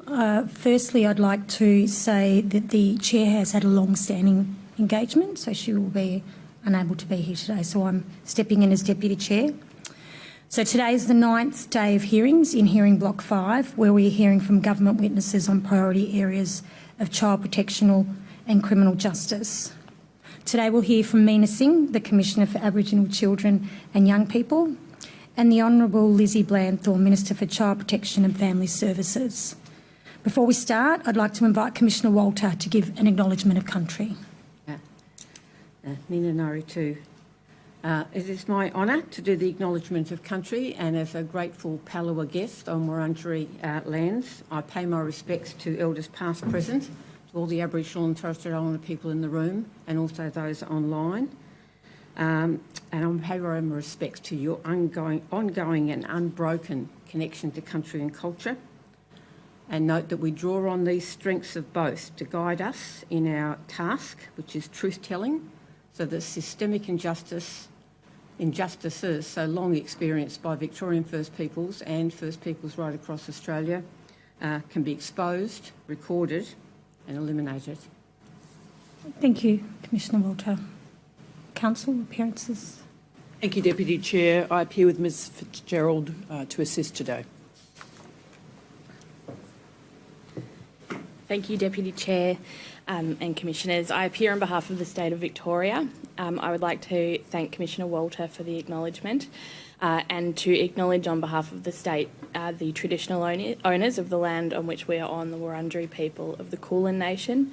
Firstly, I'd like to say that the Chair has had a long-standing engagement, so she will be unable to be here today, so I'm stepping in as Deputy Chair. So today is the 9th day of hearings in Hearing Block 5, where we are hearing from government witnesses on priority areas of child protection and criminal justice. Today we'll hear from Meena Singh, the Commissioner for Aboriginal Children and Young People, and the Honourable Lizzie Blandthorn, Minister for Child Protection and Family Services. Before we start, I'd like to invite Commissioner Yorta to give an acknowledgement of country. Nina Nari too. It is my honour to do the acknowledgement of country, and as a grateful Palawa guest on Wurundjeri lands, I pay my respects to elders past, present, to all the Aboriginal and Torres Strait Islander people in the room and also those online. And I pay my respects to your ongoing and unbroken connection to country and culture. And note that we draw on these strengths of both to guide us in our task, which is truth-telling, so that systemic injustices so long experienced by Victorian First Peoples and First Peoples right across Australia can be exposed, recorded and eliminated. Thank you, Commissioner Yorta. Counsel, appearances. Thank you, Deputy Chair. I appear with Ms Fitzgerald to assist today. Thank you, Deputy Chair and Commissioners. I appear on behalf of the State of Victoria. I would like to thank Commissioner Yorta for the acknowledgement and to acknowledge on behalf of the State the traditional owners of the land on which we are on, the Wurundjeri people of the Kulin Nation,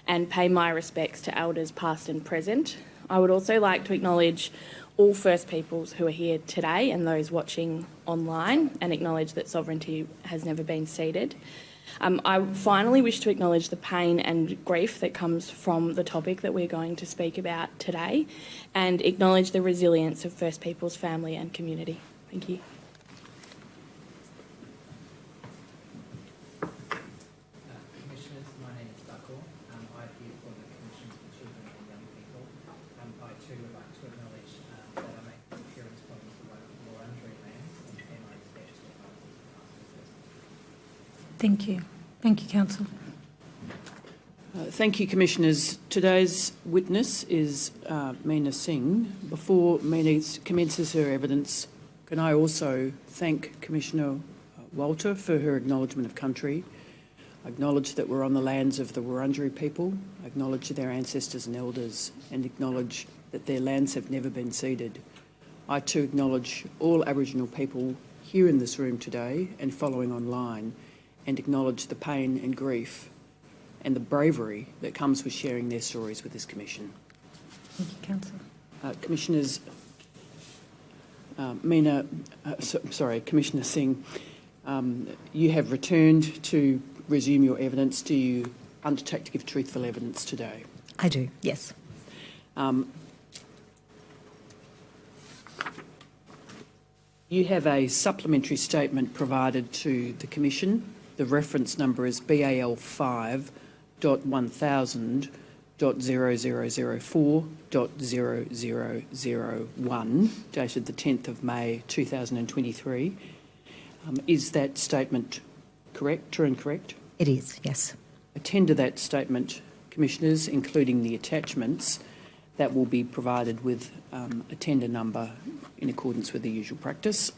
and pay my respects to elders past and present. I would also like to acknowledge all First Peoples who are here today and those watching online, and acknowledge that sovereignty has never been ceded. I finally wish to acknowledge the pain and grief that comes from the topic that we're going to speak about today, and acknowledge the resilience of First Peoples family and community. Thank you. Commissioners, my name is Buckle. I appear for the Commission for Children and Young People. I too would like to acknowledge that I make an appearance from the Wurundjeri lands and pay my respects to elders past and present. Thank you. Thank you, Counsel. Thank you, Commissioners. Today's witness is Meena Singh. Before Meena commences her evidence, can I also thank Commissioner Yorta for her acknowledgement of country. I acknowledge that we're on the lands of the Wurundjeri people, I acknowledge their ancestors and elders, and acknowledge that their lands have never been ceded. I too acknowledge all Aboriginal people here in this room today and following online, and acknowledge the pain and grief and the bravery that comes with sharing their stories with this Commission. Thank you, Counsel. Commissioners, Commissioner Singh, you have returned to resume your evidence. Do you undertake to give truthful evidence today? I do, yes. You have a supplementary statement provided to the Commission. The reference number is BAL 5.100004.0001, dated the 10th of May 2023. Is that statement correct, true and correct? It is, yes. Attend to that statement, Commissioners, including the attachments that will be provided with a tender number in accordance with the usual practice.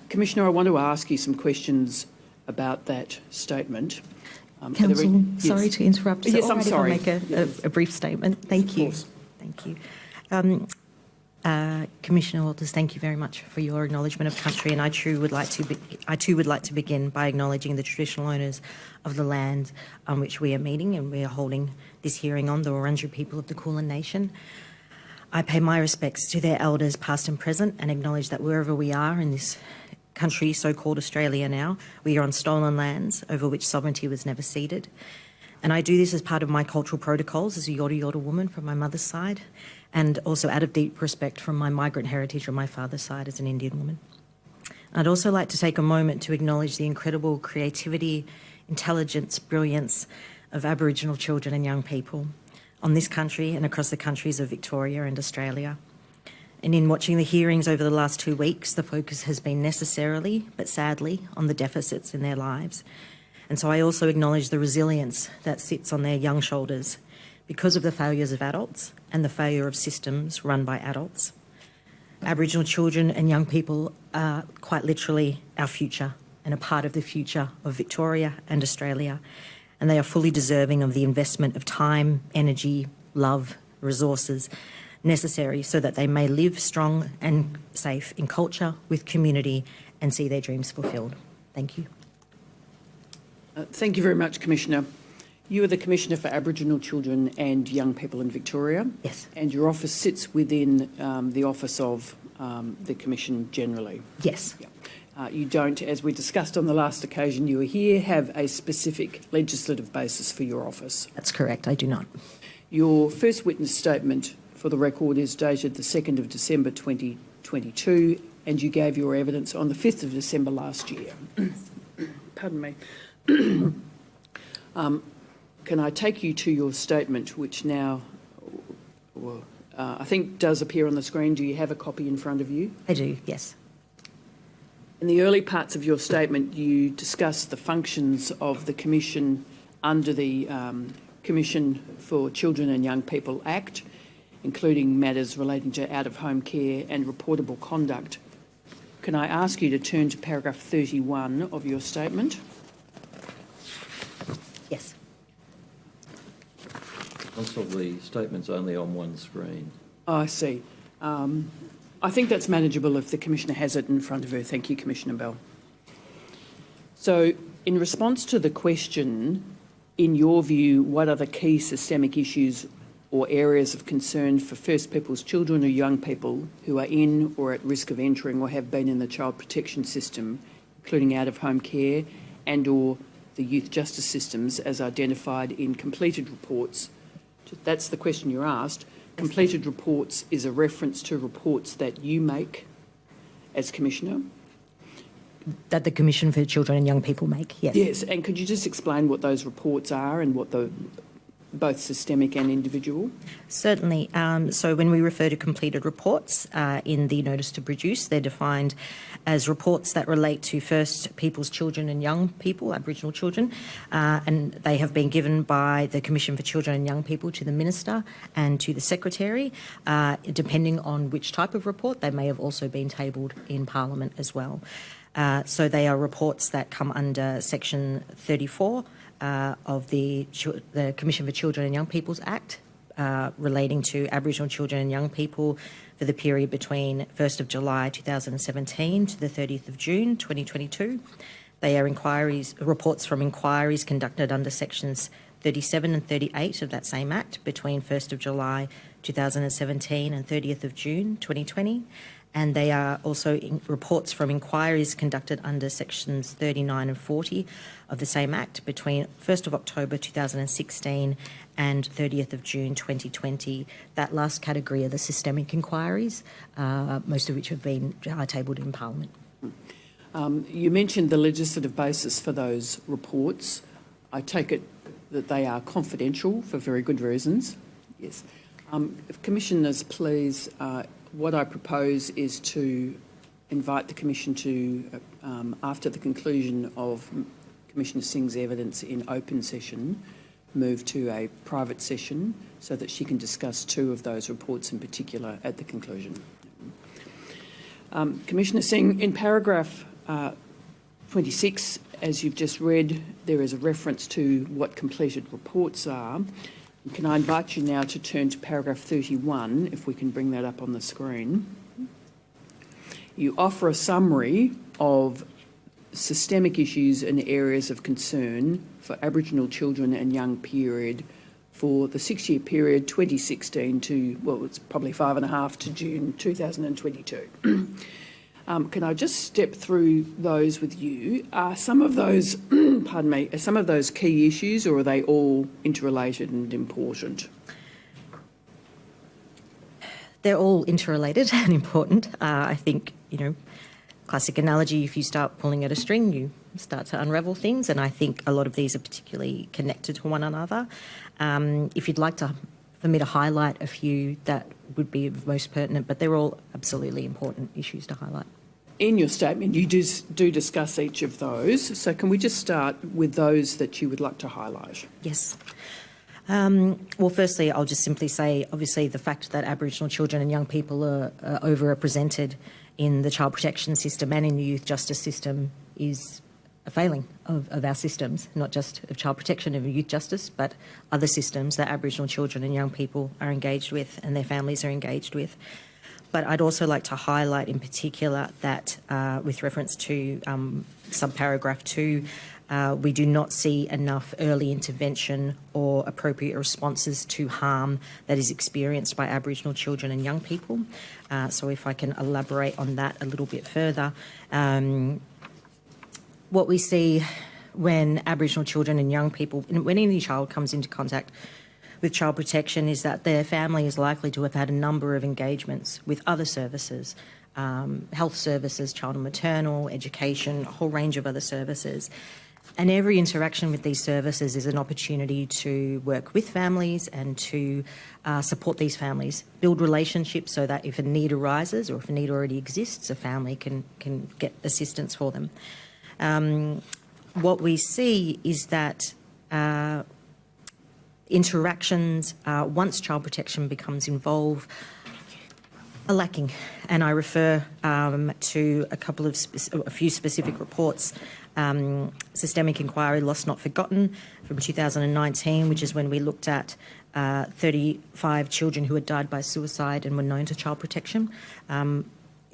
Commissioner, I want to ask you some questions about that statement. Counsel, sorry to interrupt. Yes, I'm sorry. If I make a brief statement. Thank you. Thank you. Commissioner Walters, thank you very much for your acknowledgement of country, and I too would like to begin by acknowledging the traditional owners of the land on which we are meeting and we are holding this hearing on, the Wurundjeri people of the Kulin Nation. I pay my respects to their elders past and present, and acknowledge that wherever we are in this country, so-called Australia now, we are on stolen lands over which sovereignty was never ceded. And I do this as part of my cultural protocols as a Yorta woman from my mother's side, and also out of deep respect from my migrant heritage from my father's side as an Indian woman. I'd also like to take a moment to acknowledge the incredible creativity, intelligence, brilliance of Aboriginal children and young people on this country and across the countries of Victoria and Australia. And in watching the hearings over the last 2 weeks, the focus has been necessarily, but sadly, on the deficits in their lives. And so I also acknowledge the resilience that sits on their young shoulders because of the failures of adults and the failure of systems run by adults. Aboriginal children and young people are quite literally our future and a part of the future of Victoria and Australia, and they are fully deserving of the investment of time, energy, love, resources necessary so that they may live strong and safe in culture with community and see their dreams fulfilled. Thank you. Thank you very much, Commissioner. You are the Commissioner for Aboriginal Children and Young People in Victoria. Yes. And your office sits within the office of the Commission generally. Yes. Yeah. You don't, as we discussed on the last occasion you were here, have a specific legislative basis for your office. That's correct, I do not. Your first witness statement for the record is dated the 2nd of December 2022, and you gave your evidence on the 5th of December last year. Pardon me. Can I take you to your statement, which now, I think does appear on the screen. Do you have a copy in front of you? I do, yes. In the early parts of your statement, you discussed the functions of the Commission under the Commission for Children and Young People Act, including matters relating to out-of-home care and reportable conduct. Can I ask you to turn to paragraph 31 of your statement? Yes. Counsel, the statement's only on one screen. Oh, I see. I think that's manageable if the Commissioner has it in front of her. Thank you, Commissioner Bell. So, in response to the question, in your view, what are the key systemic issues or areas of concern for First Peoples children or young people who are in or at risk of entering or have been in the child protection system, including out-of-home care and or the youth justice systems as identified in completed reports? That's the question you're asked. Completed reports is a reference to reports that you make as Commissioner. That the Commission for Children and Young People make, yes. Yes, and could you just explain what those reports are and what both systemic and individual? Certainly. So when we refer to completed reports in the notice to produce, they're defined as reports that relate to First Peoples children and young people, Aboriginal children, and they have been given by the Commission for Children and Young People to the Minister and to the Secretary. Depending on which type of report, they may have also been tabled in Parliament as well. So they are reports that come under Section 34 of the Commission for Children and Young People's Act relating to Aboriginal children and young people for the period between 1st of July 2017 to the 30th of June 2022. They are reports from inquiries conducted under Sections 37 and 38 of that same Act between 1st of July 2017 and 30th of June 2020. And they are also reports from inquiries conducted under Sections 39 and 40 of the same Act between 1st of October 2016 and 30th of June 2020. That last category are the systemic inquiries, most of which have been tabled in Parliament. You mentioned the legislative basis for those reports. I take it that they are confidential for very good reasons. Yes. If Commissioners, please, what I propose is to invite the Commission to, after the conclusion of Commissioner Singh's evidence in open session, move to a private session so that she can discuss two of those reports in particular at the conclusion. Commissioner Singh, in paragraph 26, as you've just read, there is a reference to what completed reports are. Can I invite you now to turn to paragraph 31, if we can bring that up on the screen. You offer a summary of systemic issues and areas of concern for Aboriginal children and young period for the 6-year period 2016 to, well, it's probably 5.5 to June 2022. Can I just step through those with you? Are some of those, pardon me, are some of those key issues, or are they all interrelated and important? They're all interrelated and important. I think, classic analogy, if you start pulling at a string, you start to unravel things, and I think a lot of these are particularly connected to one another. If you'd like to for me to highlight a few that would be most pertinent, but they're all absolutely important issues to highlight. In your statement, you do discuss each of those. So can we just start with those that you would like to highlight? Yes. Well, firstly, I'll just simply say, obviously, the fact that Aboriginal children and young people are overrepresented in the child protection system and in the youth justice system is a failing of our systems, not just of child protection and youth justice, but other systems that Aboriginal children and young people are engaged with and their families are engaged with. But I'd also like to highlight in particular that with reference to subparagraph 2, we do not see enough early intervention or appropriate responses to harm that is experienced by Aboriginal children and young people. So if I can elaborate on that a little bit further. What we see when Aboriginal children and young people, when any child comes into contact with child protection, is that their family is likely to have had a number of engagements with other services, health services, child and maternal, education, a whole range of other services. And every interaction with these services is an opportunity to work with families and to support these families, build relationships so that if a need arises or if a need already exists, a family can get assistance for them. What we see is that interactions, once child protection becomes involved, are lacking. And I refer to a few specific reports. Systemic Inquiry Lost Not Forgotten from 2019, which is when we looked at 35 children who had died by suicide and were known to child protection.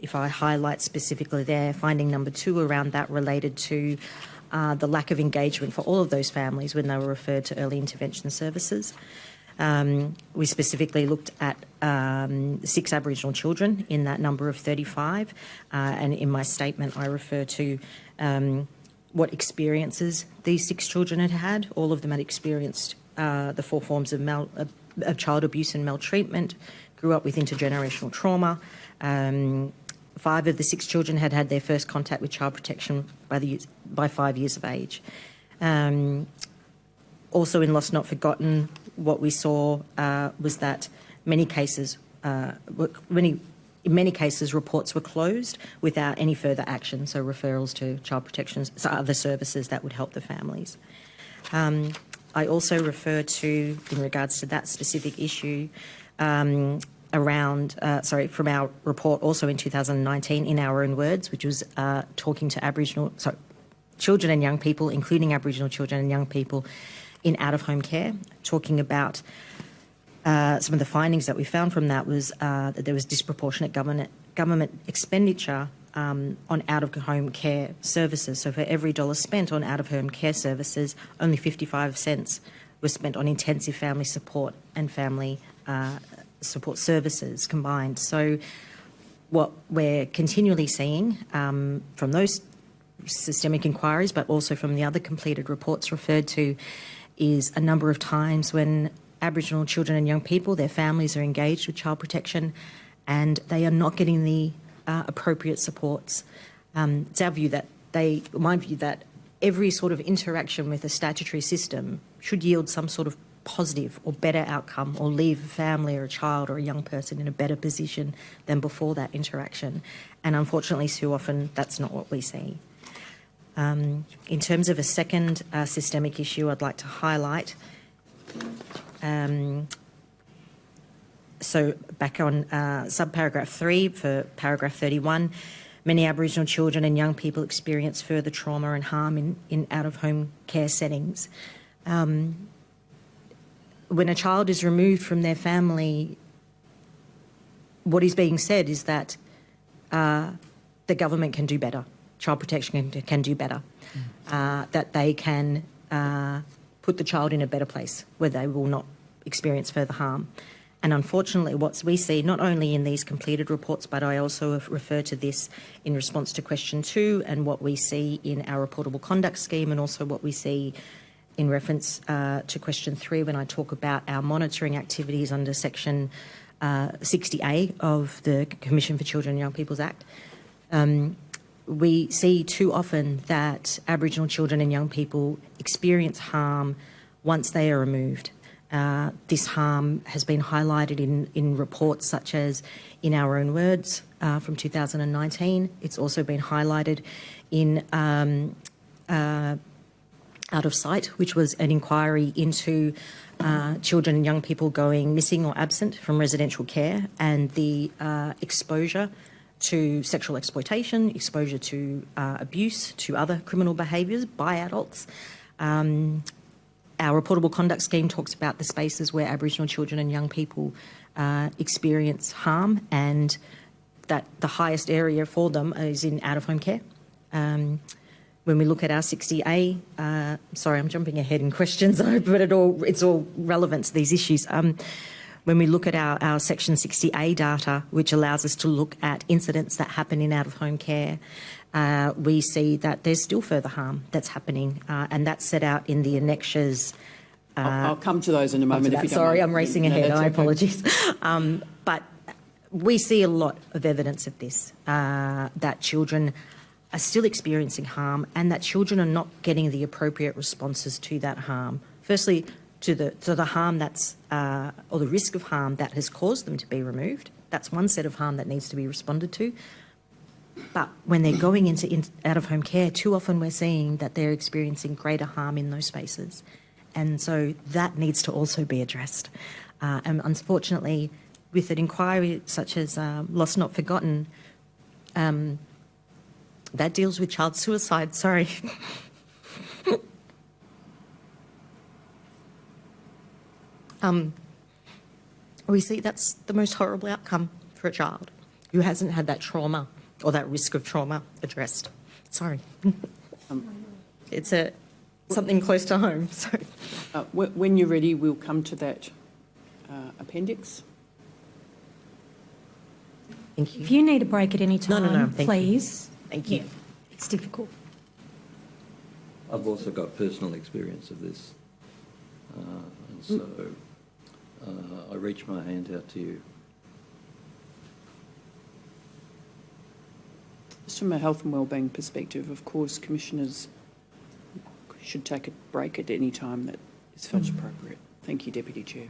If I highlight specifically there, finding number 2 around that related to the lack of engagement for all of those families when they were referred to early intervention services. We specifically looked at 6 Aboriginal children in that number of 35, and in my statement I refer to what experiences these 6 children had had. All of them had experienced the 4 forms of child abuse and maltreatment, grew up with intergenerational trauma. 5 of the 6 children had had their first contact with child protection by 5 years of age. Also in Lost Not Forgotten, what we saw was that in many cases, reports were closed without any further action, so referrals to child protection, so other services that would help the families. I also refer to, in regards to that specific issue, from our report also in 2019, in our own words, which was talking to children and young people, including Aboriginal children and young people in out-of-home care, talking about some of the findings that we found from that was that there was disproportionate government expenditure on out-of-home care services. So for every dollar spent on out-of-home care services, only 55 cents was spent on intensive family support and family support services combined. So what we're continually seeing from those systemic inquiries, but also from the other completed reports referred to, is a number of times when Aboriginal children and young people, their families are engaged with child protection and they are not getting the appropriate supports. It's my view that every sort of interaction with a statutory system should yield some sort of positive or better outcome or leave a family or a child or a young person in a better position than before that interaction. And unfortunately, too often, that's not what we see. In terms of a second systemic issue I'd like to highlight, so back on subparagraph 3 for paragraph 31, many Aboriginal children and young people experience further trauma and harm in out-of-home care settings. When a child is removed from their family, what is being said is that the government can do better, child protection can do better, that they can put the child in a better place where they will not experience further harm. And unfortunately, what we see, not only in these completed reports, but I also refer to this in response to question 2 and what we see in our reportable conduct scheme, and also what we see in reference to question 3 when I talk about our monitoring activities under section 60A of the Commission for Children and Young People's Act. We see too often that Aboriginal children and young people experience harm once they are removed. This harm has been highlighted in reports such as In Our Own Words from 2019. It's also been highlighted in Out of Sight, which was an inquiry into children and young people going missing or absent from residential care and the exposure to sexual exploitation, exposure to abuse, to other criminal behaviours by adults. Our reportable conduct scheme talks about the spaces where Aboriginal children and young people experience harm, and that the highest area for them is in out-of-home care. When we look at our 60A, sorry, I'm jumping ahead in questions, but it's all relevant to these issues. When we look at our Section 60A data, which allows us to look at incidents that happen in out-of-home care, we see that there's still further harm that's happening, and that's set out in the annexures. I'll come to those in a moment. If you don't Sorry, mind. I'm racing ahead. I apologise. But we see a lot of evidence of this, that children are still experiencing harm and that children are not getting the appropriate responses to that harm. Firstly, to the harm that's, or the risk of harm that has caused them to be removed. That's one set of harm that needs to be responded to. But when they're going into out-of-home care, too often we're seeing that they're experiencing greater harm in those spaces. And so that needs to also be addressed. And unfortunately, with an inquiry such as Lost Not Forgotten, that deals with child suicide, sorry. We see that's the most horrible outcome for a child who hasn't had that trauma or that risk of trauma addressed. Sorry. It's something close to home. So. When you're ready, we'll come to that appendix. Thank you. If you need a break at any time, No, thank please. Thank you. Yeah, it's difficult. I've also got personal experience of this, and so I reach my hand out to you. Just from a health and wellbeing perspective, of course, commissioners should take a break at any time that is felt appropriate. Thank you, Deputy Chair.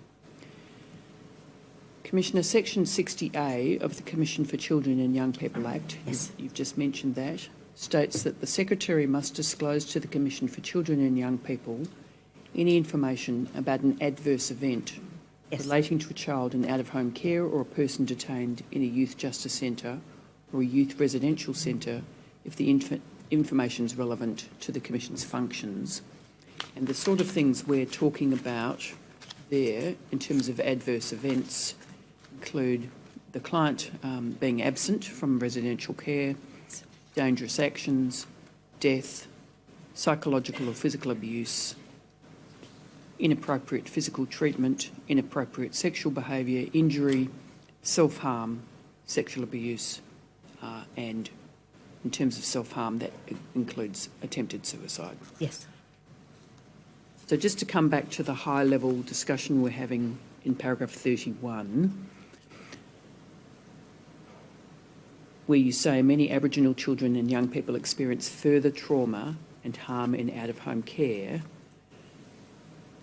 Commissioner, Section 60A of the Commission for Children and Young People Act, Yes. you've just mentioned that, states that the Secretary must disclose to the Commission for Children and Young People any information about an adverse event relating to a child in out-of-home care or a person detained in a youth justice centre or a youth residential centre if the information is relevant to the Commission's functions. And the sort of things we're talking about there in terms of adverse events include the client being absent from residential care, dangerous actions, death, psychological or physical abuse, inappropriate physical treatment, inappropriate sexual behaviour, injury, self-harm, sexual abuse, and in terms of self-harm, that includes attempted suicide. Yes. So just to come back to the high-level discussion we're having in paragraph 31, where you say many Aboriginal children and young people experience further trauma and harm in out-of-home care.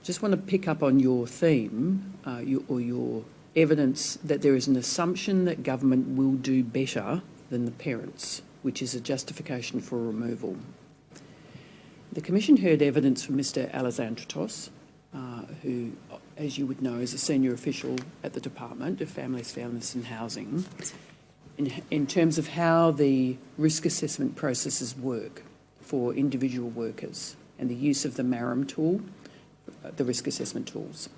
Just want to pick up on your theme your evidence that there is an assumption that government will do better than the parents, which is a justification for removal. The Commission heard evidence from Mr Alexandros, who, as you would know, is a senior official at the Department of Families, Fairness and Housing, in terms of how the risk assessment processes work for individual workers and the use of the MARAM tool, the risk assessment tools.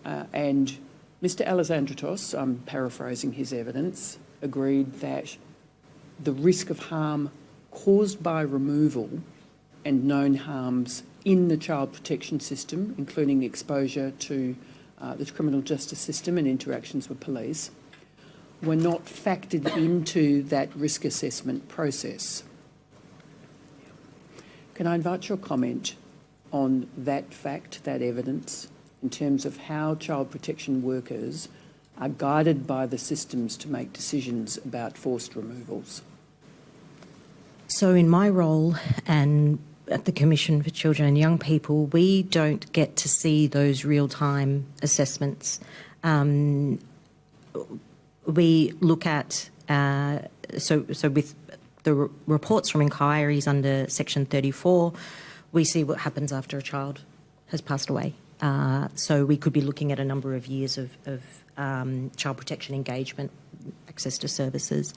And Mr Alexandros, I'm paraphrasing his evidence, agreed that the risk of harm caused by removal and known harms in the child protection system, including exposure to the criminal justice system and interactions with police, were not factored into that risk assessment process. Can I invite your comment on that fact, that evidence, in terms of how child protection workers are guided by the systems to make decisions about forced removals? So in my role and at the Commission for Children and Young People, we don't get to see those real-time assessments. We look at, so with the reports from inquiries under Section 34, we see what happens after a child has passed away. So we could be looking at a number of years of child protection engagement, access to services.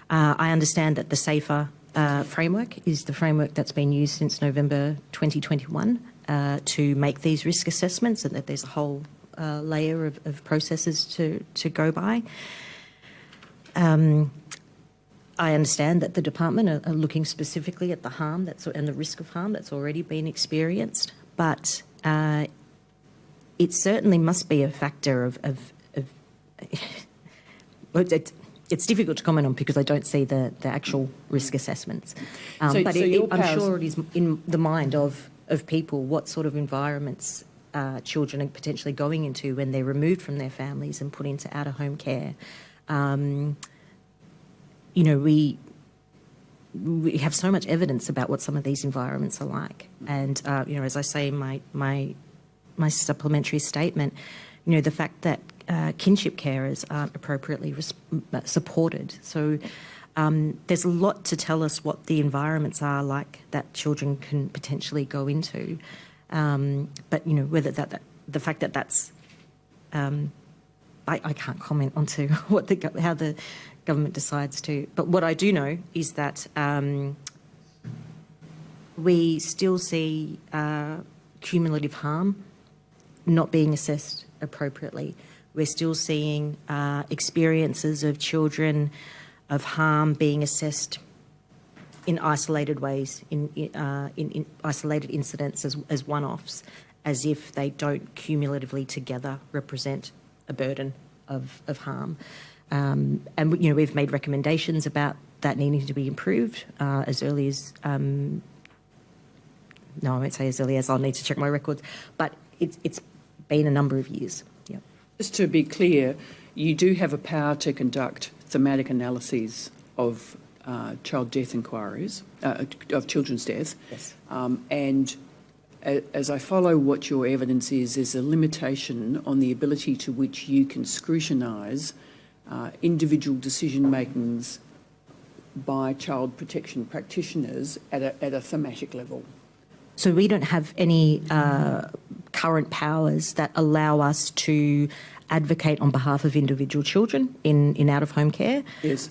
I understand that the SAFER framework is the framework that's been used since November 2021 to make these risk assessments, and that there's a whole layer of processes to go by. I understand that the department are looking specifically at the harm and the risk of harm that's already been experienced, but it certainly must be a factor of it's difficult to comment on because I don't see the actual risk assessments. But I'm sure it is in the mind of people what sort of environments children are potentially going into when they're removed from their families and put into out-of-home care. You know, we have so much evidence about what some of these environments are like. And, you know, as I say in my supplementary statement, you know, the fact that kinship carers aren't appropriately supported. So there's a lot to tell us what the environments are like that children can potentially go into. But, you know, whether the fact that that's... I can't comment onto how the government decides to. But what I do know is that we still see cumulative harm not being assessed appropriately. We're still seeing experiences of children of harm being assessed in isolated ways, in isolated incidents as one-offs, as if they don't cumulatively together represent a burden of harm. And, you know, we've made recommendations about that needing to be improved as early as, no, I won't say as early as, I'll need to check my records, but it's been a number of years. Yep. Just to be clear, you do have a power to conduct thematic analyses of child death inquiries, of children's death. Yes. And as I follow what your evidence is, there's a limitation on the ability to which you can scrutinise individual decision-makings by child protection practitioners at a thematic level. So we don't have any current powers that allow us to advocate on behalf of individual children in out-of-home care. Yes.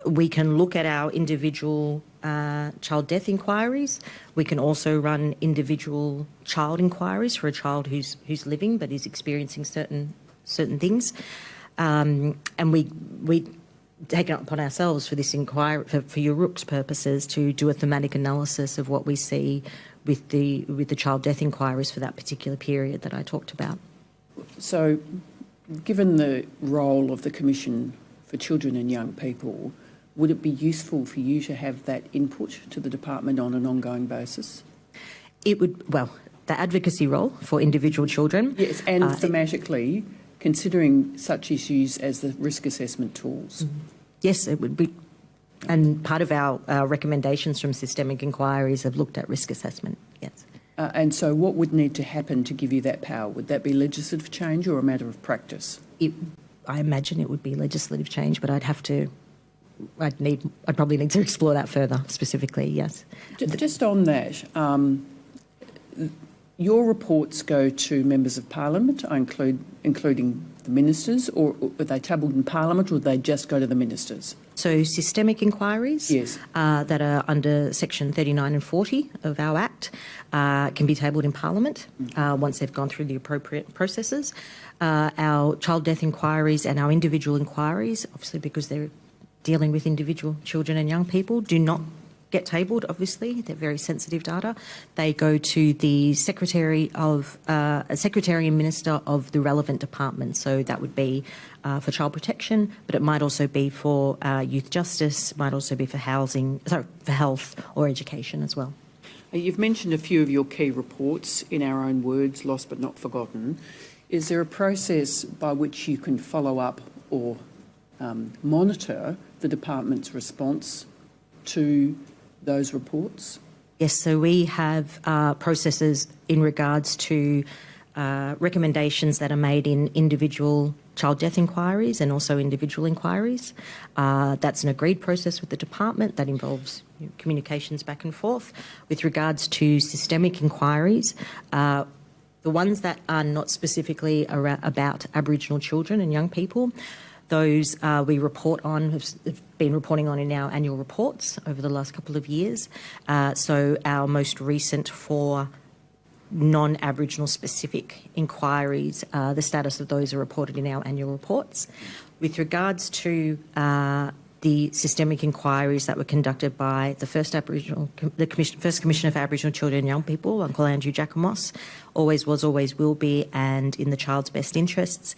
We can look at our individual child death inquiries. We can also run individual child inquiries for a child who's living but is experiencing certain things. And we take it upon ourselves for this inquiry, for Yoorrook's purposes, to do a thematic analysis of what we see with the child death inquiries for that particular period that I talked about. So, given the role of the Commission for Children and Young People, would it be useful for you to have that input to the department on an ongoing basis? It would, well, the advocacy role for individual children. Yes, and thematically, considering such issues as the risk assessment tools. Yes, it would be. And part of our recommendations from systemic inquiries have looked at risk assessment, yes. And so what would need to happen to give you that power? Would that be legislative change or a matter of practice? I imagine it would be legislative change, but I'd probably need to explore that further specifically, yes. Just on that, your reports go to members of Parliament, including the ministers, or are they tabled in Parliament, or they just go to the ministers? So systemic inquiries, yes, that are under Section 39 and 40 of our Act can be tabled in Parliament once they've gone through the appropriate processes. Our child death inquiries and our individual inquiries, obviously because they're dealing with individual children and young people, do not get tabled, obviously. They're very sensitive data. They go to the Secretary and Minister of the relevant department. So that would be for child protection, but it might also be for youth justice, might also be for for health or education as well. You've mentioned a few of your key reports, in our own words, lost but not forgotten. Is there a process by which you can follow up or monitor the department's response to those reports? Yes, so we have processes in regards to recommendations that are made in individual child death inquiries and also individual inquiries. That's an agreed process with the department that involves communications back and forth. With regards to systemic inquiries, the ones that are not specifically about Aboriginal children and young people, those we report on, have been reporting on in our annual reports over the last couple of years. So our most recent 4 non-Aboriginal specific inquiries, the status of those are reported in our annual reports. With regards to the systemic inquiries that were conducted by the first Commissioner for Aboriginal Children and Young People, Uncle Andrew Jacomos, always was, always will be, and in the child's best interests,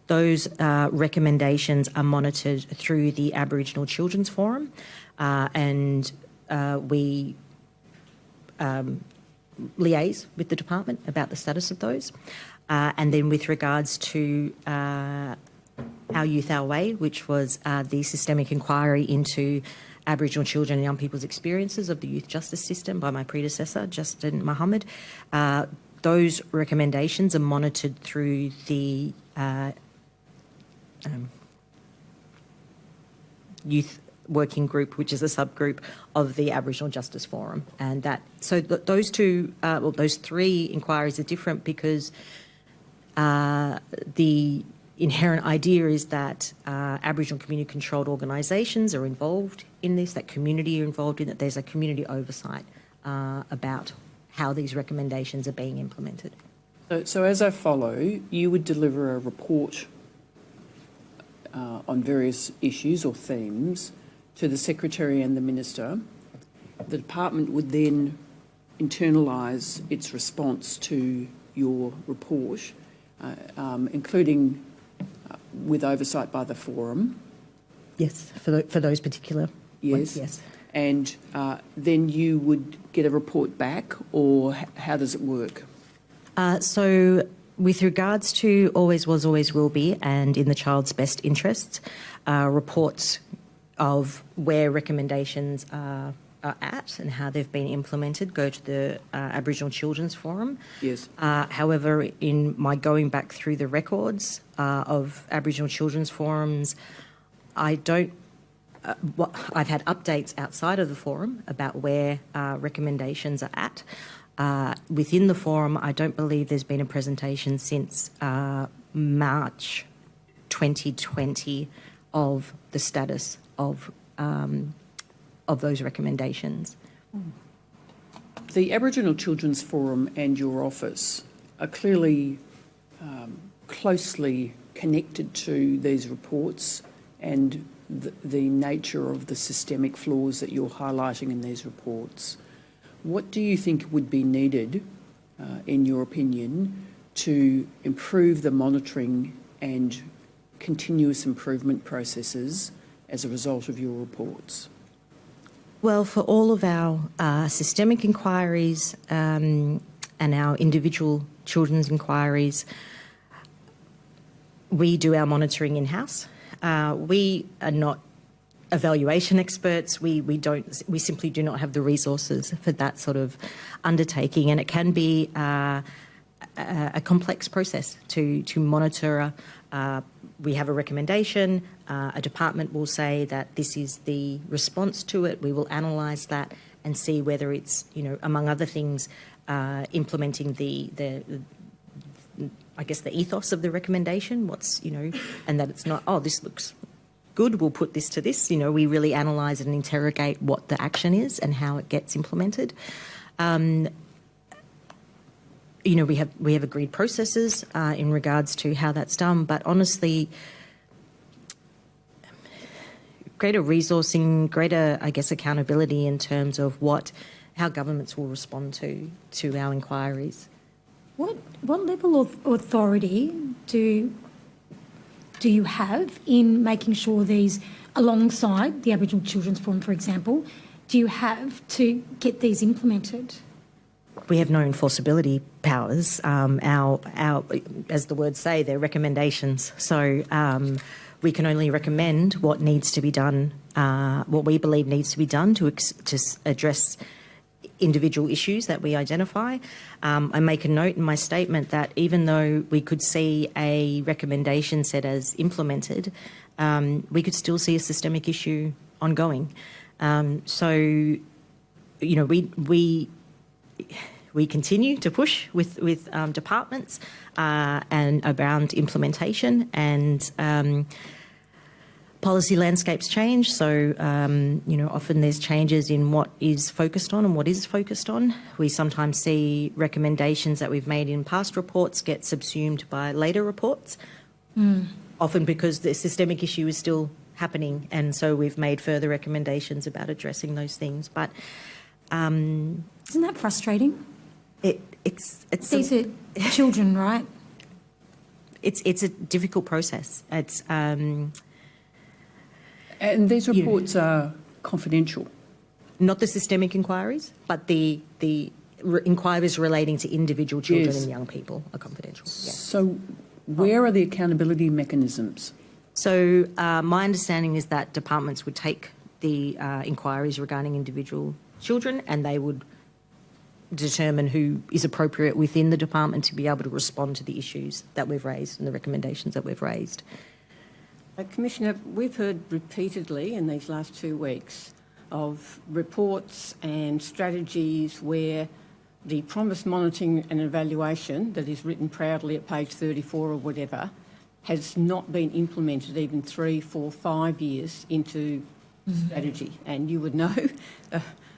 those recommendations are monitored through the Aboriginal Children's Forum, and we liaise with the department about the status of those. And then with regards to Our Youth, Our Way, which was the systemic inquiry into Aboriginal children and young people's experiences of the youth justice system by my predecessor, Justin Mohammed, those recommendations are monitored through the Youth Working Group, which is a subgroup of the Aboriginal Justice Forum. And those 3 inquiries are different because the inherent idea is that Aboriginal community-controlled organisations are involved in this, that community are involved in it. There's a community oversight about how these recommendations are being implemented. So as I follow, you would deliver a report on various issues or themes to the Secretary and the Minister. The department would then internalise its response to your report, including with oversight by the Forum. Yes, for those particular ones, yes. And then you would get a report back, or how does it work? So with regards to always was, always will be, and in the child's best interests, reports of where recommendations are at and how they've been implemented go to the Aboriginal Children's Forum. Yes. However, in my going back through the records of Aboriginal Children's Forums, I've had updates outside of the forum about where recommendations are at. Within the forum, I don't believe there's been a presentation since March 2020 of the status of those recommendations. The Aboriginal Children's Forum and your office are clearly closely connected to these reports and the nature of the systemic flaws that you're highlighting in these reports. What do you think would be needed, in your opinion, to improve the monitoring and continuous improvement processes as a result of your reports? Well, for all of our systemic inquiries and our individual children's inquiries, we do our monitoring in-house. We are not evaluation experts. We simply do not have the resources for that sort of undertaking, and it can be a complex process to monitor. We have a recommendation. A department will say that this is the response to it. We will analyse that and see whether it's, among other things, implementing the ethos of the recommendation. And that it's not, this looks good, we'll put this to this. We really analyse and interrogate what the action is and how it gets implemented. We have agreed processes in regards to how that's done, but honestly, greater resourcing, greater, accountability in terms of how governments will respond to our inquiries. What level of authority do you have in making sure these, alongside the Aboriginal Children's Forum, for example, do you have to get these implemented? We have no enforceability powers. Our, as the words say, they're recommendations. So we can only recommend what needs to be done, what we believe needs to be done to address individual issues that we identify. I make a note in my statement that even though we could see a recommendation set as implemented, we could still see a systemic issue ongoing. So, you know, we continue to push with departments and around implementation, and policy landscapes change. So, you know, often there's changes in what is focused on and what is focused on. We sometimes see recommendations that we've made in past reports get subsumed by later reports, often because the systemic issue is still happening, and so we've made further recommendations about addressing those things. But Isn't that frustrating? it's These are children, right? it's a difficult process. It's And these reports are confidential. not the systemic inquiries, but the inquiries relating to individual children Yes. and young people are confidential. Yes. So where are the accountability mechanisms? So my understanding is that departments would take the inquiries regarding individual children, and they would determine who is appropriate within the department to be able to respond to the issues that we've raised and the recommendations that we've raised. Commissioner, we've heard repeatedly in these last 2 weeks of reports and strategies where the promised monitoring and evaluation that is written proudly at page 34 or whatever has not been implemented even 3, 4, 5 years into strategy. And you would know,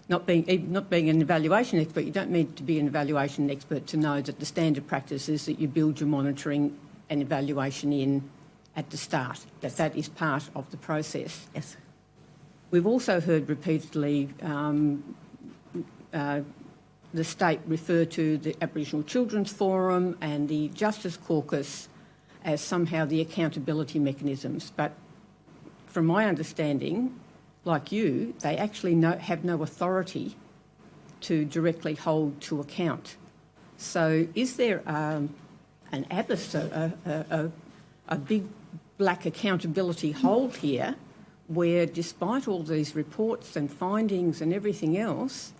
not being an evaluation expert, you don't need to be an evaluation expert to know that the standard practice is that you build your monitoring and evaluation in at the start, that is part of the process. Yes. We've also heard repeatedly the state refer to the Aboriginal Children's Forum and the Justice Caucus as somehow the accountability mechanisms. But from my understanding, like you, they actually have no authority to directly hold to account. So is there an abyss, a big black accountability hole here where, despite all these reports and findings and everything else,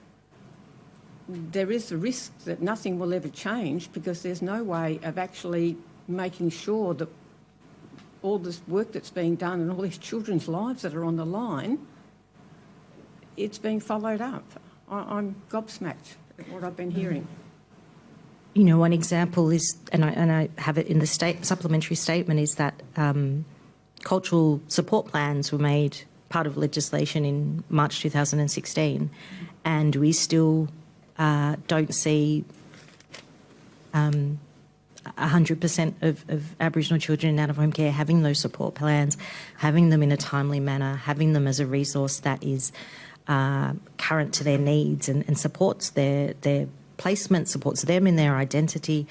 there is the risk that nothing will ever change because there's no way of actually making sure that all this work that's being done and all these children's lives that are on the line, it's being followed up. I'm gobsmacked at what I've been hearing. You know, one example is, and I have it in the supplementary statement, is that cultural support plans were made part of legislation in March 2016, and we still don't see 100% of Aboriginal children in out-of-home care having those support plans, having them in a timely manner, having them as a resource that is current to their needs and supports their placement, supports them in their identity.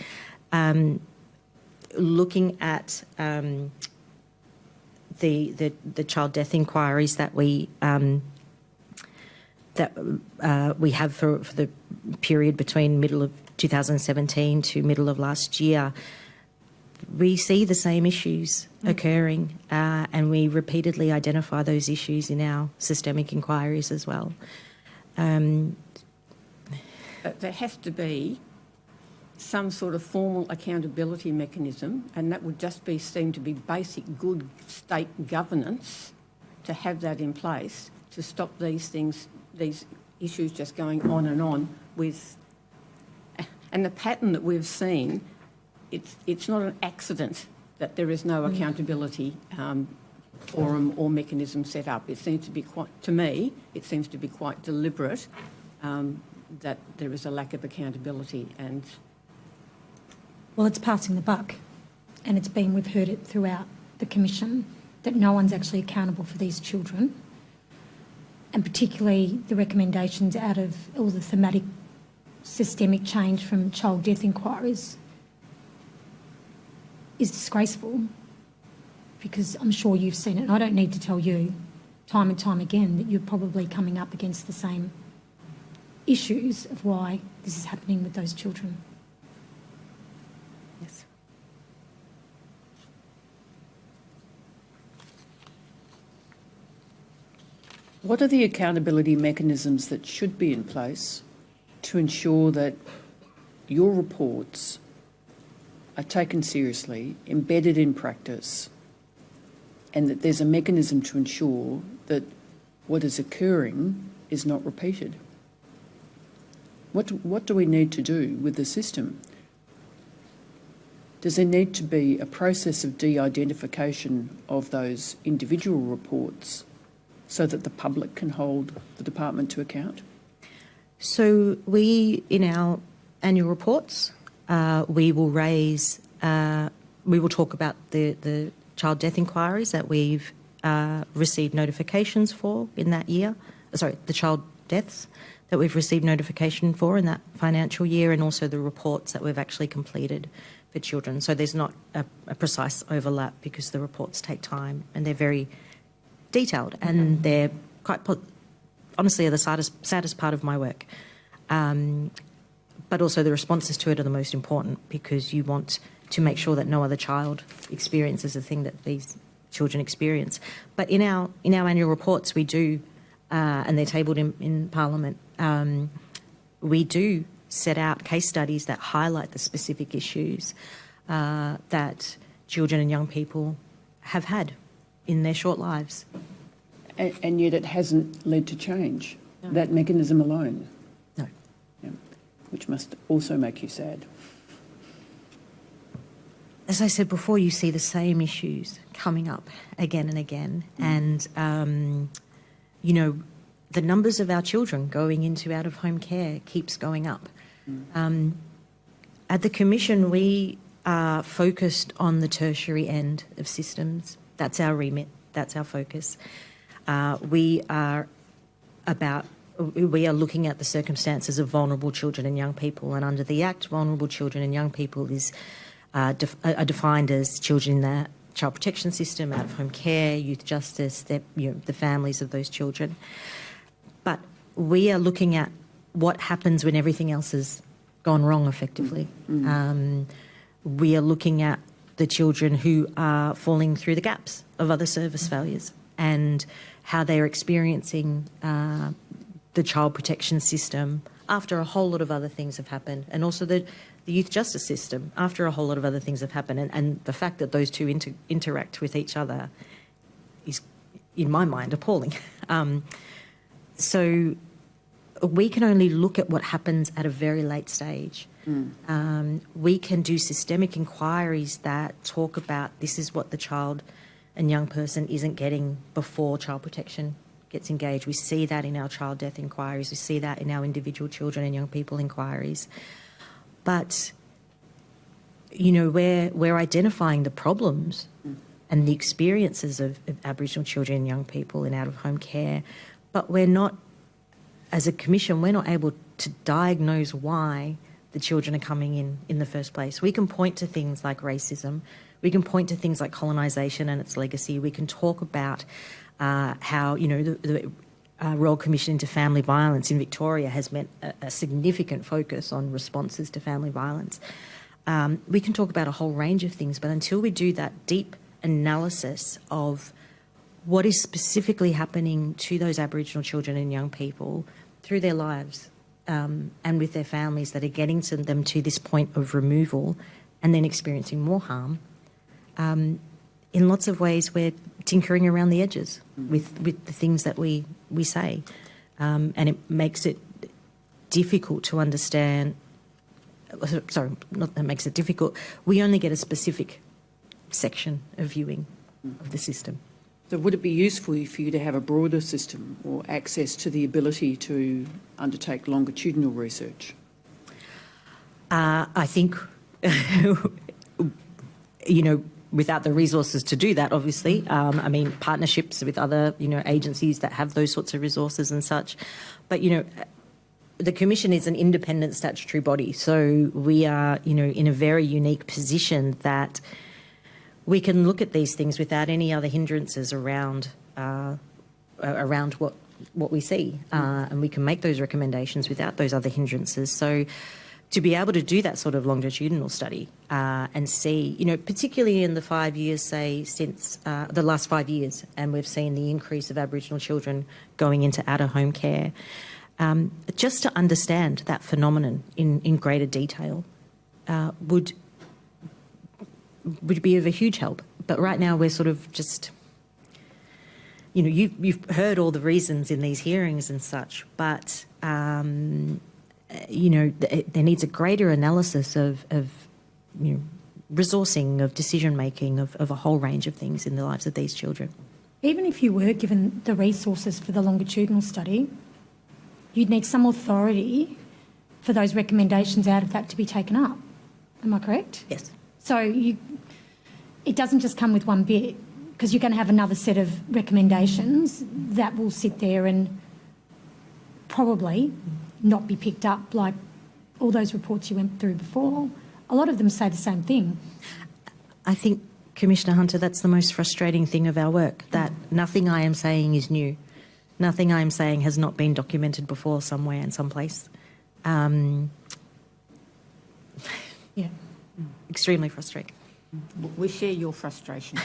Looking at the child death inquiries that we have for the period between middle of 2017 to middle of last year, we see the same issues occurring, and we repeatedly identify those issues in our systemic inquiries as well. But there has to be some sort of formal accountability mechanism, and that would just seem to be basic good state governance to have that in place to stop these issues just going on with. And the pattern that we've seen, it's not an accident that there is no accountability forum or mechanism set up. It seems to be quite deliberate that there is a lack of accountability. And Well, it's passing the buck, and we've heard it throughout the Commission that no one's actually accountable for these children, and particularly the recommendations out of all the thematic systemic change from child death inquiries is disgraceful, because I'm sure you've seen it, and I don't need to tell you time and time again that you're probably coming up against the same issues of why this is happening with those children. Yes. What are the accountability mechanisms that should be in place to ensure that your reports are taken seriously, embedded in practice, and that there's a mechanism to ensure that what is occurring is not repeated? What do we need to do with the system? Does there need to be a process of de-identification of those individual reports so that the public can hold the department to account? So we, in our annual reports, we will talk about the child death inquiries that we've received notifications for in that year. Sorry, the child deaths that we've received notification for in that financial year, and also the reports that we've actually completed for children. So there's not a precise overlap because the reports take time and they're very detailed, and they're quite, honestly, are the saddest part of my work. But also the responses to it are the most important, because you want to make sure that no other child experiences the thing that these children experience. But in our annual reports, we do, and they're tabled in Parliament, we do set out case studies that highlight the specific issues that children and young people have had in their short lives. And yet it hasn't led to change, that mechanism alone. No. Yeah. Which must also make you sad. As I said before, you see the same issues coming up again and again. And, you know, the numbers of our children going into out-of-home care keeps going up. At the Commission, we are focused on the tertiary end of systems. That's our remit. That's our focus. We are looking at the circumstances of vulnerable children and young people, and under the Act, vulnerable children and young people are defined as children in the child protection system, out-of-home care, youth justice, the families of those children. But we are looking at what happens when everything else has gone wrong, effectively. We are looking at the children who are falling through the gaps of other service failures and how they're experiencing the child protection system after a whole lot of other things have happened, and also the youth justice system after a whole lot of other things have happened. And the fact that those two interact with each other is, in my mind, appalling. So we can only look at what happens at a very late stage. We can do systemic inquiries that talk about this is what the child and young person isn't getting before child protection gets engaged. We see that in our child death inquiries. We see that in our individual children and young people inquiries. But, you know, we're identifying the problems and the experiences of Aboriginal children and young people in out-of-home care, but we're not, as a Commission, we're not able to diagnose why the children are coming in the first place. We can point to things like racism. We can point to things like colonisation and its legacy. We can talk about how, you know, the Royal Commission into Family Violence in Victoria has meant a significant focus on responses to family violence. We can talk about a whole range of things, but until we do that deep analysis of what is specifically happening to those Aboriginal children and young people through their lives and with their families that are getting to them to this point of removal and then experiencing more harm, in lots of ways we're tinkering around the edges with the things that we say. And it makes it difficult to understand. Sorry, not that makes it difficult. We only get a specific section of viewing of the system. So would it be useful for you to have a broader system or access to the ability to undertake longitudinal research? I think, you know, without the resources to do that, obviously, I mean, partnerships with other, you know, agencies that have those sorts of resources and such. But, you know, the Commission is an independent statutory body, so we are, you know, in a very unique position that we can look at these things without any other hindrances around what we see, and we can make those recommendations without those other hindrances. So to be able to do that sort of longitudinal study and see, you know, particularly in the 5 years, say, since the last 5 years, and we've seen the increase of Aboriginal children going into out-of-home care, Just to understand that phenomenon in greater detail would be of a huge help. But right now we're sort of just, you know, you've heard all the reasons in these hearings and such, but, you know, there needs a greater analysis of you know, resourcing, of decision-making, of a whole range of things in the lives of these children. Even if you were given the resources for the longitudinal study, you'd need some authority for those recommendations out of that to be taken up. Am I correct? Yes. So it doesn't just come with one bit, because you're going to have another set of recommendations that will sit there and probably not be picked up, like all those reports you went through before. A lot of them say the same thing. I think, Commissioner Hunter, that's the most frustrating thing of our work, that nothing I am saying is new. Nothing I am saying has not been documented before somewhere and someplace. Yeah. Extremely frustrating. We share your frustration.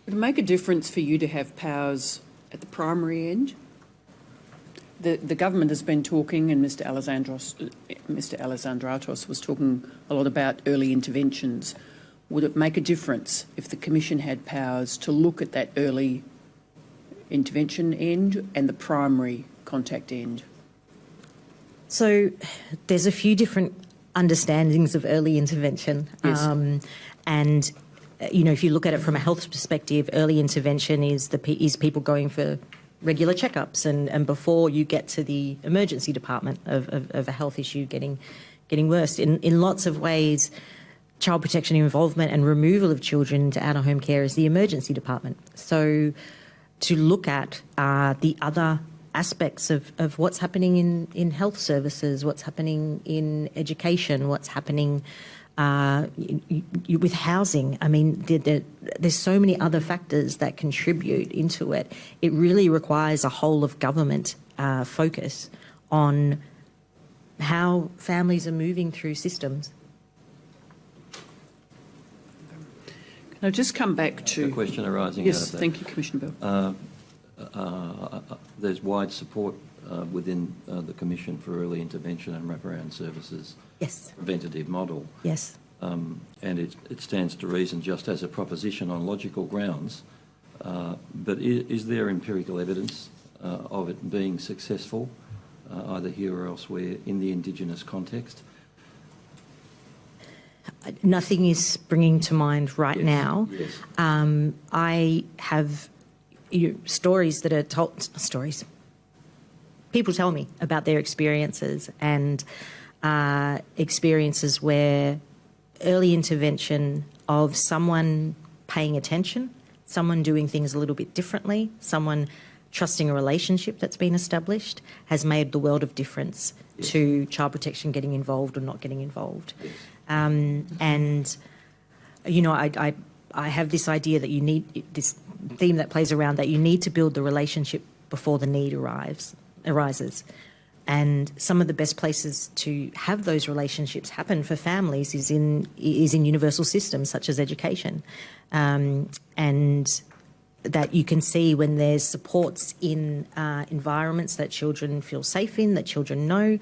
Would it make a difference for you to have powers at the primary end? The government has been talking, and Mr. Alexandratos was talking a lot about early interventions. Would it make a difference if the Commission had powers to look at that early intervention end and the primary contact end? So there's a few different understandings of early intervention. Yes. And, you know, if you look at it from a health perspective, early intervention is people going for regular checkups and before you get to the emergency department of a health issue getting worse. In lots of ways, child protection involvement and removal of children into out-of-home care is the emergency department. So to look at the other aspects of what's happening in health services, what's happening in education, what's happening with housing. I mean, there's so many other factors that contribute into it. It really requires a whole of government focus on how families are moving through systems. Can I just come back to... A question arising yes, out of that. thank you, Commissioner Bell. There's wide support within the Commission for early intervention and wraparound services. Yes. Preventative model. Yes. And it stands to reason just as a proposition on logical grounds. But is there empirical evidence of it being successful, either here or elsewhere, in the Indigenous context? Nothing is springing to mind right now. Yes. I have stories that are told, stories. People tell me about their experiences and experiences where early intervention of someone paying attention, someone doing things a little bit differently, someone trusting a relationship that's been established has made the world of difference to child protection getting involved or not getting involved. Yes. And, you know, I have this idea that you need, this theme that plays around that you need to build the relationship before the need arises. And some of the best places to have those relationships happen for families is in universal systems such as education. And that you can see when there's supports in environments that children feel safe in, that children know,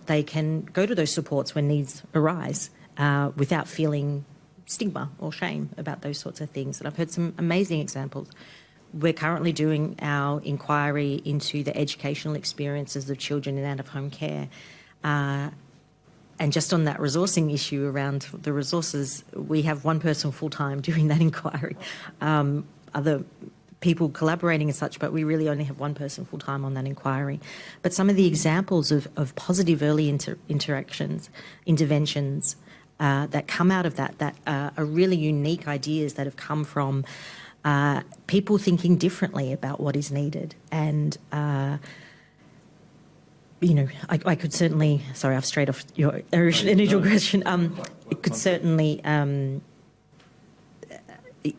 they can go to those supports when needs arise without feeling stigma or shame about those sorts of things. And I've heard some amazing examples. We're currently doing our inquiry into the educational experiences of children in out-of-home care. And just on that resourcing issue around the resources, we have one person full-time doing that inquiry. Other people collaborating and such, but we really only have one person full-time on that inquiry. But some of the examples of positive early interventions that come out of that are really unique ideas that have come from people thinking differently about what is needed. And, you know, I could certainly, sorry, I've strayed off your initial question. It could certainly,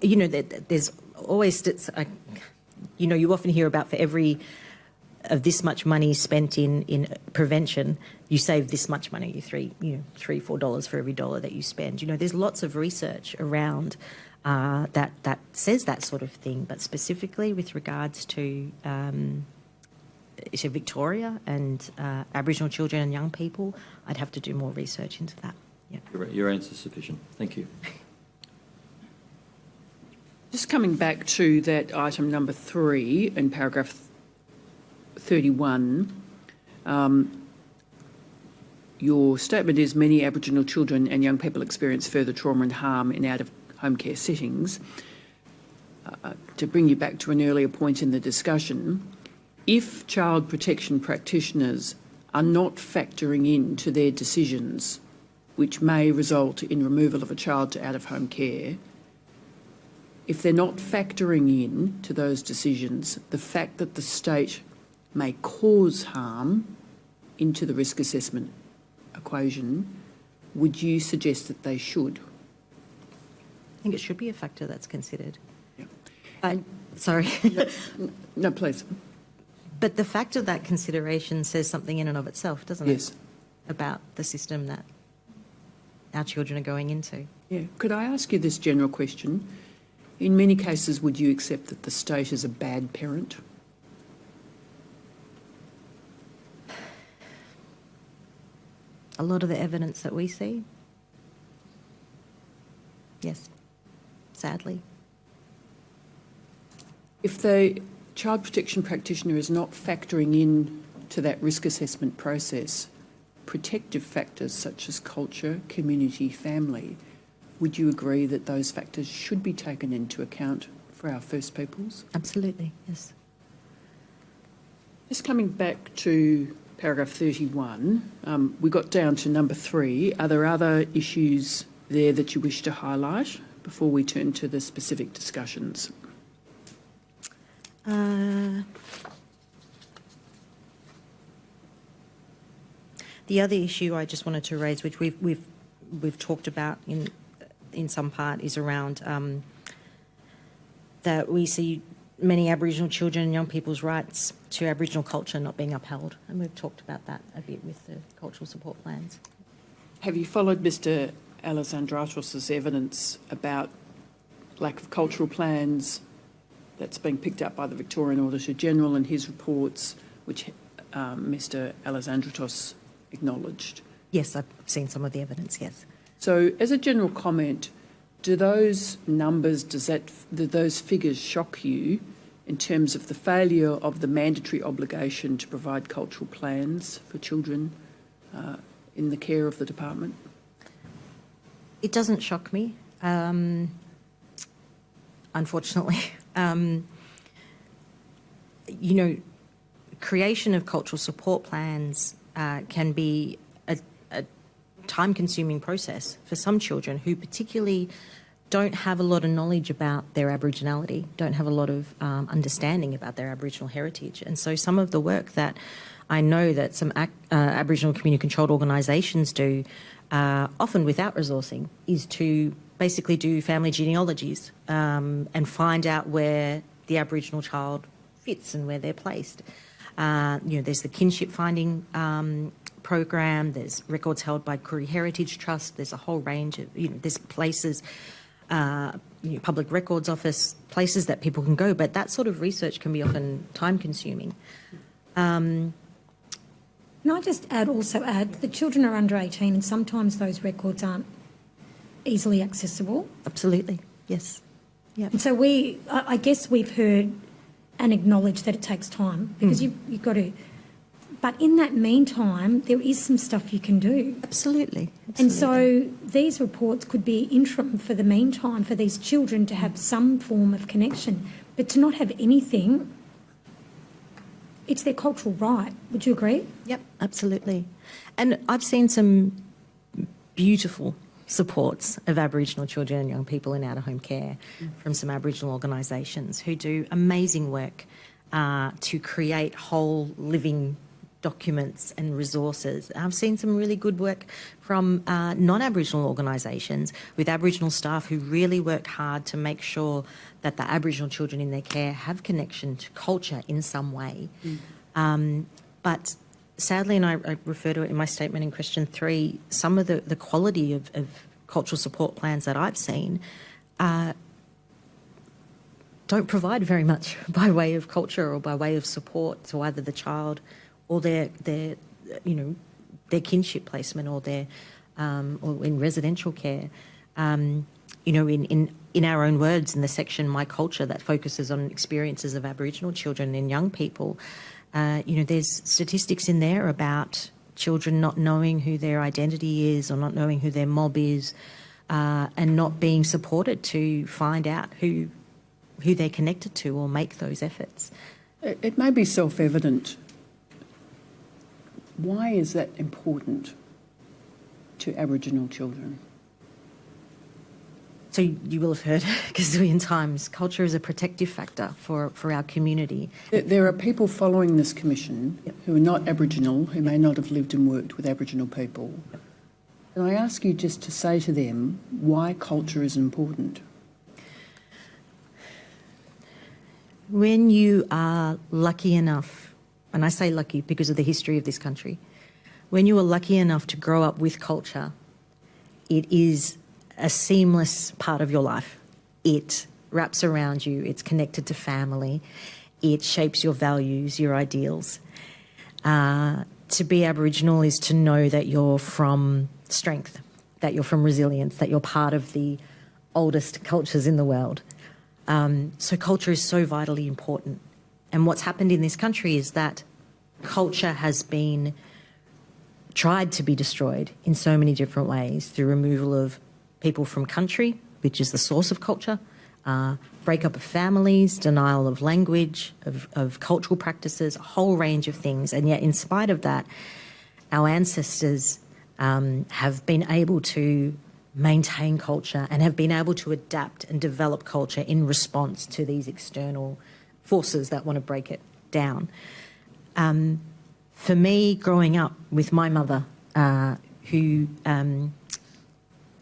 you know, there's always, you know, you often hear about for every of this much money spent in prevention, you save this much money, $3-4 for every dollar that you spend. You know, there's lots of research around that says that sort of thing, but specifically with regards to to Victoria and Aboriginal children and young people, I'd have to do more research into that. Yeah. Your answer is sufficient. Thank you. Just coming back to that item number 3 in paragraph 31, your statement is many Aboriginal children and young people experience further trauma and harm in out-of-home care settings. To bring you back to an earlier point in the discussion, if child protection practitioners are not factoring into their decisions, which may result in removal of a child to out-of-home care, if they're not factoring in to those decisions the fact that the state may cause harm into the risk assessment equation, would you suggest that they should? I think it should be a factor that's considered. Yeah. Sorry. No, please. But the fact of that consideration says something in and of itself, doesn't it? Yes. About the system that our children are going into. Yeah. Could I ask you this general question? In many cases, would you accept that the state is a bad parent? A lot of the evidence that we see, yes, sadly. If the child protection practitioner is not factoring in to that risk assessment process protective factors such as culture, community, family, would you agree that those factors should be taken into account for our First Peoples? Absolutely, yes. Just coming back to paragraph 31, we got down to number 3. Are there other issues there that you wish to highlight before we turn to the specific discussions? The other issue I just wanted to raise, which we've talked about in some part, is around that we see many Aboriginal children and young people's rights to Aboriginal culture not being upheld, and we've talked about that a bit with the cultural support plans. Have you followed Mr Alexandratos's evidence about lack of cultural plans that's being picked up by the Victorian Auditor-General in his reports, which Mr Alexandratos acknowledged? Yes, I've seen some of the evidence, yes. So as a general comment, do those numbers, do those figures shock you in terms of the failure of the mandatory obligation to provide cultural plans for children in the care of the department? It doesn't shock me, unfortunately. You know, creation of cultural support plans can be a time-consuming process for some children who particularly don't have a lot of knowledge about their Aboriginality, don't have a lot of understanding about their Aboriginal heritage. And so some of the work that I know that some Aboriginal community-controlled organisations do, often without resourcing, is to basically do family genealogies and find out where the Aboriginal child fits and where they're placed. You know, there's the kinship finding program, there's records held by Koori Heritage Trust, there's a whole range of, you know, there's places, Public Records Office, places that people can go, but that sort of research can be often time-consuming. Can I just also add, the children are under 18 and sometimes those records aren't easily accessible. Absolutely, yes. Yeah. And so I guess we've heard and acknowledged that it takes time because you've got to, but in that meantime, there is some stuff you can do. Absolutely. And so these reports could be interim for the meantime for these children to have some form of connection, but to not have anything, it's their cultural right. Would you agree? Yep, absolutely. And I've seen some beautiful supports of Aboriginal children and young people in out-of-home care from some Aboriginal organisations who do amazing work to create whole living documents and resources. I've seen some really good work from non-Aboriginal organisations with Aboriginal staff who really work hard to make sure that the Aboriginal children in their care have connection to culture in some way. But sadly, and I refer to it in my statement in question 3, some of the quality of cultural support plans that I've seen don't provide very much by way of culture or by way of support to either the child or their kinship placement or their or in residential care. In our own words, in the section My Culture that focuses on experiences of Aboriginal children and young people, there's statistics in there about children not knowing who their identity is or not knowing who their mob is, and not being supported to find out who they're connected to or make those efforts. It may be self-evident. Why is that important to Aboriginal children? So you will have heard gazillion times, culture is a protective factor for our community. There are people following this commission who are not Aboriginal, who may not have lived and worked with Aboriginal people. And I ask you just to say to them why culture is important. When you are lucky enough, and I say lucky because of the history of this country, when you are lucky enough to grow up with culture, it is a seamless part of your life. It wraps around you, it's connected to family, it shapes your values, your ideals. To be Aboriginal is to know that you're from strength, that you're from resilience, that you're part of the oldest cultures in the world. So culture is so vitally important. And what's happened in this country is that culture has been tried to be destroyed in so many different ways through removal of people from country, which is the source of culture, breakup of families, denial of language, of cultural practices, a whole range of things. And yet in spite of that, our ancestors have been able to maintain culture and have been able to adapt and develop culture in response to these external forces that want to break it down. For me, growing up with my mother, who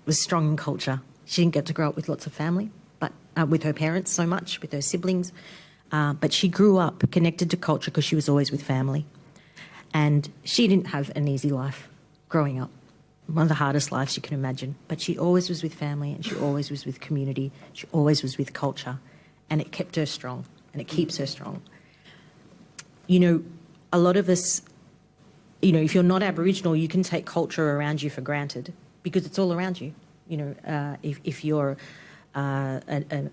was strong in culture, she didn't get to grow up with lots of family, but with her parents so much, with her siblings, but she grew up connected to culture because she was always with family. And she didn't have an easy life growing up, one of the hardest lives you can imagine, but she always was with family and she always was with community, she always was with culture, and it kept her strong and it keeps her strong. A lot of us, if you're not Aboriginal, you can take culture around you for granted because it's all around you. If you're a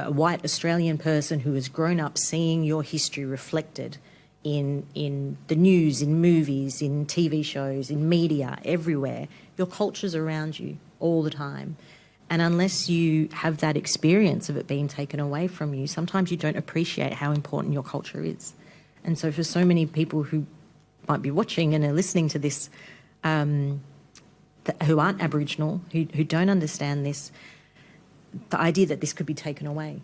white Australian person who has grown up seeing your history reflected in the news, in movies, in TV shows, in media, everywhere, your culture's around you all the time. And unless you have that experience of it being taken away from you, sometimes you don't appreciate how important your culture is. And so for so many people who might be watching and are listening to this, who aren't Aboriginal, who don't understand this, the idea that this could be taken away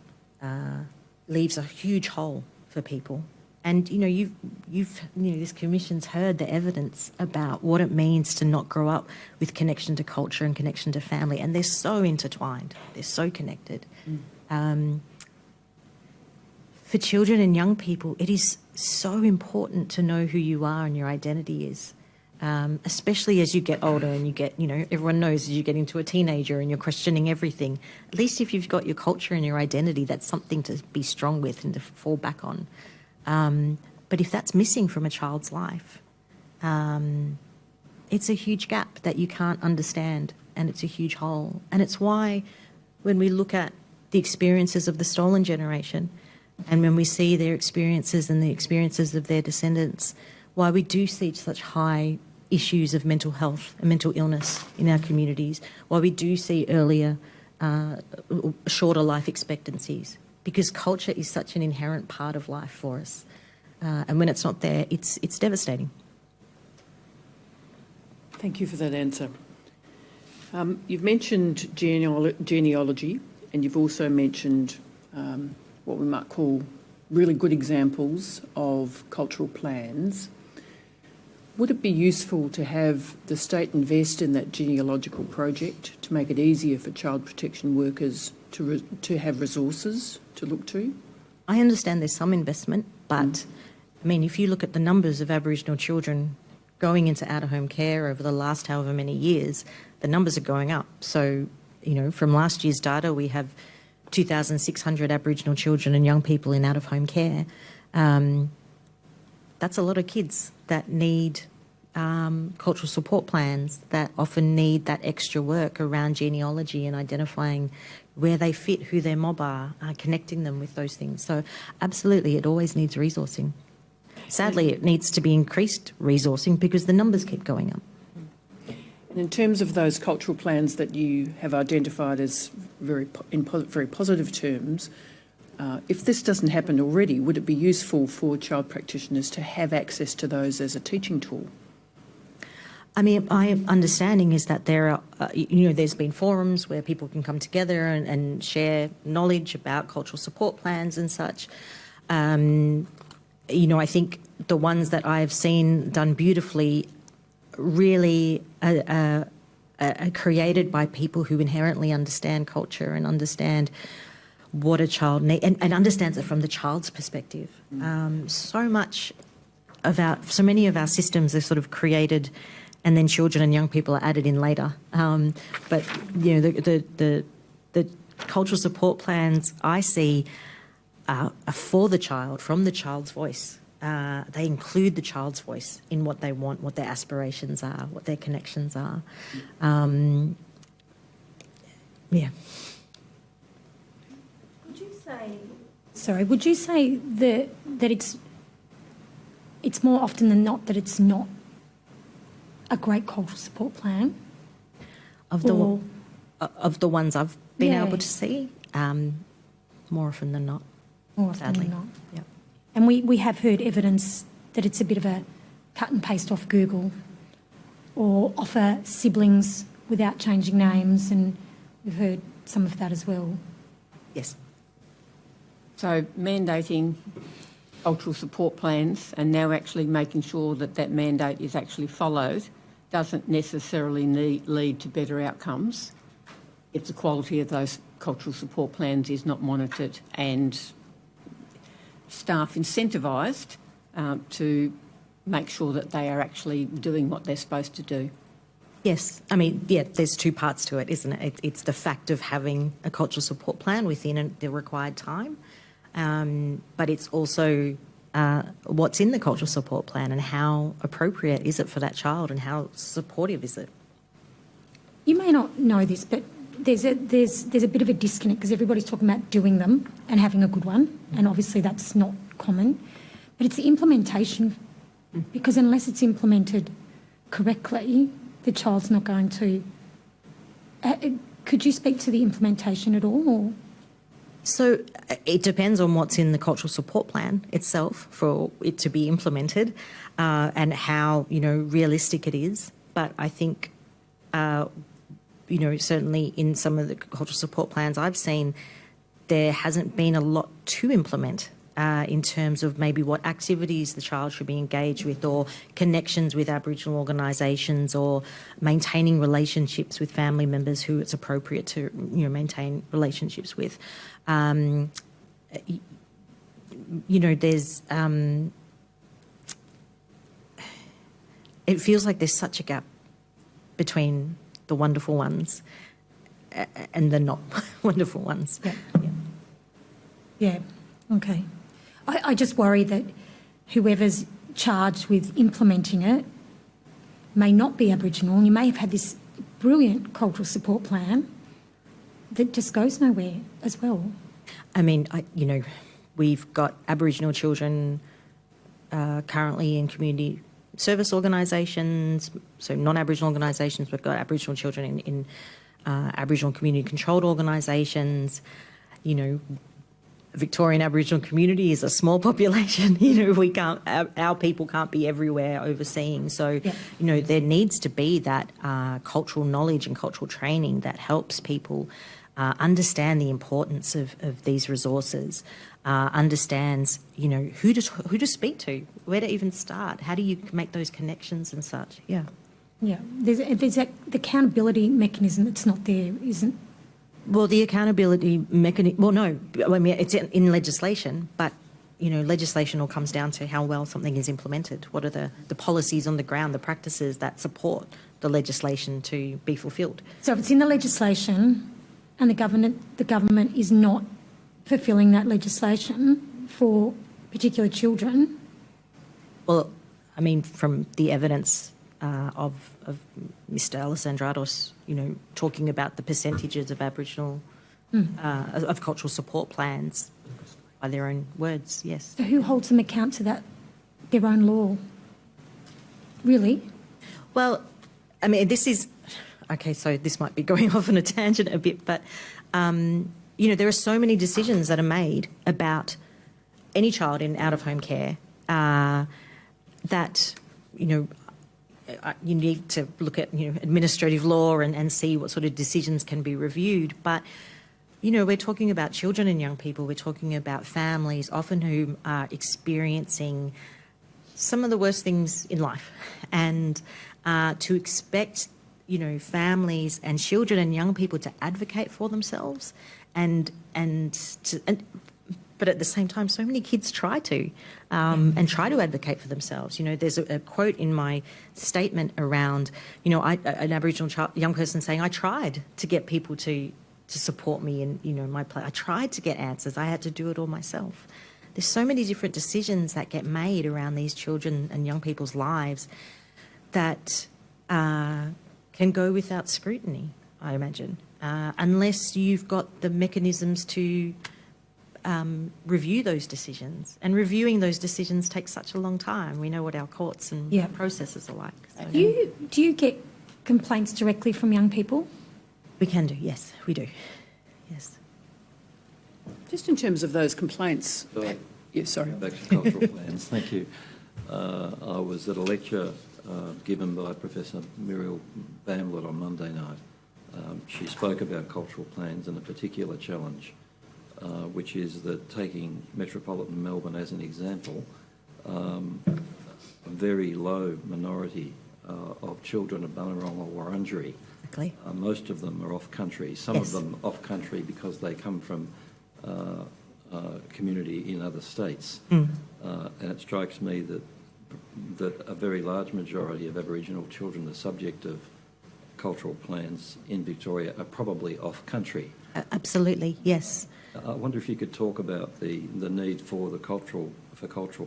leaves a huge hole for people. And this commission's heard the evidence about what it means to not grow up with connection to culture and connection to family, and they're so intertwined, they're so connected. For children and young people, it is so important to know who you are and your identity is. Especially as you get older and you get, everyone knows as you get into a teenager and you're questioning everything. At least if you've got your culture and your identity, that's something to be strong with and to fall back on. But if that's missing from a child's life, it's a huge gap that you can't understand, and it's a huge hole. And it's why when we look at the experiences of the stolen generation and when we see their experiences and the experiences of their descendants, why we do see such high issues of mental health and mental illness in our communities, why we do see earlier, shorter life expectancies, because culture is such an inherent part of life for us. And when it's not there, it's devastating. Thank you for that answer. You've mentioned genealogy, and you've also mentioned what we might call really good examples of cultural plans. Would it be useful to have the state invest in that genealogical project to make it easier for child protection workers to have resources to look to? I understand there's some investment, but if you look at the numbers of Aboriginal children going into out-of-home care over the last however many years, the numbers are going up. So, from last year's data, we have 2,600 Aboriginal children and young people in out-of-home care. That's a lot of kids that need cultural support plans, that often need that extra work around genealogy and identifying where they fit, who their mob are, connecting them with those things. So absolutely, it always needs resourcing. Sadly, it needs to be increased resourcing because the numbers keep going up. And in terms of those cultural plans that you have identified as very positive terms, if this doesn't happen already, would it be useful for child practitioners to have access to those as a teaching tool? I mean, my understanding is that there are, there's been forums where people can come together and share knowledge about cultural support plans and such. I think the ones that I've seen done beautifully really are created by people who inherently understand culture and understand what a child needs and understands it from the child's perspective. So many of our systems are sort of created and then children and young people are added in later. But the cultural support plans I see are for the child, from the child's voice. They include the child's voice in what they want, what their aspirations are, what their connections are. Yeah. Would you say that it's more often than not that it's not a great cultural support plan? Of the ones I've been able to see, more often than not. More often sadly. than not. Yep. And we have heard evidence that it's a bit of a cut and paste off Google or offer siblings without changing names, and we've heard some of that as well. Yes. So mandating cultural support plans and now actually making sure that that mandate is actually followed doesn't necessarily lead to better outcomes if the quality of those cultural support plans is not monitored and staff incentivised to make sure that they are actually doing what they're supposed to do. Yes. I mean, yeah, there's two parts to it, isn't it? It's the fact of having a cultural support plan within the required time, but it's also what's in the cultural support plan and how appropriate is it for that child and how supportive is it? You may not know this, but there's a bit of a disconnect because everybody's talking about doing them and having a good one, and obviously that's not common. But it's the implementation, because unless it's implemented correctly, the child's not going to... could you speak to the implementation at all? Or? So it depends on what's in the cultural support plan itself for it to be implemented and how, realistic it is. But I think, certainly in some of the cultural support plans I've seen, there hasn't been a lot to implement in terms of maybe what activities the child should be engaged with, or connections with Aboriginal organisations, or maintaining relationships with family members who it's appropriate to maintain relationships with. There's it feels like there's such a gap between the wonderful ones and the not wonderful ones. Yeah. Okay. I just worry that whoever's charged with implementing it may not be Aboriginal, and you may have had this brilliant cultural support plan that just goes nowhere as well. I mean, we've got Aboriginal children currently in community service organisations, so non-Aboriginal organisations. We've got Aboriginal children in Aboriginal community-controlled organisations. Victorian Aboriginal community is a small population. Our people can't be everywhere overseeing. So, there needs to be that cultural knowledge and cultural training that helps people understand the importance of these resources, understands, who to speak to, where to even start, how do you make those connections and such. Yeah. Yeah. There's the accountability mechanism that's not there, isn't? Well, the accountability mechanism, it's in legislation, but, legislation all comes down to how well something is implemented. What are the policies on the ground, the practices that support the legislation to be fulfilled? So if it's in the legislation, and the government is not fulfilling that legislation for particular children? Well, I mean, from the evidence of Mr. Alessandratos, talking about the percentages of Aboriginal, of cultural support plans by their own words, yes. So who holds them account to that, their own law? Really? Well, I mean, this is, okay, so this might be going off on a tangent a bit, but, there are so many decisions that are made about any child in out-of-home care that, you need to look at, administrative law and see what sort of decisions can be reviewed. But, we're talking about children and young people. We're talking about families, often who are experiencing some of the worst things in life. And to expect, families and children and young people to advocate for themselves but at the same time, so many kids try to and try to advocate for themselves. There's a quote in my statement around, an Aboriginal young person saying, I tried to get people to support me in, my play. I tried to get answers. I had to do it all myself. There's so many different decisions that get made around these children and young people's lives that can go without scrutiny, I imagine, unless you've got the mechanisms to review those decisions. And reviewing those decisions takes such a long time. We know what our courts and processes are like. So. Do you get complaints directly from young people? We can do, yes, we do. Yes. Just in terms of those complaints. Sorry. Back to cultural plans. Thank you. I was at a lecture given by Professor Muriel Bamblett on Monday night. She spoke about cultural plans and a particular challenge, which is that taking metropolitan Melbourne as an example, a very low minority of children of Bunurong or Wurundjeri. Exactly. Most of them are off-country, some of them off-country because they come from community in other states. And it strikes me that a very large majority of Aboriginal children, the subject of cultural plans in Victoria, are probably off-country. Absolutely, yes. I wonder if you could talk about the need for cultural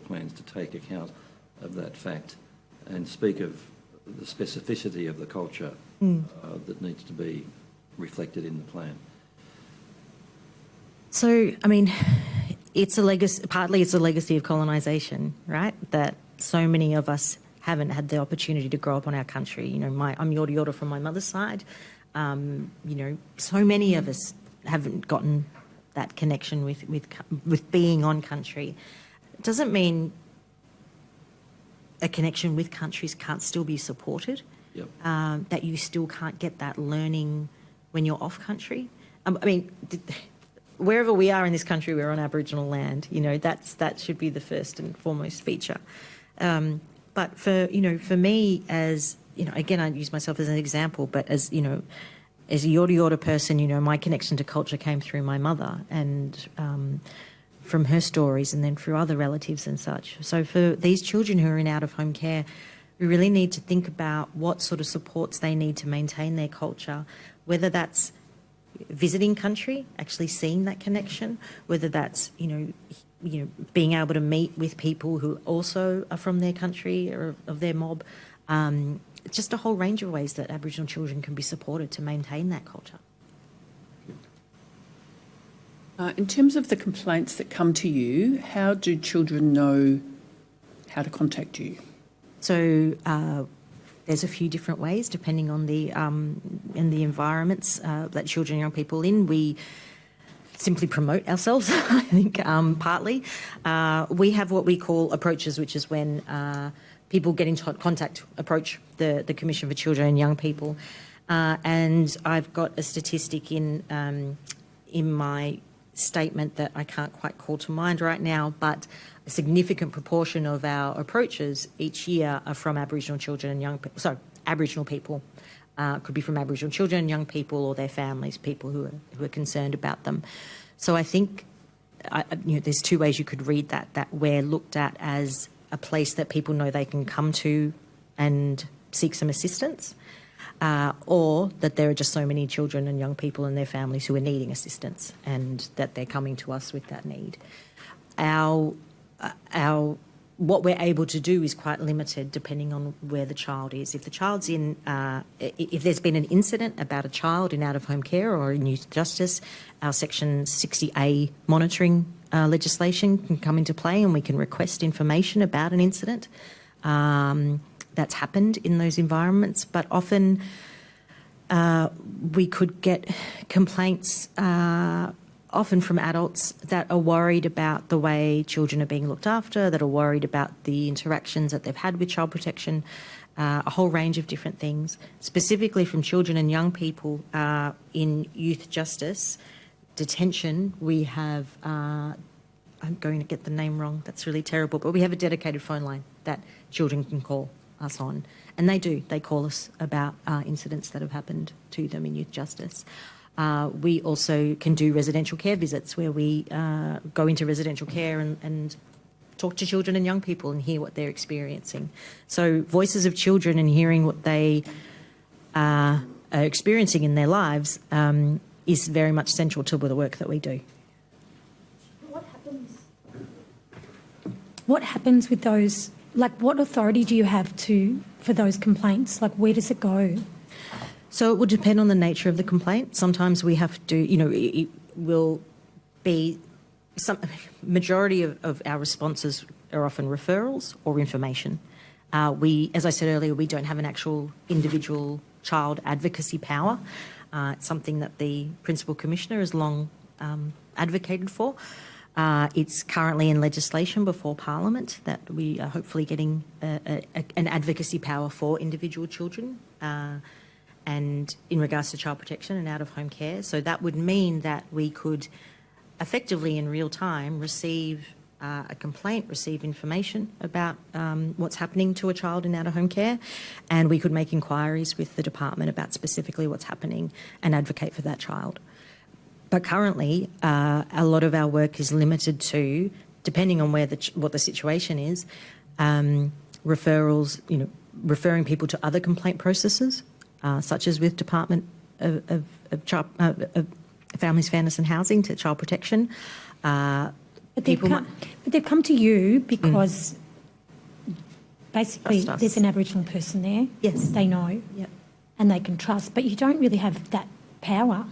plans to take account of that fact and speak of the specificity of the culture that needs to be reflected in the plan. So, I mean, it's a legacy. Partly, it's a legacy of colonisation, right? That so many of us haven't had the opportunity to grow up on our country. I'm Yorta from my mother's side. So many of us haven't gotten that connection with being on country. It doesn't mean a connection with countries can't still be supported. Yep. That you still can't get that learning when you're off country. Wherever we are in this country, we're on Aboriginal land. That should be the first and foremost feature. But for me, as again, I use myself as an example, but as as a Yorta person, my connection to culture came through my mother and from her stories, and then through other relatives and such. So for these children who are in out-of-home care, we really need to think about what sort of supports they need to maintain their culture, whether that's visiting country, actually seeing that connection, whether that's, being able to meet with people who also are from their country or of their mob. Just a whole range of ways that Aboriginal children can be supported to maintain that culture. In terms of the complaints that come to you, how do children know how to contact you? So there's a few different ways depending on the environments that children and young people in. We simply promote ourselves, I think, partly. We have what we call approaches, which is when people get in contact, approach the Commission for Children and Young People. And I've got a statistic in my statement that I can't quite call to mind right now, but a significant proportion of our approaches each year are from Aboriginal children and young people. So Aboriginal people. Could be from Aboriginal children and young people or their families, people who are concerned about them. So I think there's two ways you could read that we're looked at as a place that people know they can come to and seek some assistance. or that there are just so many children and young people and their families who are needing assistance and that they're coming to us with that need. What we're able to do is quite limited depending on where the child is. If the child's in, if there's been an incident about a child in out-of-home care or in youth justice, our Section 60A monitoring legislation can come into play and we can request information about an incident that's happened in those environments. But often we could get complaints often from adults that are worried about the way children are being looked after, that are worried about the interactions that they've had with child protection, a whole range of different things. Specifically from children and young people in youth justice detention, we have, I'm going to get the name wrong, that's really terrible, but we have a dedicated phone line that children can call us on. And they do, they call us about incidents that have happened to them in youth justice. We also can do residential care visits where we go into residential care and talk to children and young people and hear what they're experiencing. So voices of children and hearing what they are experiencing in their lives is very much central to the work that we do. What happens with those? Like, what authority do you have for those complaints? Like, where does it go? So it would depend on the nature of the complaint. Sometimes we have to, it will be majority of our responses are often referrals or information. As I said earlier, we don't have an actual individual child advocacy power. It's something that the Principal Commissioner has long advocated for. It's currently in legislation before Parliament that we are hopefully getting an advocacy power for individual children. And in regards to child protection and out-of-home care. So that would mean that we could effectively in real time receive a complaint, receive information about what's happening to a child in out-of-home care, and we could make inquiries with the department about specifically what's happening and advocate for that child. But currently, a lot of our work is limited to, depending on what the situation is, referrals, referring people to other complaint processes, such as with Department of Families, Fairness and Housing to Child Protection. But they've come to you because basically there's an Aboriginal person there. Yes. They know. Yep. And they can trust, but you don't really have that power.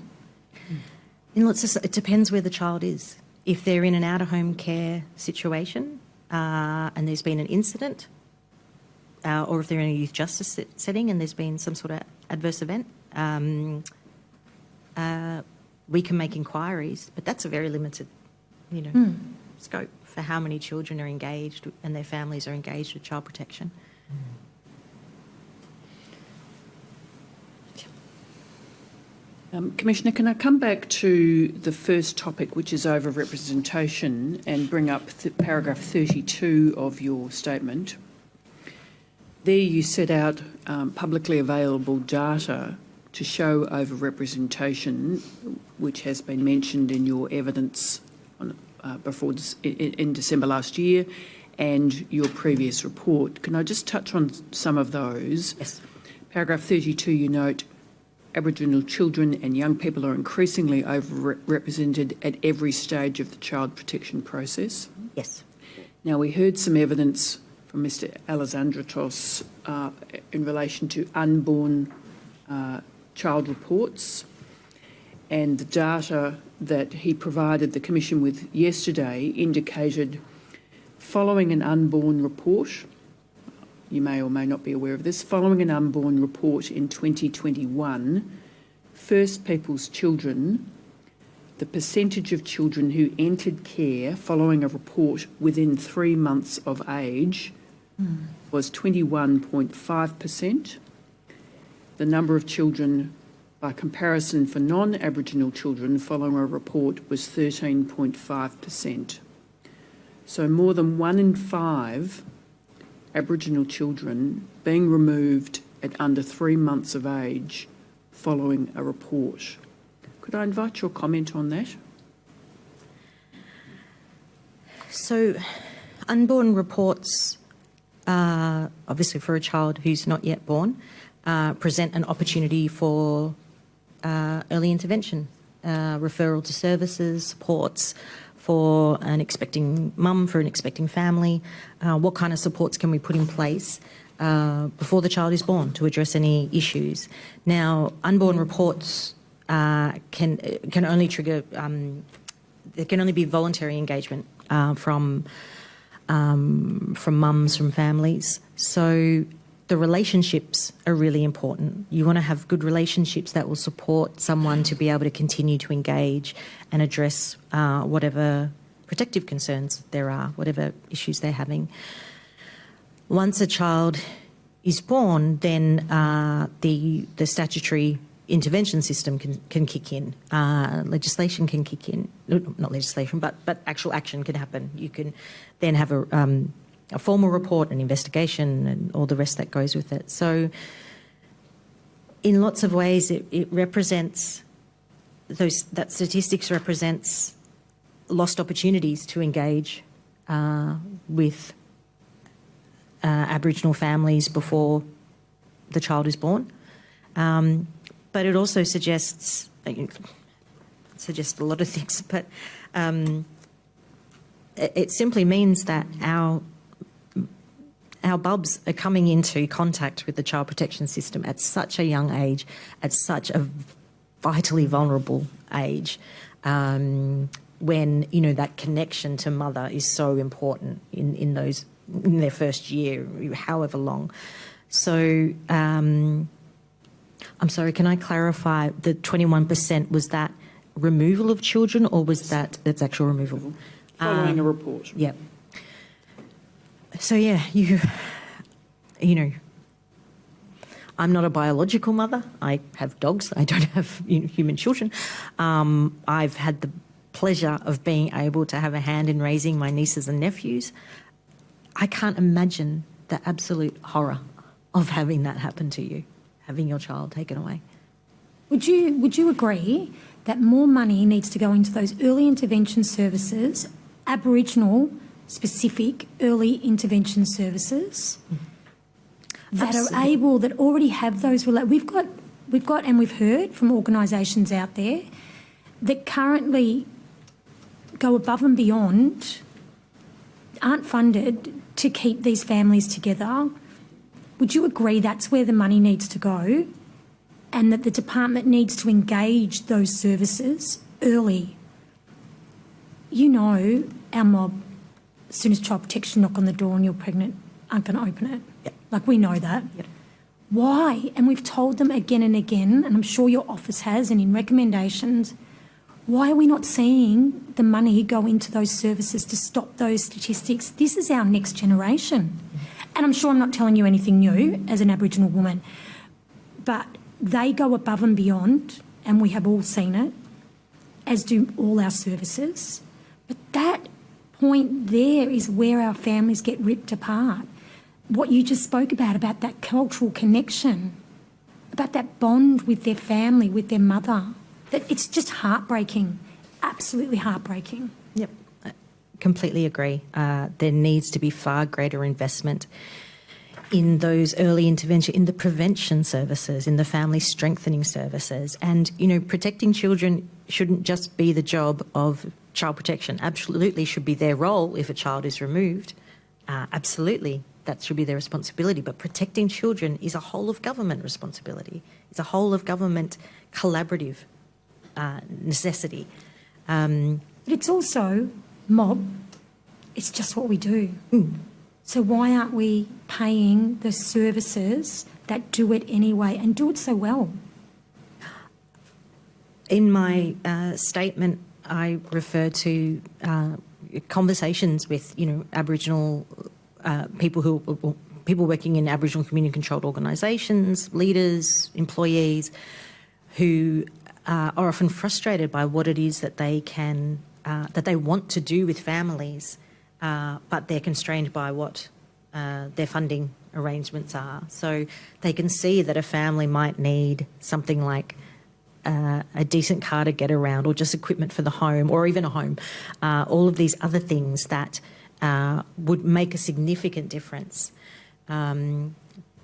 It depends where the child is. If they're in an out-of-home care situation and there's been an incident, or if they're in a youth justice setting and there's been some sort of adverse event, we can make inquiries, but that's a very limited, scope for how many children are engaged and their families are engaged with child protection. Commissioner, can I come back to the first topic, which is over-representation, and bring up paragraph 32 of your statement? There you set out publicly available data to show over-representation, which has been mentioned in your evidence in December last year and your previous report. Can I just touch on some of those? Yes. Paragraph 32, you note, Aboriginal children and young people are increasingly over-represented at every stage of the child protection process. Yes. Now, we heard some evidence from Mr Alexandros in relation to unborn child reports, and the data that he provided the Commission with yesterday indicated following an unborn report, you may or may not be aware of this, following an unborn report in 2021, First Peoples children, the percentage of children who entered care following a report within 3 months of age was 21.5%. The number of children by comparison for non-Aboriginal children following a report was 13.5%. So more than 1 in 5 Aboriginal children being removed at under 3 months of age following a report. Could I invite your comment on that? So unborn reports, obviously for a child who's not yet born, present an opportunity for early intervention, referral to services, supports for an expecting mum, for an expecting family. What kind of supports can we put in place before the child is born to address any issues? Now, unborn reports can only trigger, there can only be voluntary engagement from mums, from families. So the relationships are really important. You want to have good relationships that will support someone to be able to continue to engage and address whatever protective concerns there are, whatever issues they're having. Once a child is born, then the statutory intervention system can kick in. Legislation can kick in. Not legislation, but actual action can happen. You can then have a formal report, an investigation, and all the rest that goes with it. So in lots of ways, it represents that statistics represents lost opportunities to engage with Aboriginal families before the child is born. But it also suggests a lot of things, but it simply means that our bubs are coming into contact with the child protection system at such a young age, at such a vitally vulnerable age, when, you know, that connection to mother is so important in their first year, however long. So I'm sorry, can I clarify, the 21%, was that removal of children, or was that's actual removal? Following a report. Yep. So yeah, you know, I'm not a biological mother. I have dogs. I don't have human children. I've had the pleasure of being able to have a hand in raising my nieces and nephews. I can't imagine the absolute horror of having that happen to you, having your child taken away. Would you agree that more money needs to go into those early intervention services, Aboriginal specific early intervention services that Absolutely. are able, that already have those? We've got and we've heard from organisations out there that currently go above and beyond, aren't funded to keep these families together. Would you agree that's where the money needs to go, and that the department needs to engage those services early? You know, our mob, as soon as child protection knock on the door and you're pregnant, aren't going to open it. Yep. Like, we know that. Yep. Why? And we've told them again and again, and I'm sure your office has, and in recommendations, why are we not seeing the money go into those services to stop those statistics? This is our next generation. And I'm sure I'm not telling you anything new as an Aboriginal woman, but they go above and beyond, and we have all seen it, as do all our services. But that point there is where our families get ripped apart. What you just spoke about that cultural connection, about that bond with their family, with their mother, that it's just heartbreaking, absolutely heartbreaking. Yep, I completely agree. There needs to be far greater investment in those early intervention, in the prevention services, in the family strengthening services. And, you know, protecting children shouldn't just be the job of child protection. Absolutely should be their role if a child is removed. Absolutely, that should be their responsibility. But protecting children is a whole of government responsibility. It's a whole of government collaborative necessity. But it's also, mob, it's just what we do. So why aren't we paying the services that do it anyway and do it so well? In my statement, I refer to conversations with, you know, Aboriginal people working in Aboriginal community-controlled organisations, leaders, employees, who are often frustrated by what it is that they can, that they want to do with families, but they're constrained by what their funding arrangements are. So they can see that a family might need something like a decent car to get around, or just equipment for the home, or even a home. All of these other things that would make a significant difference.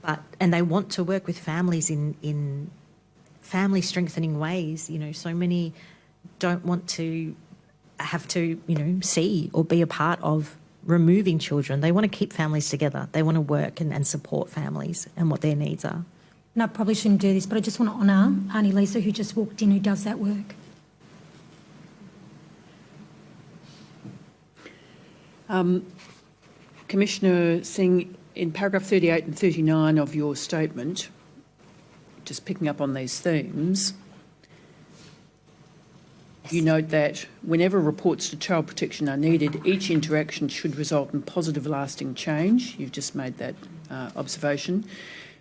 and they want to work with families in family strengthening ways. You know, so many don't want to have to, you know, see or be a part of removing children. They want to keep families together. They want to work and support families and what their needs are. And I probably shouldn't do this, but I just want to honour Auntie Lisa, who just walked in, who does that work. Commissioner Singh, in paragraph 38 and 39 of your statement, just picking up on these themes, you note that whenever reports to child protection are needed, each interaction should result in positive, lasting change. You've just made that observation.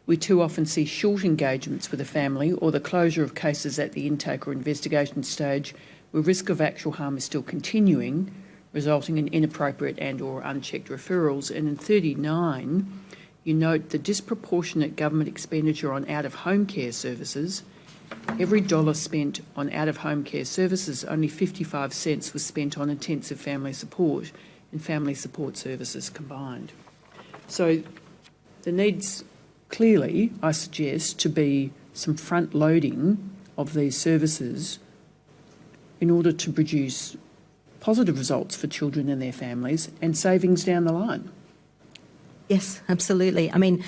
We too often see short engagements with a family or the closure of cases at the intake or investigation stage where risk of actual harm is still continuing, resulting in inappropriate and/or unchecked referrals. And in 39, you note the disproportionate government expenditure on out-of-home care services. Every dollar spent on out-of-home care services, only 55 cents was spent on intensive family support and family support services combined. So there needs clearly, I suggest, to be some front-loading of these services in order to produce positive results for children and their families and savings down the line. Yes, absolutely. I mean,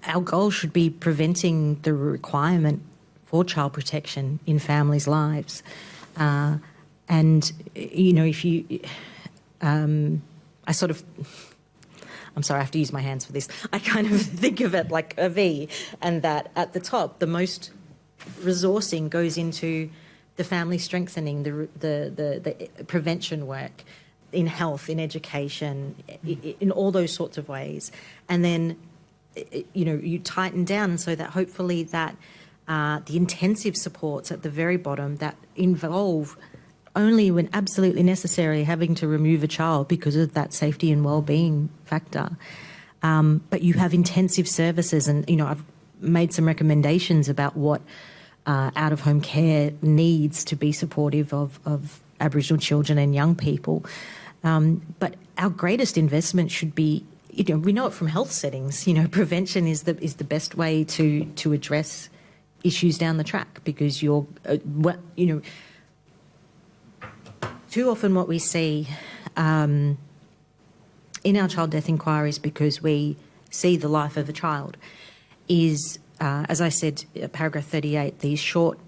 our goal should be preventing the requirement for child protection in families' lives. And, you know, if you, I'm sorry, I have to use my hands for this. I kind of think of it like a V, and that at the top, the most resourcing goes into the family strengthening, the prevention work in health, in education, in all those sorts of ways. And then, you know, you tighten down, and so that hopefully that the intensive supports at the very bottom that involve only when absolutely necessary having to remove a child because of that safety and well-being factor. But you have intensive services, and, you know, I've made some recommendations about what out-of-home care needs to be supportive of Aboriginal children and young people. But our greatest investment should be, you know, we know it from health settings, you know, prevention is the best way to address issues down the track, because you're, you know, too often what we see in our child death inquiries, because we see the life of a child, is, as I said, paragraph 38, these short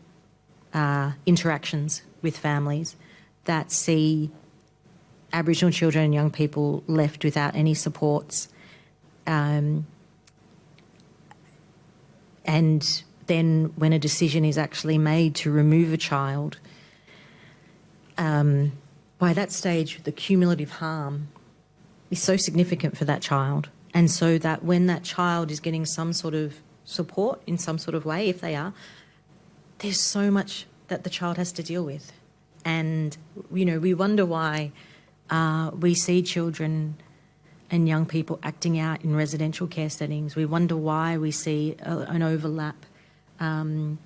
interactions with families that see Aboriginal children and young people left without any supports. And then when a decision is actually made to remove a child, by that stage, the cumulative harm is so significant for that child. And so that when that child is getting some sort of support in some sort of way, if they are, there's so much that the child has to deal with. And, you know, we wonder why we see children and young people acting out in residential care settings. We wonder why we see an overlap of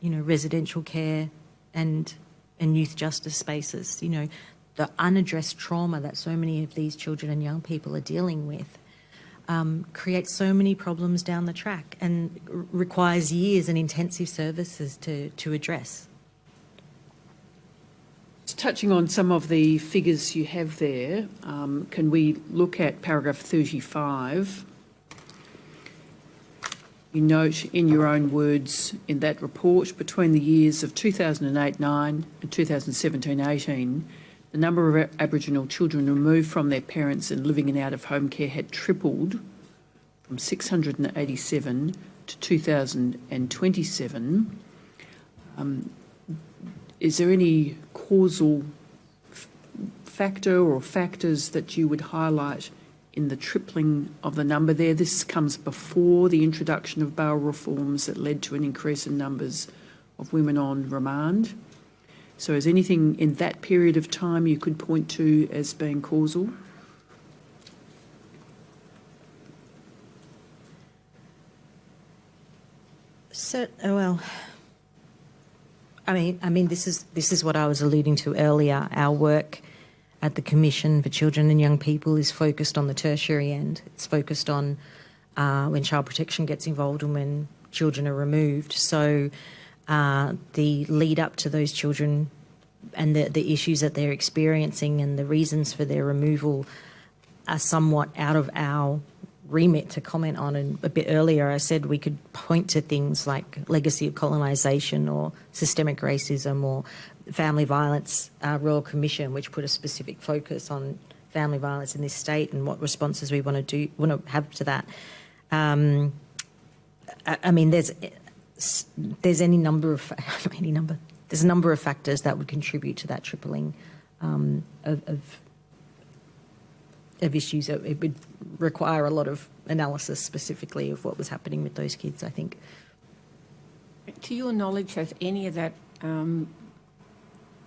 you know, residential care and youth justice spaces. You know, the unaddressed trauma that so many of these children and young people are dealing with creates so many problems down the track and requires years and intensive services to address. Touching on some of the figures you have there, can we look at paragraph 35? You note in your own words in that report, between the years of 2008-9 and 2017-18, the number of Aboriginal children removed from their parents and living in out-of-home care had tripled from 687 to 2,027. Is there any causal factor or factors that you would highlight in the tripling of the number there? This comes before the introduction of bail reforms that led to an increase in numbers of women on remand. So is anything in that period of time you could point to as being causal? So, well, I mean, this is what I was alluding to earlier. Our work at the Commission for Children and Young People is focused on the tertiary end. It's focused on when child protection gets involved and when children are removed. So the lead up to those children and the issues that they're experiencing and the reasons for their removal are somewhat out of our remit to comment on. And a bit earlier I said we could point to things like legacy of colonisation or systemic racism or family violence Royal Commission, which put a specific focus on family violence in this state and what responses we want to have to that. I mean, there's any number of there's a number of factors that would contribute to that tripling of issues. It would require a lot of analysis specifically of what was happening with those kids, I think. To your knowledge, has any of that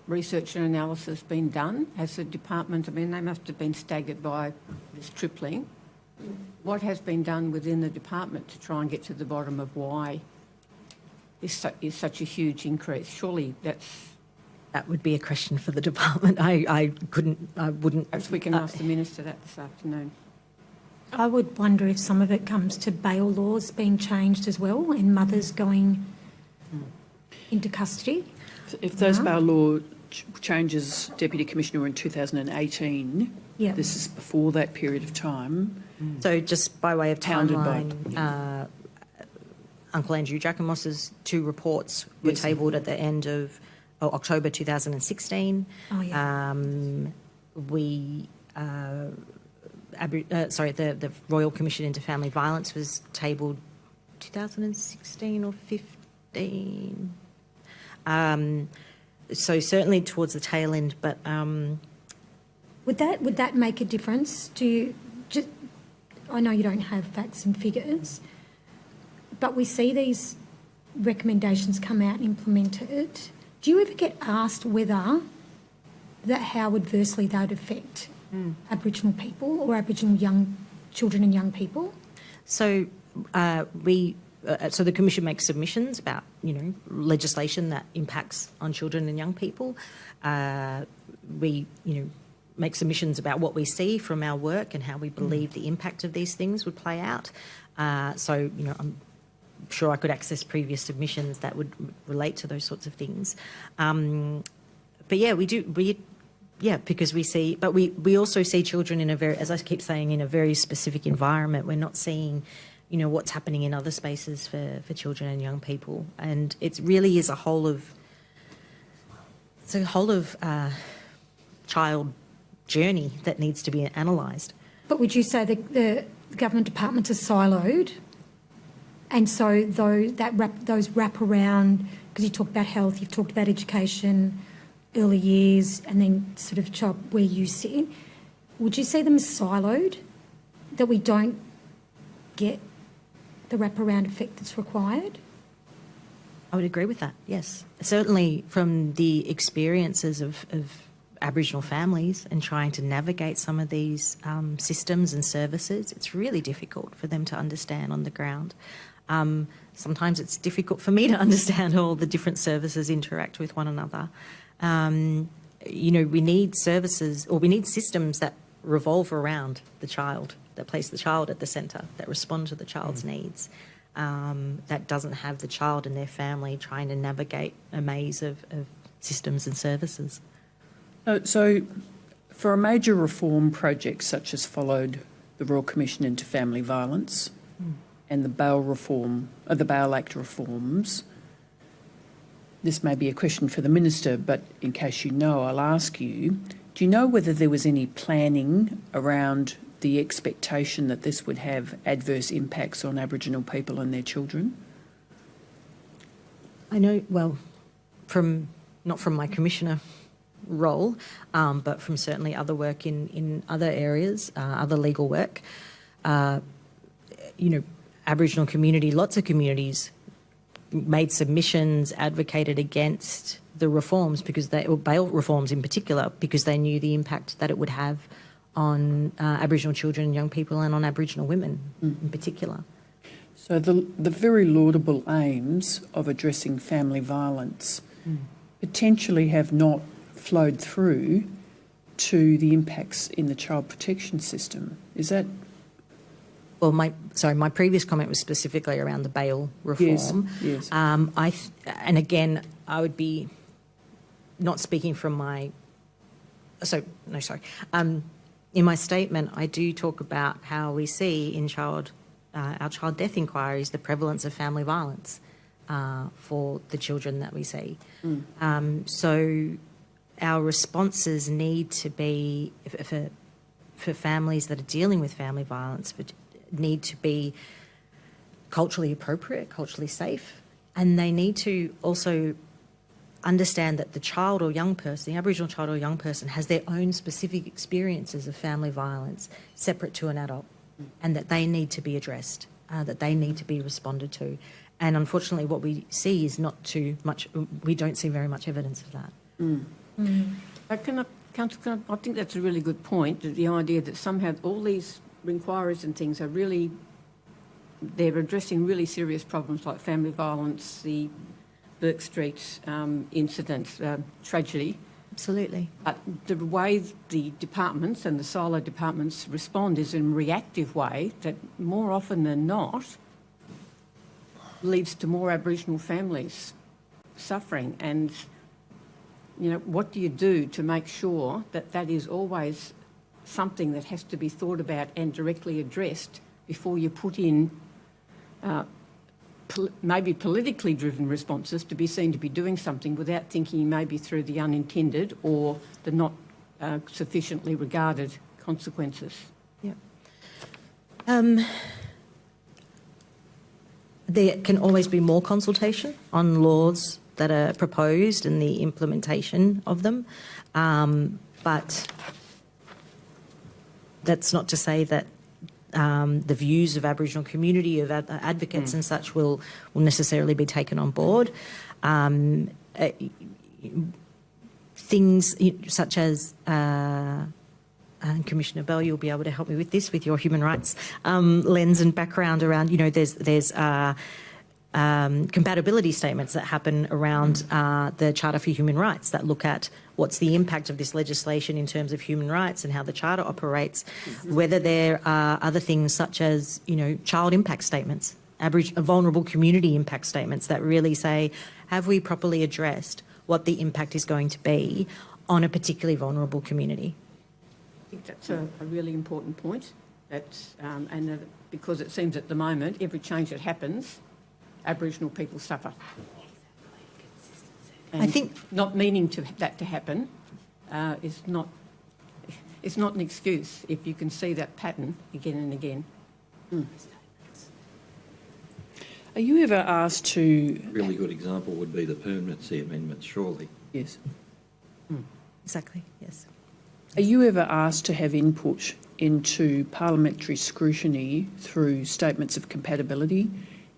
research and analysis been done? Has the department, I mean, they must have been staggered by this tripling. What has been done within the department to try and get to the bottom of why is such a huge increase? Surely that would be a question for the department. I wouldn't. Perhaps we can ask the Minister that this afternoon. I would wonder if some of it comes to bail laws being changed as well and mothers going into custody. If those bail law changes, Deputy Commissioner, were in 2018, Yeah. this is before that period of time. So just by way of Pounded by- timeline, Uncle Andrew Jacomos's 2 reports were Yes. tabled at the end of October 2016. Oh, yeah. The Royal Commission into Family Violence was tabled 2016 or 15. So certainly towards the tail end, but Would that make a difference? I know you don't have facts and figures, but we see these recommendations come out and implemented. Do you ever get asked how adversely that would affect Aboriginal people or Aboriginal young children and young people? So so the Commission makes submissions about, legislation that impacts on children and young people. We, make submissions about what we see from our work and how we believe the impact of these things would play out. So, I'm sure I could access previous submissions that would relate to those sorts of things. But yeah, because we see, but we also see children in a very, as I keep saying, in a very specific environment. We're not seeing, what's happening in other spaces for children and young people. And it really is a whole of child journey that needs to be analysed. But would you say that the government departments are siloed? And so those wrap around, because you talked about health, you've talked about education, early years, and then sort of child where you sit. Would you see them as siloed, that we don't get the wraparound effect that's required? I would agree with that, yes. Certainly from the experiences of Aboriginal families and trying to navigate some of these systems and services, it's really difficult for them to understand on the ground. Sometimes it's difficult for me to understand how all the different services interact with one another. We need services, or we need systems that revolve around the child, that place the child at the centre, that respond to the child's needs, that doesn't have the child and their family trying to navigate a maze of systems and services. So for a major reform project such as followed the Royal Commission into Family Violence and the Bail Act reforms, this may be a question for the Minister, but in case you know, I'll ask you, do you know whether there was any planning around the expectation that this would have adverse impacts on Aboriginal people and their children? I know, well, not from my Commissioner role, but from certainly other work in other areas, other legal work. Aboriginal community, lots of communities made submissions, advocated against the reforms or bail reforms in particular, because they knew the impact that it would have on Aboriginal children and young people and on Aboriginal women in particular. So the very laudable aims of addressing family violence potentially have not flowed through to the impacts in the child protection system. Is that Well, my previous comment was specifically around the bail reform. Yes. And again, I would be not speaking from my. In my statement, I do talk about how we see in our child death inquiries the prevalence of family violence for the children that we see. So our responses need to be, for families that are dealing with family violence, need to be culturally appropriate, culturally safe, and they need to also understand that the child or young person, the Aboriginal child or young person, has their own specific experiences of family violence separate to an adult, and that they need to be addressed, that they need to be responded to. And unfortunately, what we see is not too much, we don't see very much evidence of that. Counsel, I think that's a really good point, that the idea that somehow all these inquiries and things are really, they're addressing really serious problems like family violence, the Burke Street incident, tragedy. Absolutely. But the way the departments and the silo departments respond is in a reactive way that more often than not leads to more Aboriginal families suffering. And, you know, what do you do to make sure that that is always something that has to be thought about and directly addressed before you put in maybe politically driven responses to be seen to be doing something without thinking maybe through the unintended or the not sufficiently regarded consequences? Yeah. There can always be more consultation on laws that are proposed and the implementation of them, but that's not to say that the views of Aboriginal community, of advocates and such will necessarily be taken on board. Things such as, and Commissioner Bell, you'll be able to help me with this, with your human rights lens and background around, you know, there's compatibility statements that happen around the Charter for Human Rights that look at what's the impact of this legislation in terms of human rights and how the Charter operates, whether there are other things such as, you know, child impact statements, vulnerable community impact statements that really say, have we properly addressed what the impact is going to be on a particularly vulnerable community? I think that's a really important point. Because it seems at the moment, every change that happens, Aboriginal people suffer. And I think not meaning that to happen is not an excuse if you can see that pattern again and again. Are you ever asked to... A really good example would be the permanency amendments, surely. Yes. exactly, yes. Are you ever asked to have input into parliamentary scrutiny through statements of compatibility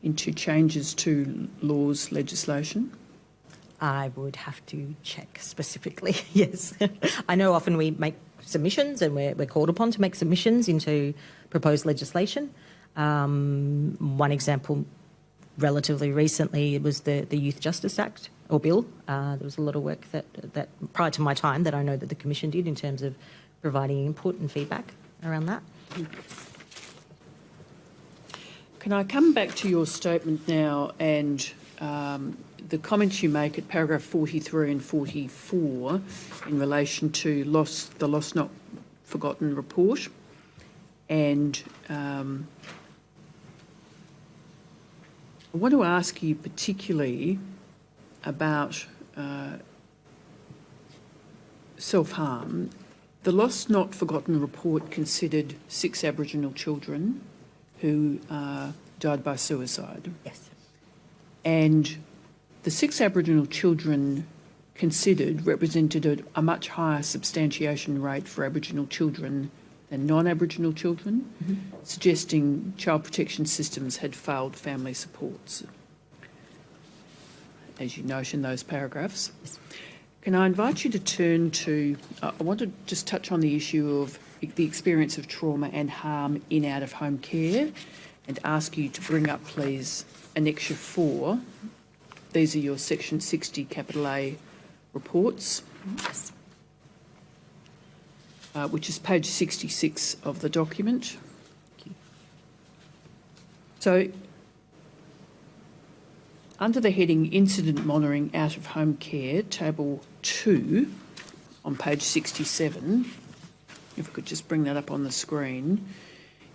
into changes to laws, legislation? I would have to check specifically, yes. I know often we make submissions and we're called upon to make submissions into proposed legislation. One example relatively recently was the Youth Justice Act or Bill. There was a lot of work that prior to my time that I know that the Commission did in terms of providing input and feedback around that. Can I come back to your statement now and the comments you make at paragraph 43 and 44 in relation to the Lost Not Forgotten report, and I want to ask you particularly about self-harm. The Lost Not Forgotten report considered 6 Aboriginal children who died by suicide. Yes. And the 6 Aboriginal children considered represented a much higher substantiation rate for Aboriginal children than non-Aboriginal children, suggesting child protection systems had failed family supports, as you note in those paragraphs. Yes. Can I invite you to turn to, I want to just touch on the issue of the experience of trauma and harm in out-of-home care, and ask you to bring up, please, Annexure 4. These are your Section 60 capital A reports, Yes. Which is page 66 of the document. Thank you. So under the heading Incident Monitoring Out of Home Care, Table 2 on page 67, if we could just bring that up on the screen,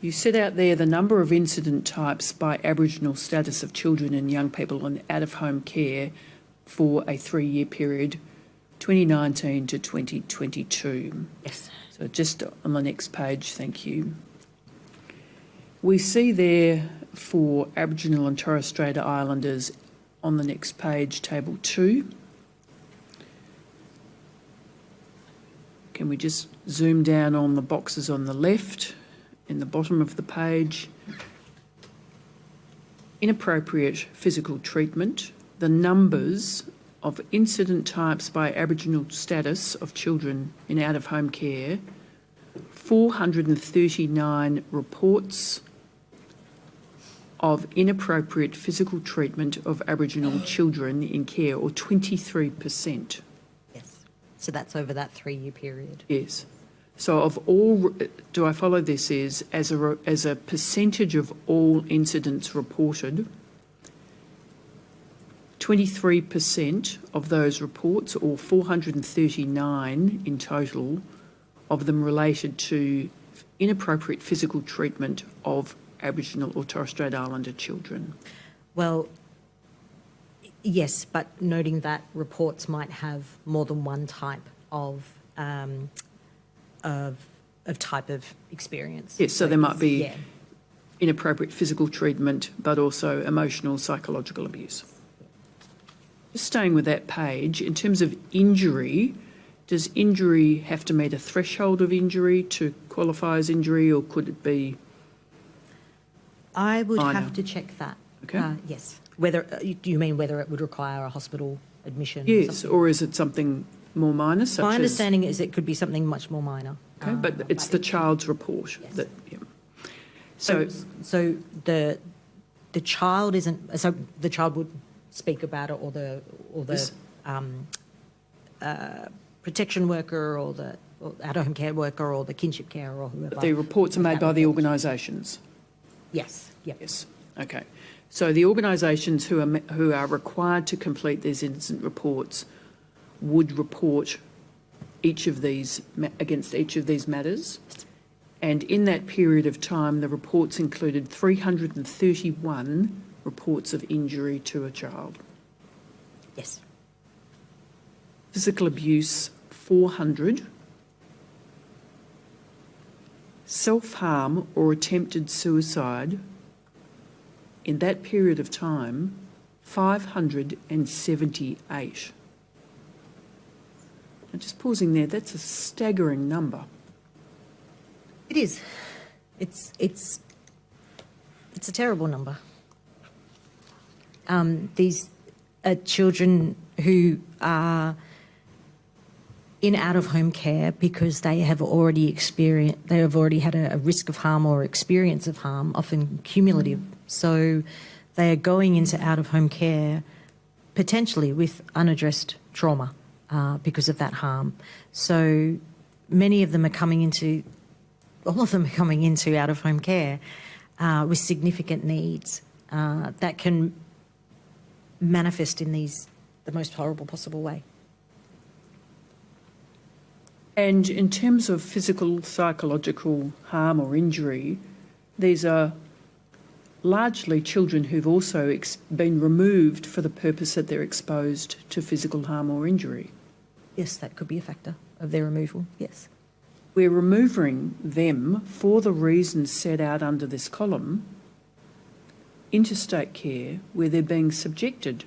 you set out there the number of incident types by Aboriginal status of children and young people on out-of-home care for a 3-year period, 2019 to 2022. Yes. So just on the next page, thank you. We see there for Aboriginal and Torres Strait Islanders on the next page, Table 2. Can we just zoom down on the boxes on the left in the bottom of the page? Inappropriate physical treatment, the numbers of incident types by Aboriginal status of children in out-of-home care, 439 reports of inappropriate physical treatment of Aboriginal children in care, or 23%. Yes. So that's over that 3-year period. Yes. So of all, do I follow this as a percentage of all incidents reported, 23% of those reports, or 439 in total, of them related to inappropriate physical treatment of Aboriginal or Torres Strait Islander children. Well, yes, but noting that reports might have more than one type of type of experience. Yes, so there might be yeah. inappropriate physical treatment, but also emotional, psychological abuse. Just staying with that page, in terms of injury, does injury have to meet a threshold of injury to qualify as injury, or could it be? I would minor? have to check that. Okay. Yes. Whether you mean whether it would require a hospital admission? Or Yes, something? or is it something more minor, such My as? understanding is it could be something much more minor. Okay, but it's the child's report Yes. that. Yeah. So the child isn't. So the child would speak about it, or the Yes. protection worker, or the at-home care worker, or the kinship carer, or whoever. The reports are made by the organisations. Yes. Yep. Yes. Okay. So the organisations who are required to complete these incident reports would report each of these against each of these matters, and in that period of time, the reports included 331 reports of injury to a child. Yes. Physical abuse, 400. Self-harm or attempted suicide, in that period of time, 578. Now, just pausing there, that's a staggering number. It is. It's a terrible number. These are children who are in out-of-home care because they have already had a risk of harm or experience of harm, often cumulative. So they are going into out-of-home care potentially with unaddressed trauma because of that harm. So many of them are coming into, all of them are coming into out-of-home care with significant needs that can manifest in the most horrible possible way. And in terms of physical, psychological harm or injury, these are largely children who've also been removed for the purpose that they're exposed to physical harm or injury. Yes, that could be a factor of their removal, yes. We're removing them for the reasons set out under this column, interstate care, where they're being subjected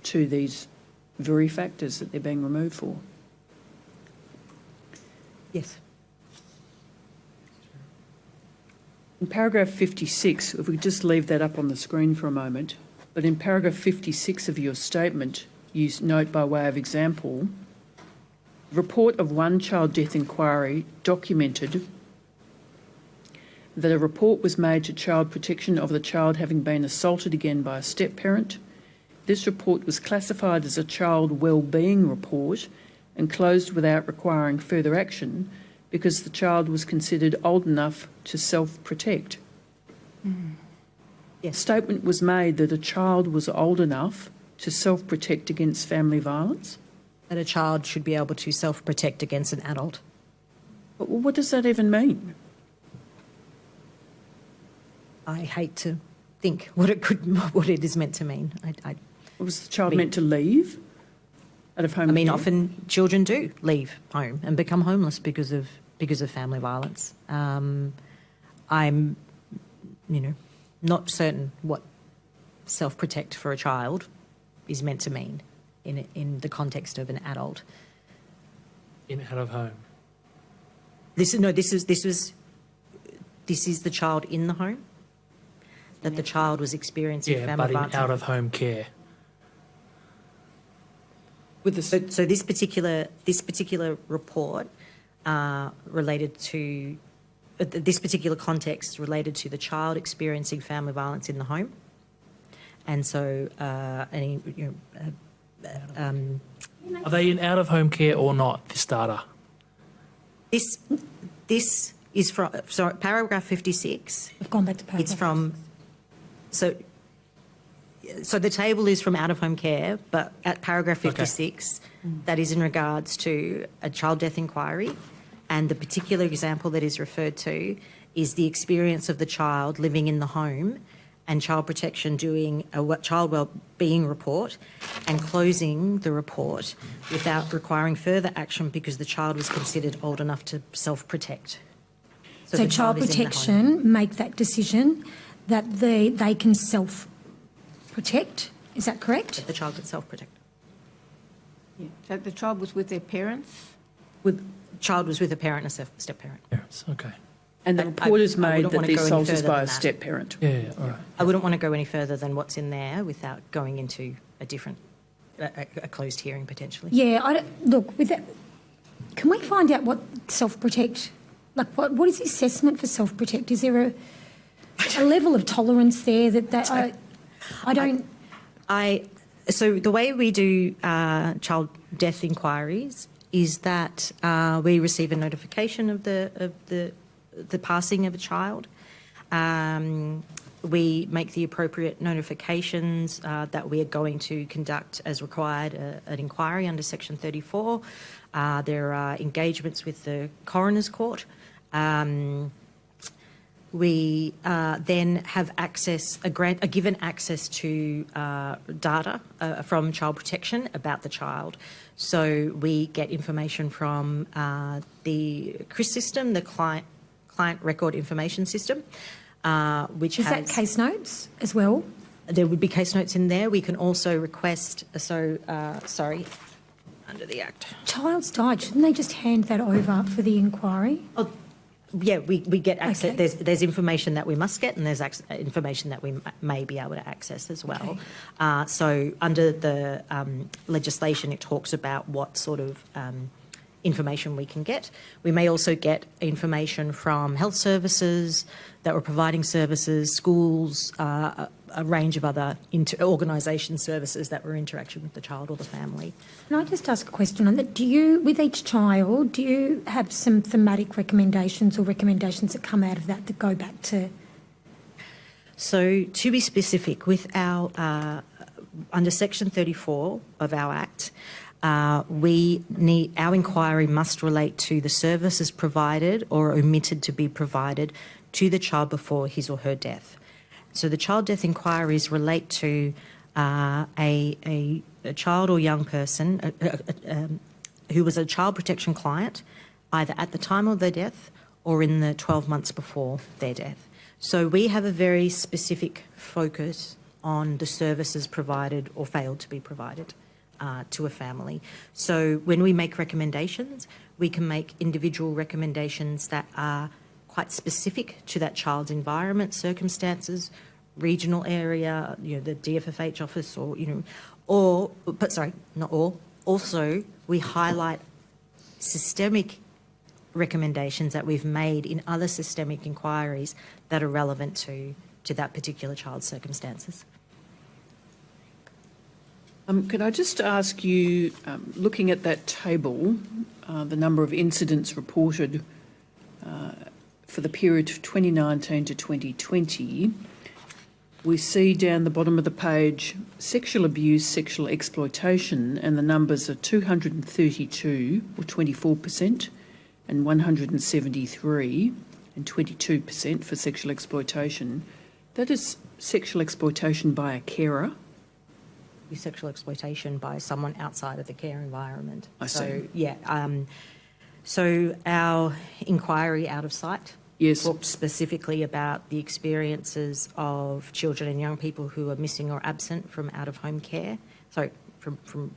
to these very factors that they're being removed for. Yes. In paragraph 56, if we just leave that up on the screen for a moment, but in paragraph 56 of your statement, you note by way of example, report of one child death inquiry documented that a report was made to Child Protection of the child having been assaulted again by a step-parent. This report was classified as a child wellbeing report and closed without requiring further action because the child was considered old enough to self-protect. A statement was made that a child was old enough to self-protect against family violence. That a child should be able to self-protect against an adult. But what does that even mean? I hate to think what it is meant to mean. Was the child meant to leave out of home? I mean, care? often children do leave home and become homeless because of family violence. I'm, not certain what self-protect for a child is meant to mean in the context of an adult. In out of home. This is the child in the home, that the child was experiencing Yeah, family but in violence. out of home care. With the So this particular report related to this particular context related to the child experiencing family violence in the home, and so Are they in out of home care or not, this data? this is from paragraph 56. I've gone back to paragraph. It's from so the table is from out of home care, but at paragraph 56, that is in regards to a child death inquiry, and the particular example that is referred to is the experience of the child living in the home and Child Protection doing a child wellbeing report and closing the report without requiring further action because the child was considered old enough to self-protect. So the Child is in the home. Protection make that decision that they can self-protect. Is that correct? The child can self-protect. Yeah. So the child was with their parents? Child was with a parent and a step-parent. Parents, okay. And the report is I made wouldn't that wanna the go any assault is further by than a that. step-parent. Yeah, all right. I wouldn't want to go any further than what's in there without going into a different, a closed hearing potentially. Yeah, look, with that, can we find out what self-protect, like what is the assessment for self-protect? Is there a level of tolerance there that I don't... So the way we do child death inquiries is that we receive a notification of the passing of a child. We make the appropriate notifications that we are going to conduct as required an inquiry under Section 34. There are engagements with the coroner's court. We then have are given access to data from Child Protection about the child. So we get information from the CRIS system, the Client Record Information System, which Is has... that case notes as well? There would be case notes in there. We can also request, under the Act. Child's died. Shouldn't they just hand that over for the inquiry? Oh, yeah, we get access. Okay. There's information that we must get, and there's information that we may be able to access as well. Okay. So under the legislation, it talks about what sort of information we can get. We may also get information from health services that were providing services, schools, a range of other organisation services that were interaction with the child or the family. Can I just ask a question on that? With each child, do you have some thematic recommendations or recommendations that come out of that go back to? So to be specific, with our under Section 34 of our Act, our inquiry must relate to the services provided or omitted to be provided to the child before his or her death. So the child death inquiries relate to a child or young person who was a child protection client either at the time of their death or in the 12 months before their death. So we have a very specific focus on the services provided or failed to be provided to a family. So when we make recommendations, we can make individual recommendations that are quite specific to that child's environment, circumstances, regional area, the DFFH office, not all. Also, we highlight systemic recommendations that we've made in other systemic inquiries that are relevant to that particular child's circumstances. Could I just ask you, looking at that table, the number of incidents reported for the period of 2019 to 2020, we see down the bottom of the page sexual abuse, sexual exploitation, and the numbers are 232 or 24% and 173 and 22% for sexual exploitation. That is sexual exploitation by a carer. Sexual exploitation by someone outside of the care environment. I see. So, yeah. So our inquiry Out of Sight Yes. talked specifically about the experiences of children and young people who are missing or absent from out-of-home care, sorry, from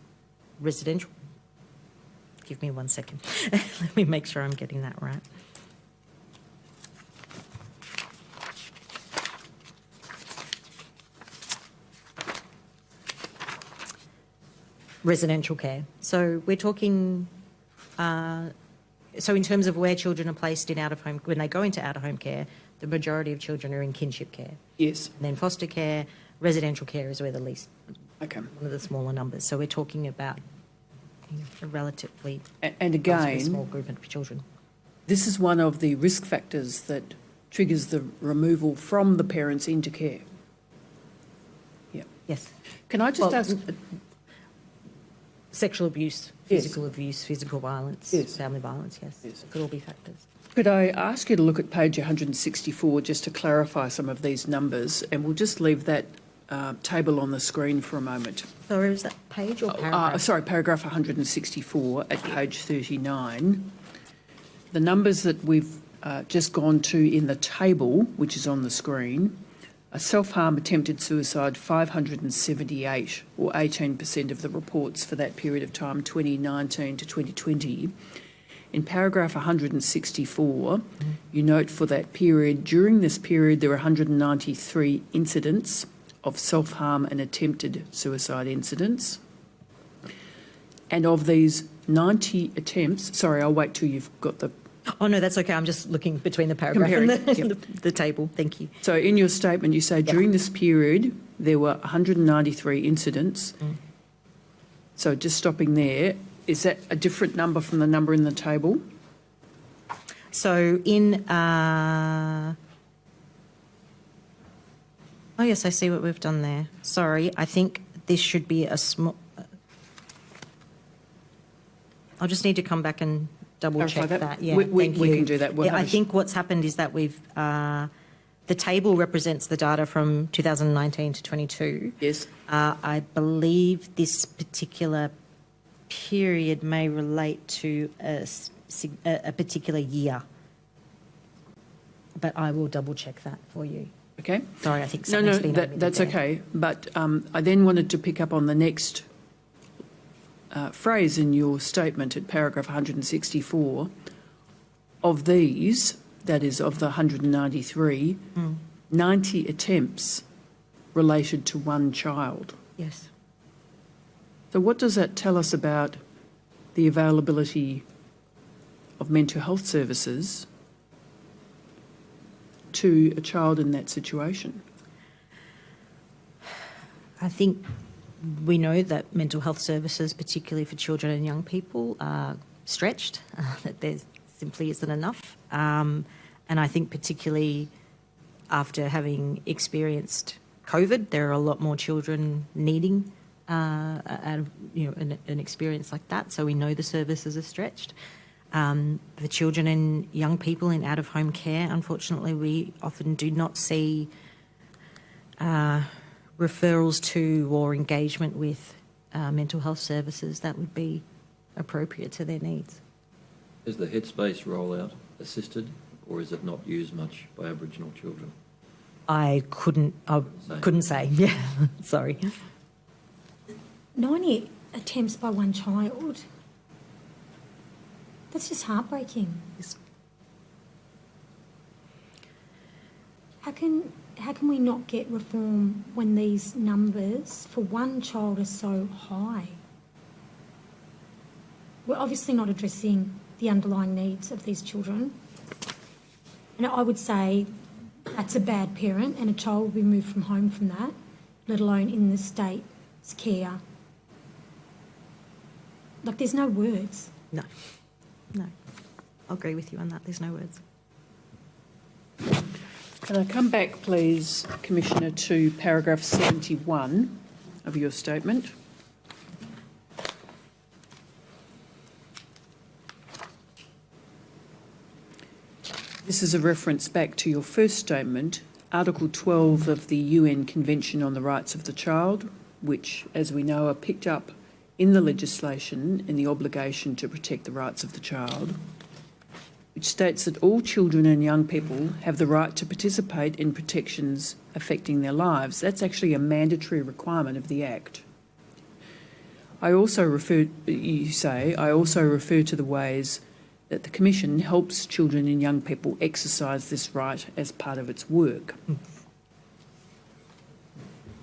residential. Give me 1 second. Let me make sure I'm getting that right. Residential care. So we're talking... So in terms of where children are placed in out-of-home, when they go into out-of-home care, the majority of children are in kinship care. Yes. And then foster care, residential care is where the least, Okay. one of the smaller numbers. So we're talking about a relatively And again, small group of children. this is one of the risk factors that triggers the removal from the parents into care. Yeah. Yes. Can I just Well, ask? Sexual abuse, Yes. physical abuse, physical violence, Yes. family violence, yes. Yes. It could all be factors. Could I ask you to look at page 164 just to clarify some of these numbers, and we'll just leave that table on the screen for a moment. So is that page or paragraph? Sorry, paragraph 164 at page 39. The numbers that we've just gone to in the table, which is on the screen, are self-harm, attempted suicide, 578, or 18% of the reports for that period of time, 2019 to 2020. In paragraph 164, you note for that period, during this period, there were 193 incidents of self-harm and attempted suicide incidents. And of these 90 attempts, sorry, I'll wait till you've got the... Oh, no, that's okay. I'm just looking between the paragraph and the table. Thank you. So in your statement, you say during this period, there were 193 incidents. So just stopping there, is that a different number from the number in the table? So in... Oh, yes, I see what we've done there. Sorry, I think this should be a small... I'll just need to come back and double-check Clarify that. Yeah, we thank you. can do that. We'll Yeah, have I a- think what's happened is that we've... the table represents the data from 2019 to 22. Yes. I believe this particular period may relate to a particular year, but I will double-check that for you. Okay. Sorry, I think No, something's been omitted that's there. okay. But I then wanted to pick up on the next phrase in your statement at paragraph 164. Of these, that is, of the 193, 90 attempts related to one child. Yes. So what does that tell us about the availability of mental health services to a child in that situation? I think we know that mental health services, particularly for children and young people, are stretched, that there simply isn't enough. And I think particularly after having experienced COVID, there are a lot more children needing an experience like that. So we know the services are stretched. For children and young people in out-of-home care, unfortunately, we often do not see referrals to or engagement with mental health services that would be appropriate to their needs. Is the Headspace rollout assisted, or is it not used much by Aboriginal children? I couldn't say. Yeah, sorry. 90 attempts by one child. That's just heartbreaking. How can we not get reform when these numbers for one child are so high? We're obviously not addressing the underlying needs of these children. And I would say that's a bad parent, and a child will be moved from home from that, let alone in the state's care. Like, there's no words. No. I'll agree with you on that. There's no words. Can I come back, please, Commissioner, to paragraph 71 of your statement? This is a reference back to your first statement, Article 12 of the UN Convention on the Rights of the Child, which, as we know, are picked up in the legislation in the obligation to protect the rights of the child, which states that all children and young people have the right to participate in protections affecting their lives. That's actually a mandatory requirement of the Act. I also refer to the ways that the Commission helps children and young people exercise this right as part of its work.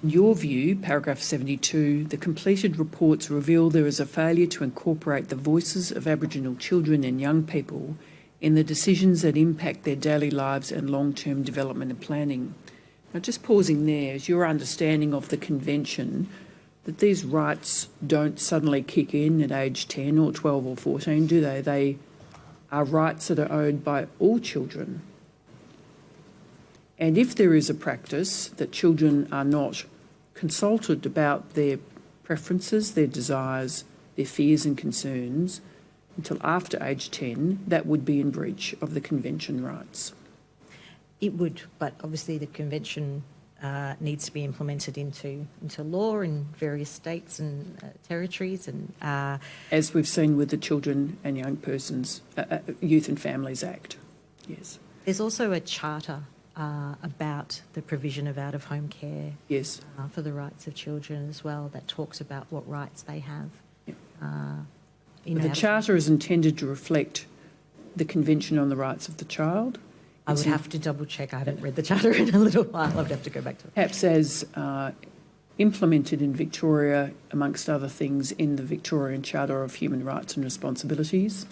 In your view, paragraph 72, the completed reports reveal there is a failure to incorporate the voices of Aboriginal children and young people in the decisions that impact their daily lives and long-term development and planning. Now, just pausing there, is your understanding of the Convention that these rights don't suddenly kick in at age 10 or 12 or 14, do they? They are rights that are owed by all children. And if there is a practice that children are not consulted about their preferences, their desires, their fears and concerns until after age 10, that would be in breach of the Convention rights. It would, but obviously the Convention needs to be implemented into law in various states and territories, and as we've seen with the Children and Young Persons, Youth and Families Act. Yes. There's also a charter about the provision of out-of-home care. Yes. For the rights of children as well, that talks about what rights they have. Yep. The charter is intended to reflect the Convention on the Rights of the Child. I would have to double check. I haven't read the charter in a little while. I'd have to go back to it. Perhaps as implemented in Victoria, amongst other things, in the Victorian Charter of Human Rights and Responsibilities,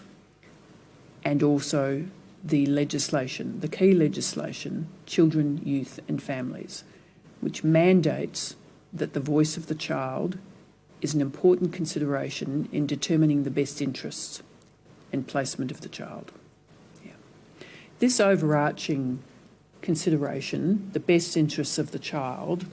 and also the legislation, the key legislation, Children, Youth and Families, which mandates that the voice of the child is an important consideration in determining the best interests and placement of the child. This overarching consideration, the best interests of the child,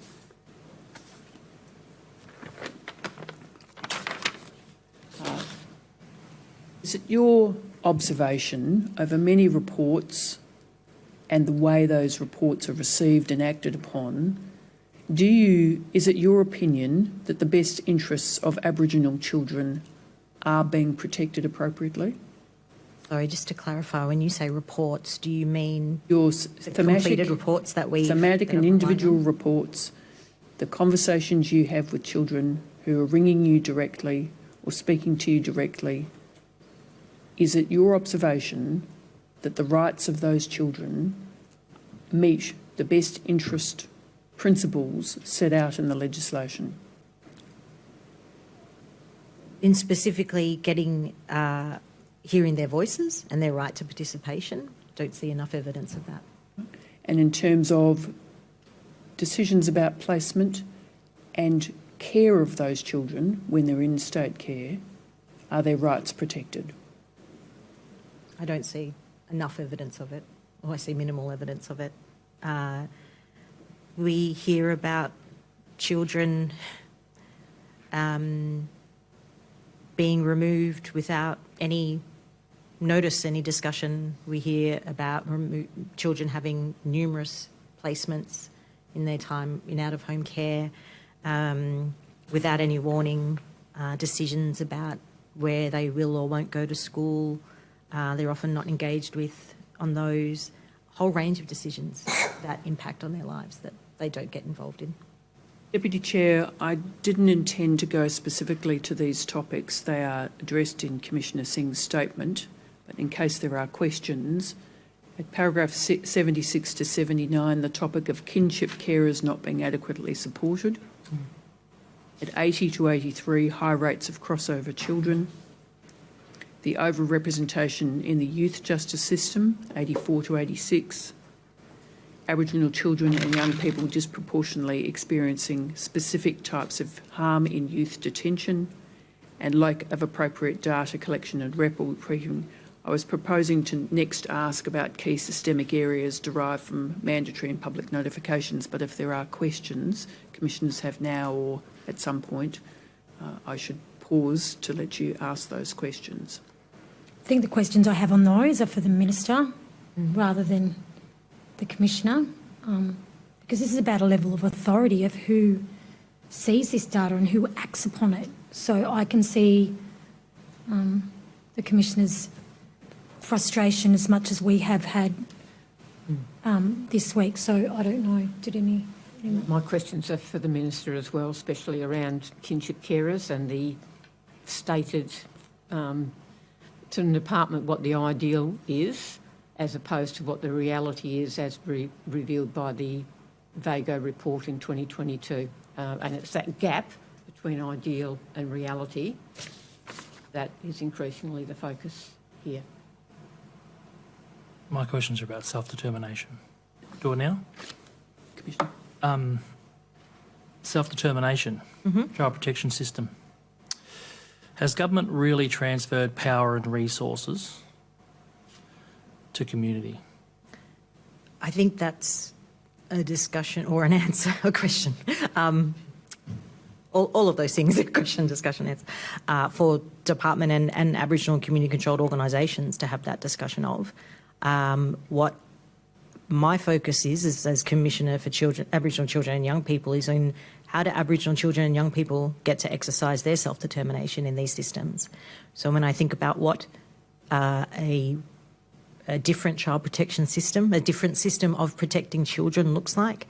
is it your observation over many reports and the way those reports are received and acted upon, is it your opinion that the best interests of Aboriginal children are being protected appropriately? Sorry, just to clarify, when you say reports, do you mean your the completed reports that we... Thematic and individual reports, the conversations you have with children who are ringing you directly or speaking to you directly, is it your observation that the rights of those children meet the best interest principles set out in the legislation? In specifically getting... hearing their voices and their right to participation, don't see enough evidence of that. And in terms of decisions about placement and care of those children when they're in state care, are their rights protected? I don't see enough evidence of it, or I see minimal evidence of it. We hear about children being removed without any notice, any discussion. We hear about children having numerous placements in their time in out-of-home care without any warning, decisions about where they will or won't go to school. They're often not engaged with on those, whole range of decisions that impact on their lives that they don't get involved in. Deputy Chair, I didn't intend to go specifically to these topics. They are addressed in Commissioner Singh's statement, but in case there are questions, at paragraph 76 to 79, the topic of kinship carers not being adequately supported. At 80 to 83, high rates of crossover children. The overrepresentation in the youth justice system, 84 to 86. Aboriginal children and young people disproportionately experiencing specific types of harm in youth detention, and lack of appropriate data collection and reporting I was proposing to next ask about key systemic areas derived from mandatory and public notifications, but if there are questions Commissioners have now or at some point, I should pause to let you ask those questions. I think the questions I have on those are for the Minister rather than the Commissioner, because this is about a level of authority of who sees this data and who acts upon it. So I can see the Commissioner's frustration as much as we have had this week. So I don't know, did any... My questions are for the Minister as well, especially around kinship carers and the stated to the department what the ideal is as opposed to what the reality is as revealed by the VAGO report in 2022. And it's that gap between ideal and reality that is increasingly the focus here. My questions are about self-determination. Do it now? Commissioner? Self-determination, child protection system. Has government really transferred power and resources to community? I think that's a discussion or an answer, a question. All of those things, a question, discussion, answer, for department and Aboriginal community-controlled organisations to have that discussion of. What my focus is as Commissioner for Children, Aboriginal Children and Young People, is on how do Aboriginal children and young people get to exercise their self-determination in these systems. So when I think about what a different child protection system, a different system of protecting children looks like,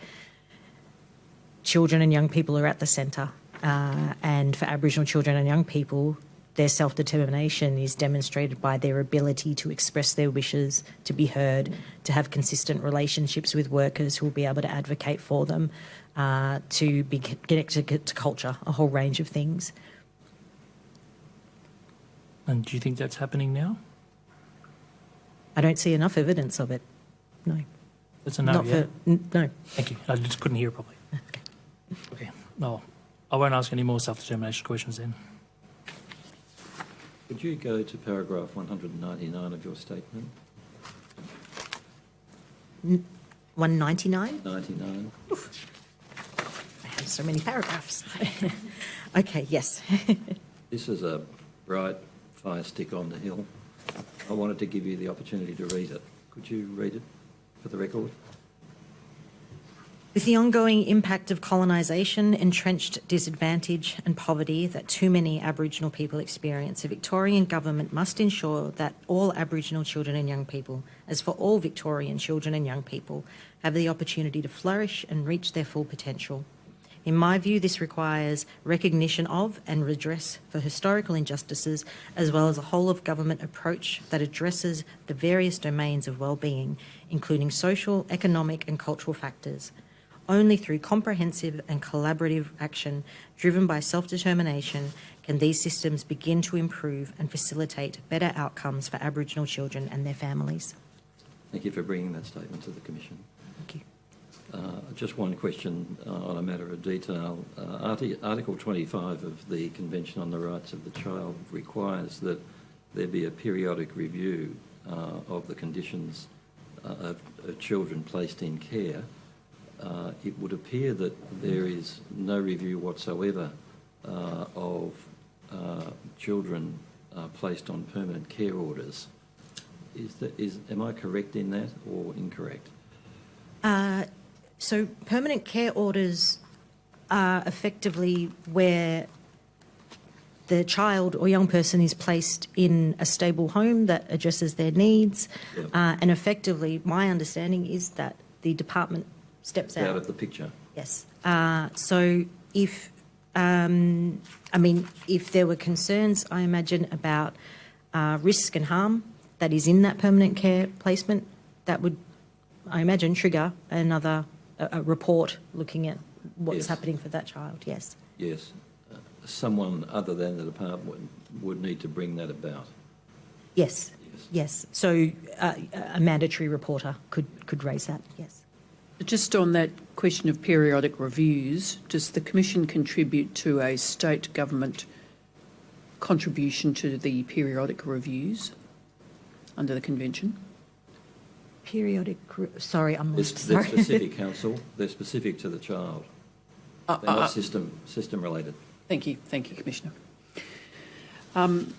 children and young people are at the centre. And for Aboriginal children and young people, their self-determination is demonstrated by their ability to express their wishes, to be heard, to have consistent relationships with workers who will be able to advocate for them, to be connected to culture, a whole range of things. And do you think that's happening now? I don't see enough evidence of it. No. That's a no, Not yeah? no. Thank you. I just couldn't hear properly. Okay. No, I won't ask any more self-determination questions then. Would you go to paragraph 199 of your statement? 199? 99. I have so many paragraphs. Okay, yes. This is a bright fire stick on the hill. I wanted to give you the opportunity to read it. Could you read it for the record? With the ongoing impact of colonisation, entrenched disadvantage and poverty that too many Aboriginal people experience, the Victorian Government must ensure that all Aboriginal children and young people, as for all Victorian children and young people, have the opportunity to flourish and reach their full potential. In my view, this requires recognition of and redress for historical injustices, as well as a whole-of-government approach that addresses the various domains of well-being, including social, economic and cultural factors. Only through comprehensive and collaborative action driven by self-determination can these systems begin to improve and facilitate better outcomes for Aboriginal children and their families. Thank you for bringing that statement to the Commission. Thank you. Just one question on a matter of detail. Article 25 of the Convention on the Rights of the Child requires that there be a periodic review of the conditions of children placed in care. It would appear that there is no review whatsoever of children placed on permanent care orders. Am I correct in that or incorrect? So permanent care orders are effectively where the child or young person is placed in a stable home that addresses their needs. Yep. And effectively, my understanding is that the department steps out of the picture. Yes. So if, if there were concerns, I imagine, about risk and harm that is in that permanent care placement, that would, I imagine, trigger another a report looking at what's Yes. happening for that child. Yes. Yes. Someone other than the department would need to bring that about. Yes. Yes. Yes. So a mandatory reporter could raise that. Yes. Just on that question of periodic reviews, does the Commission contribute to a state government contribution to the periodic reviews? under the Convention? Sorry, I'm They're sorry. specific, counsel. They're specific to the child. They're not system related. Thank you, Commissioner.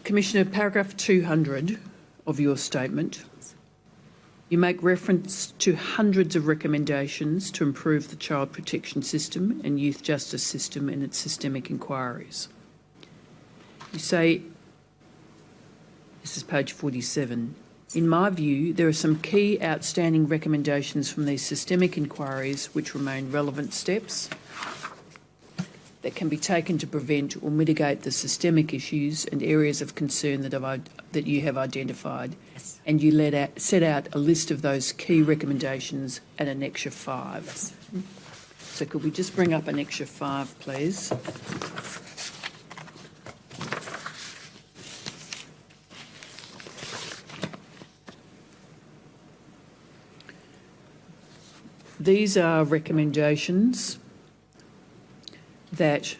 Commissioner, paragraph 200 of your statement, you make reference to hundreds of recommendations to improve the child protection system and youth justice system and its systemic inquiries. You say, this is page 47, in my view, there are some key outstanding recommendations from these systemic inquiries which remain relevant steps that can be taken to prevent or mitigate the systemic issues and areas of concern that you have identified. Yes. And you set out a list of those key recommendations at Annexure 5. Yes. So could we just bring up Annexure 5, please? These are recommendations that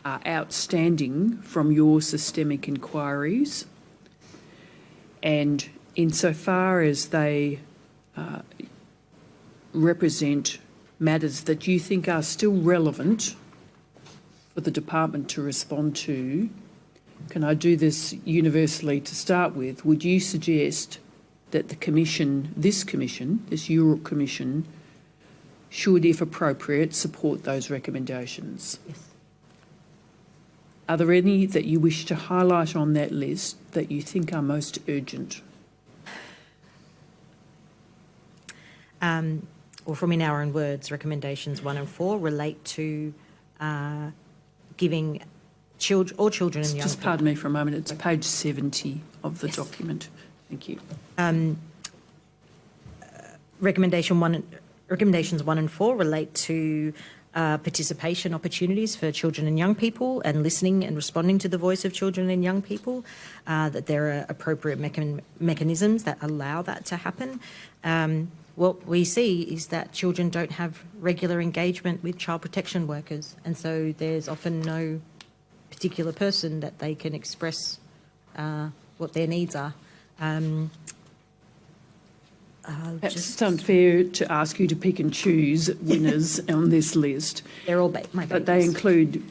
are outstanding from your systemic inquiries, and insofar as they represent matters that you think are still relevant for the department to respond to, can I do this universally to start with? Would you suggest that the commission, this Yoorrook Commission, should, if appropriate, support those recommendations? Yes. Are there any that you wish to highlight on that list that you think are most urgent? Or from in our own words, recommendations 1 and 4 relate to giving all children and young Just pardon me for a moment, it's page 70 of the document. Thank you. Recommendations 1 and 4 relate to participation opportunities for children and young people and listening and responding to the voice of children and young people, that there are appropriate mechanisms that allow that to happen. What we see is that children don't have regular engagement with child protection workers, and so there's often no particular person that they can express what their needs are. Perhaps it's unfair to ask you to pick and choose winners on this list. They're all my babies. But they include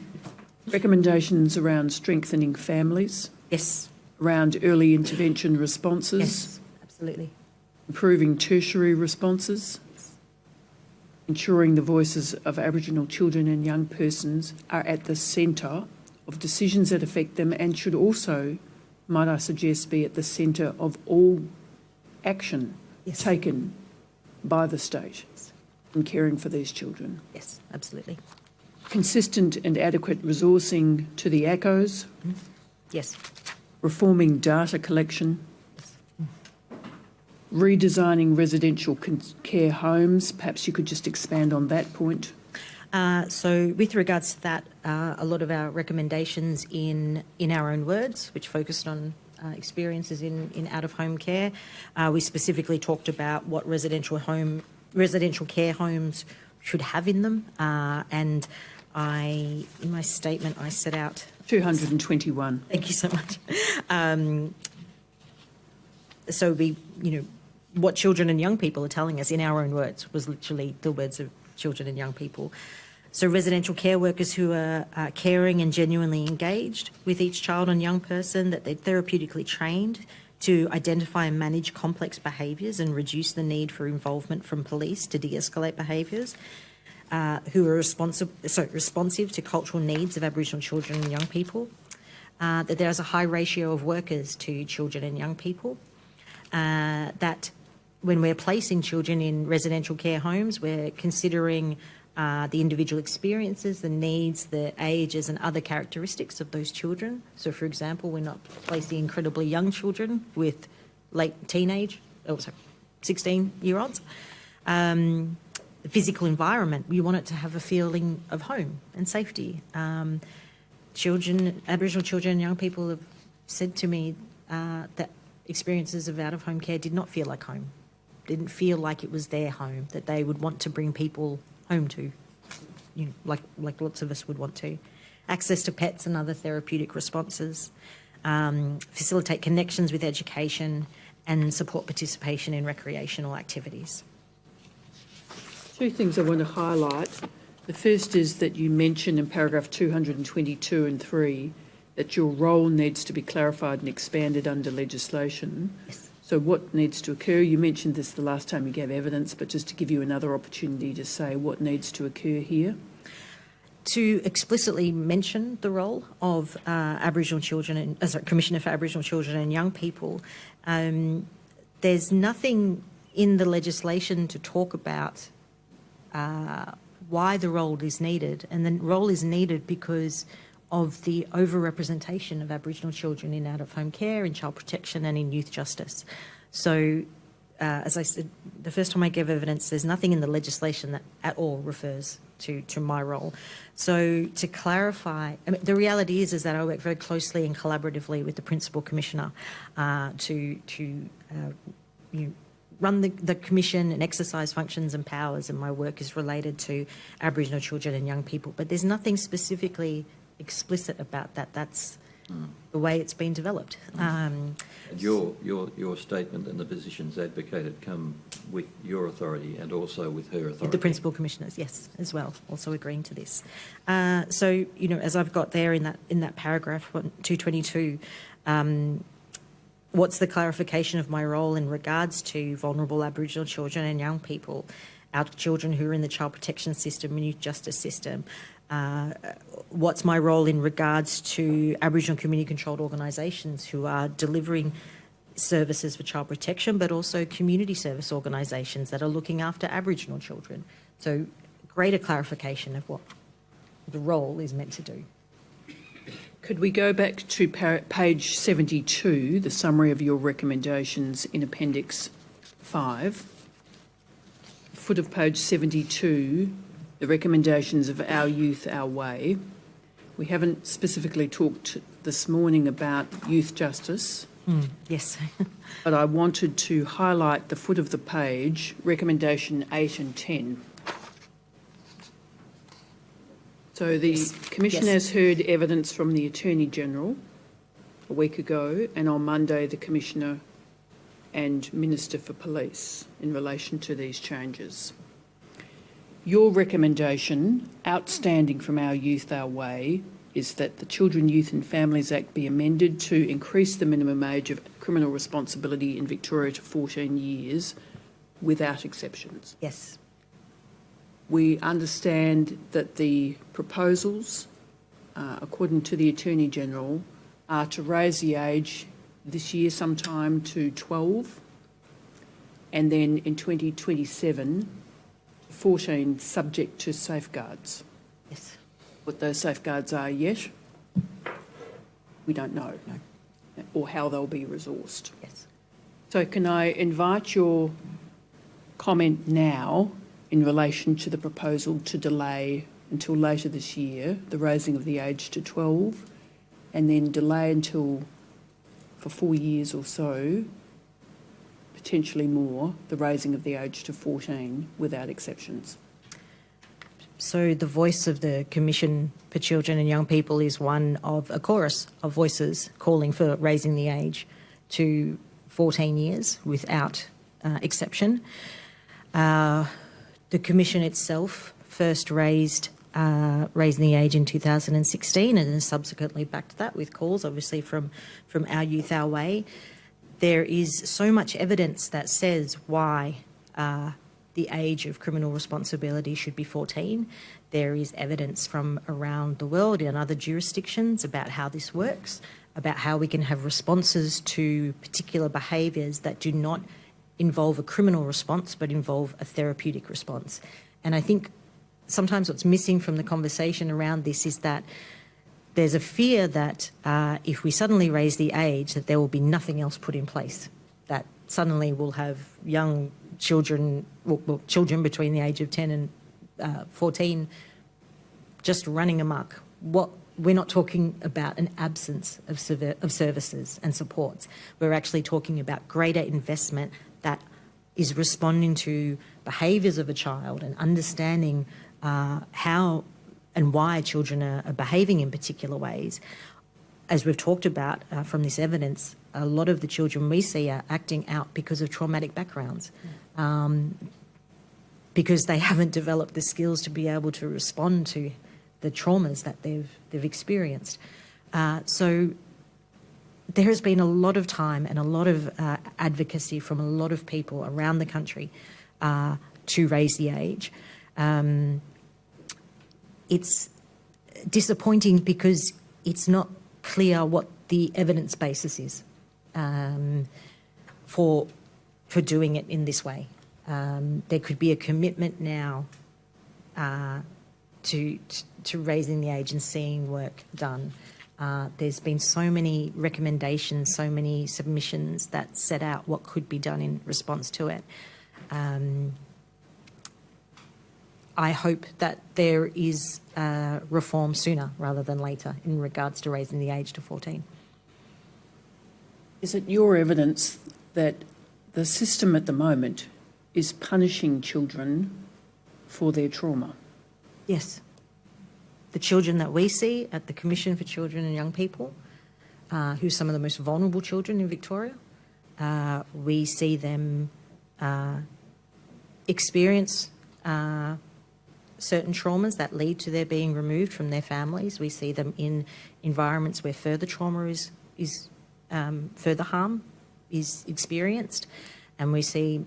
recommendations around strengthening families, Yes, around early intervention responses, yes, absolutely. improving tertiary responses, ensuring the voices of Aboriginal children and young persons are at the centre of decisions that affect them, and should also, might I suggest, be at the centre of all action taken by the state in caring for these children. Yes, absolutely. Consistent and adequate resourcing to the ACOs, Yes, reforming data collection, redesigning residential care homes. Perhaps you could just expand on that point. so with regards to that, a lot of our recommendations in our own words, which focused on experiences in out-of-home care, we specifically talked about what residential care homes should have in them, and in my statement I set out 221. Thank you so much. So what children and young people are telling us in our own words was literally the words of children and young people. So residential care workers who are caring and genuinely engaged with each child and young person, that they're therapeutically trained to identify and manage complex behaviours and reduce the need for involvement from police to de-escalate behaviours, who are responsive to cultural needs of Aboriginal children and young people, that there's a high ratio of workers to children and young people, that when we're placing children in residential care homes, we're considering the individual experiences, the needs, the ages and other characteristics of those children. So, for example, we're not placing incredibly young children with late teenage, 16-year-olds. The physical environment, we want it to have a feeling of home and safety. Aboriginal children and young people have said to me that experiences of out-of-home care did not feel like home, didn't feel like it was their home, that they would want to bring people home to, like lots of us would want to. Access to pets and other therapeutic responses. facilitate connections with education, and support participation in recreational activities. Two things I want to highlight. The first is that you mention in paragraph 222 and 3 that your role needs to be clarified and expanded under legislation. Yes. So what needs to occur? You mentioned this the last time you gave evidence, but just to give you another opportunity to say what needs to occur here. To explicitly mention the role of Aboriginal children and Commissioner for Aboriginal Children and Young People, there's nothing in the legislation to talk about why the role is needed, and the role is needed because of the overrepresentation of Aboriginal children in out-of-home care, in child protection and in youth justice. So, as I said, the first time I gave evidence, there's nothing in the legislation that at all refers to my role. So to clarify, I mean, the reality is that I work very closely and collaboratively with the Principal Commissioner to run the Commission and exercise functions and powers, and my work is related to Aboriginal children and young people. But there's nothing specifically explicit about that. That's the way it's been developed. And your statement and the positions advocated come with your authority and also with her authority. The Principal Commissioners, yes, as well, also agreeing to this. So, you know, as I've got there in that paragraph 222, what's the clarification of my role in regards to vulnerable Aboriginal children and young people, our children who are in the child protection system and youth justice system? What's my role in regards to Aboriginal community-controlled organisations who are delivering services for child protection, but also community service organisations that are looking after Aboriginal children? So greater clarification of what the role is meant to do. Could we go back to page 72, the summary of your recommendations in Appendix 5? Foot of page 72, the recommendations of Our Youth, Our Way. We haven't specifically talked this morning about youth justice. Yes. But I wanted to highlight the foot of the page, recommendation 8 and 10. So the Commission has heard evidence from the Attorney-General a week ago, and on Monday the Commissioner and Minister for Police in relation to these changes. Your recommendation, outstanding from Our Youth, Our Way, is that the Children, Youth and Families Act be amended to increase the minimum age of criminal responsibility in Victoria to 14 years without exceptions. Yes. We understand that the proposals, according to the Attorney-General, are to raise the age this year sometime to 12, and then in 2027, 14, subject to safeguards. Yes. What those safeguards are yet, we don't know, or how they'll be resourced. Yes. So can I invite your comment now in relation to the proposal to delay until later this year the raising of the age to 12, and then delay until, for 4 years or so, potentially more, the raising of the age to 14 without exceptions? So the voice of the Commission for Children and Young People is one of a chorus of voices calling for raising the age to 14 years without exception. The Commission itself first raising the age in 2016 and has subsequently backed that with calls, obviously, from Our Youth, Our Way. There is so much evidence that says why the age of criminal responsibility should be 14. There is evidence from around the world in other jurisdictions about how this works, about how we can have responses to particular behaviours that do not involve a criminal response but involve a therapeutic response. And I think sometimes what's missing from the conversation around this is that there's a fear that if we suddenly raise the age, that there will be nothing else put in place, that suddenly we'll have young children, well, children between the age of 10 and 14 just running amok. We're not talking about an absence of services and supports. We're actually talking about greater investment that is responding to behaviours of a child and understanding how and why children are behaving in particular ways, as we've talked about from this evidence, a lot of the children we see are acting out because of traumatic backgrounds, because they haven't developed the skills to be able to respond to the traumas that they've experienced. So there has been a lot of time and a lot of advocacy from a lot of people around the country to raise the age. It's disappointing because it's not clear what the evidence basis is for doing it in this way. There could be a commitment now to raising the age and seeing work done. There's been so many recommendations, so many submissions that set out what could be done in response to it. I hope that there is reform sooner rather than later in regards to raising the age to 14. Is it your evidence that the system at the moment is punishing children for their trauma? Yes. The children that we see at the Commission for Children and Young People, who are some of the most vulnerable children in Victoria, we see them experience certain traumas that lead to their being removed from their families. We see them in environments where further trauma is further harm is experienced, and we see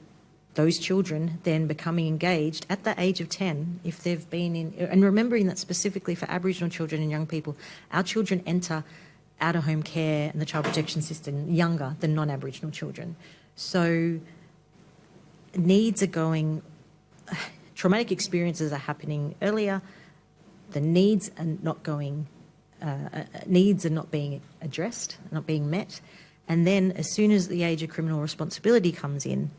those children then becoming engaged at the age of 10 if they've been in, and remembering that specifically for Aboriginal children and young people, our children enter out-of-home care and the child protection system younger than non-Aboriginal children. So needs are going, traumatic experiences are happening earlier, the needs are not going, needs are not being addressed, not being met, and then as soon as the age of criminal responsibility comes in,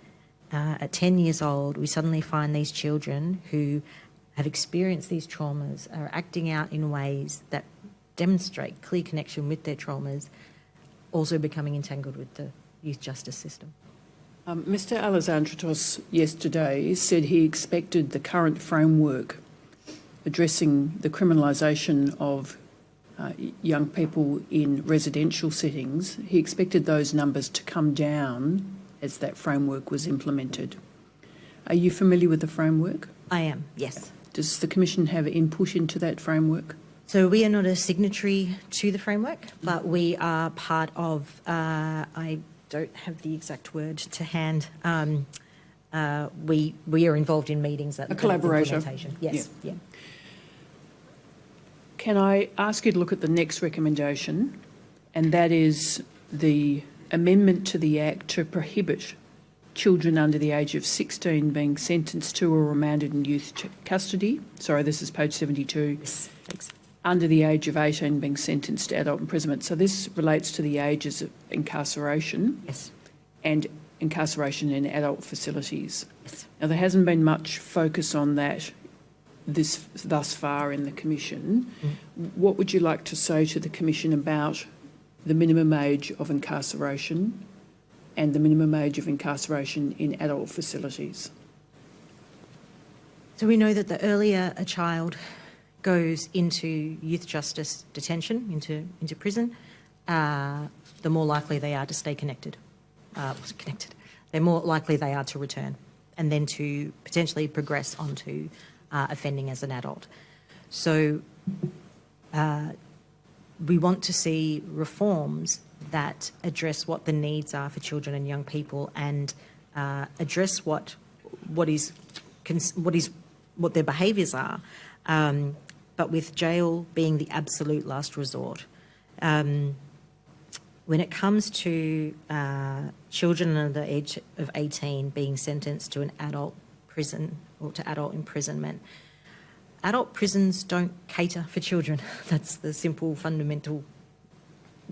at 10 years old, we suddenly find these children who have experienced these traumas are acting out in ways that demonstrate clear connection with their traumas, also becoming entangled with the youth justice system. Mr Alexandros yesterday said he expected the current framework addressing the criminalisation of young people in residential settings, he expected those numbers to come down as that framework was implemented. Are you familiar with the framework? I am, yes. Does the Commission have input into that framework? So we are not a signatory to the framework, but we are part of, I don't have the exact word to hand, we are involved in meetings that... A collaborator. Yes, yeah. Can I ask you to look at the next recommendation, and that is the amendment to the Act to prohibit children under the age of 16 being sentenced to or remanded in youth custody. Sorry, this is page 72. Yes, thanks. Under the age of 18 being sentenced to adult imprisonment. So this relates to the ages of incarceration. Yes. And incarceration in adult facilities. Yes. Now, there hasn't been much focus on that thus far in the Commission. What would you like to say to the Commission about the minimum age of incarceration and the minimum age of incarceration in adult facilities? So we know that the earlier a child goes into youth justice detention, into prison, the more likely they are to stay connected. They're more likely they are to return and then to potentially progress onto offending as an adult. So we want to see reforms that address what the needs are for children and young people and address what their behaviours are, but with jail being the absolute last resort. When it comes to children under the age of 18 being sentenced to an adult prison or to adult imprisonment, adult prisons don't cater for children. That's the simple, fundamental.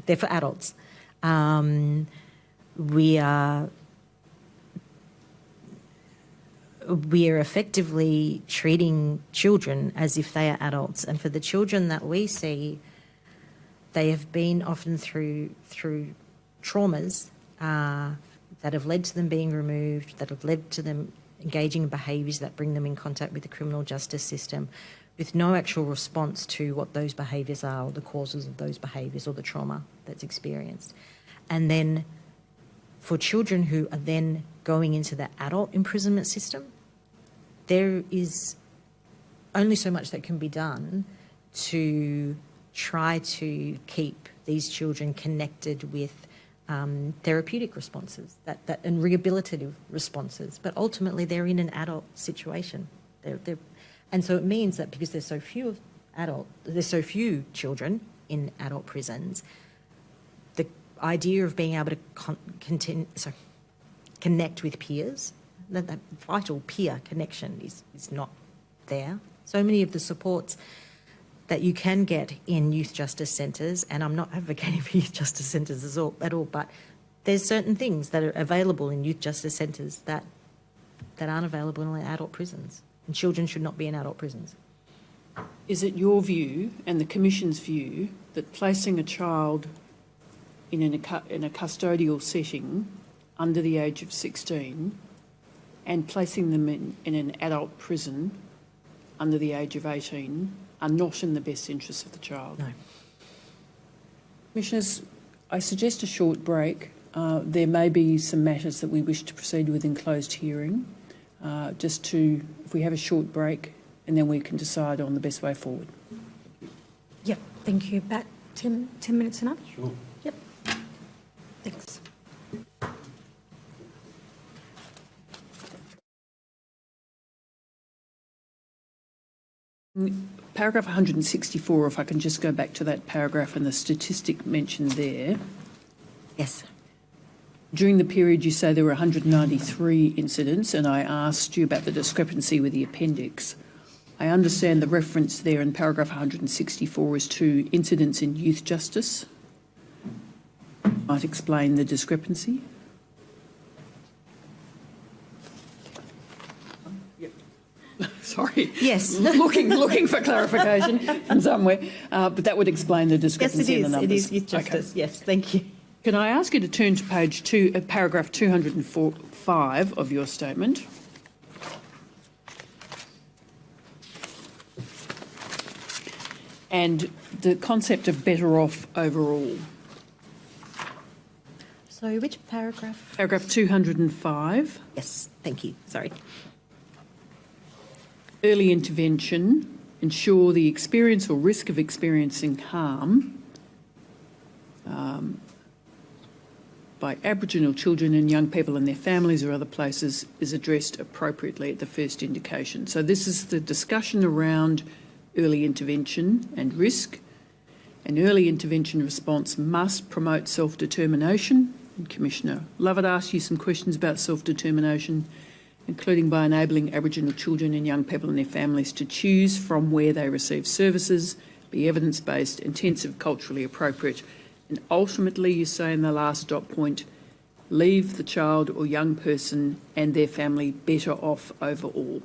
They're for adults. We are effectively treating children as if they are adults, and for the children that we see, they have been often through traumas that have led to them being removed, that have led to them engaging in behaviours that bring them in contact with the criminal justice system. with no actual response to what those behaviours are, or the causes of those behaviours, or the trauma that's experienced. And then for children who are then going into the adult imprisonment system, there is only so much that can be done to try to keep these children connected with therapeutic responses and rehabilitative responses. But ultimately, they're in an adult situation. And so it means that because there's so few children in adult prisons, the idea of being able to connect with peers, that vital peer connection is not there. So many of the supports that you can get in youth justice centres, and I'm not advocating for youth justice centres at all, but there's certain things that are available in youth justice centres that aren't available in adult prisons, and children should not be in adult prisons. Is it your view and the Commission's view that placing a child in a custodial setting under the age of 16 and placing them in an adult prison under the age of 18 are not in the best interests of the child? No. Commissioners, I suggest a short break. There may be some matters that we wish to proceed with in closed hearing. If we have a short break, and then we can decide on the best way forward. Yep, thank you. About 10 minutes enough? Sure. Yep. Thanks. Paragraph 164, if I can just go back to that paragraph and the statistic mentioned there. Yes. During the period, you say there were 193 incidents, and I asked you about the discrepancy with the appendix. I understand the reference there in paragraph 164 is to incidents in youth justice. Might explain the discrepancy. Sorry. Yes. looking for clarification from somewhere, but that would explain the discrepancy in the numbers. It is youth justice. Okay. Yes, thank you. Can I ask you to turn to paragraph 205 of your statement? And the concept of better off overall. So which paragraph? Paragraph 205. Yes, thank you. Sorry. Early intervention, ensure the experience or risk of experiencing harm by Aboriginal children and young people and their families or other places is addressed appropriately at the first indication. So this is the discussion around early intervention and risk. An early intervention response must promote self-determination. And Commissioner Lovett asked you some questions about self-determination, including by enabling Aboriginal children and young people and their families to choose from where they receive services, be evidence-based, intensive, culturally appropriate, and ultimately, you say in the last dot point, leave the child or young person and their family better off overall.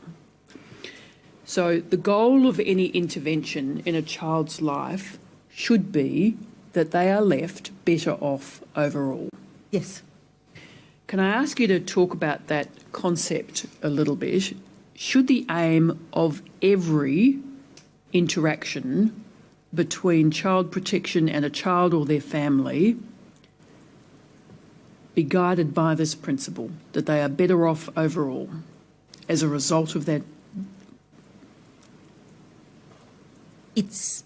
So the goal of any intervention in a child's life should be that they are left better off overall. Yes. Can I ask you to talk about that concept a little bit? Should the aim of every interaction between child protection and a child or their family be guided by this principle, that they are better off overall as a result of that? It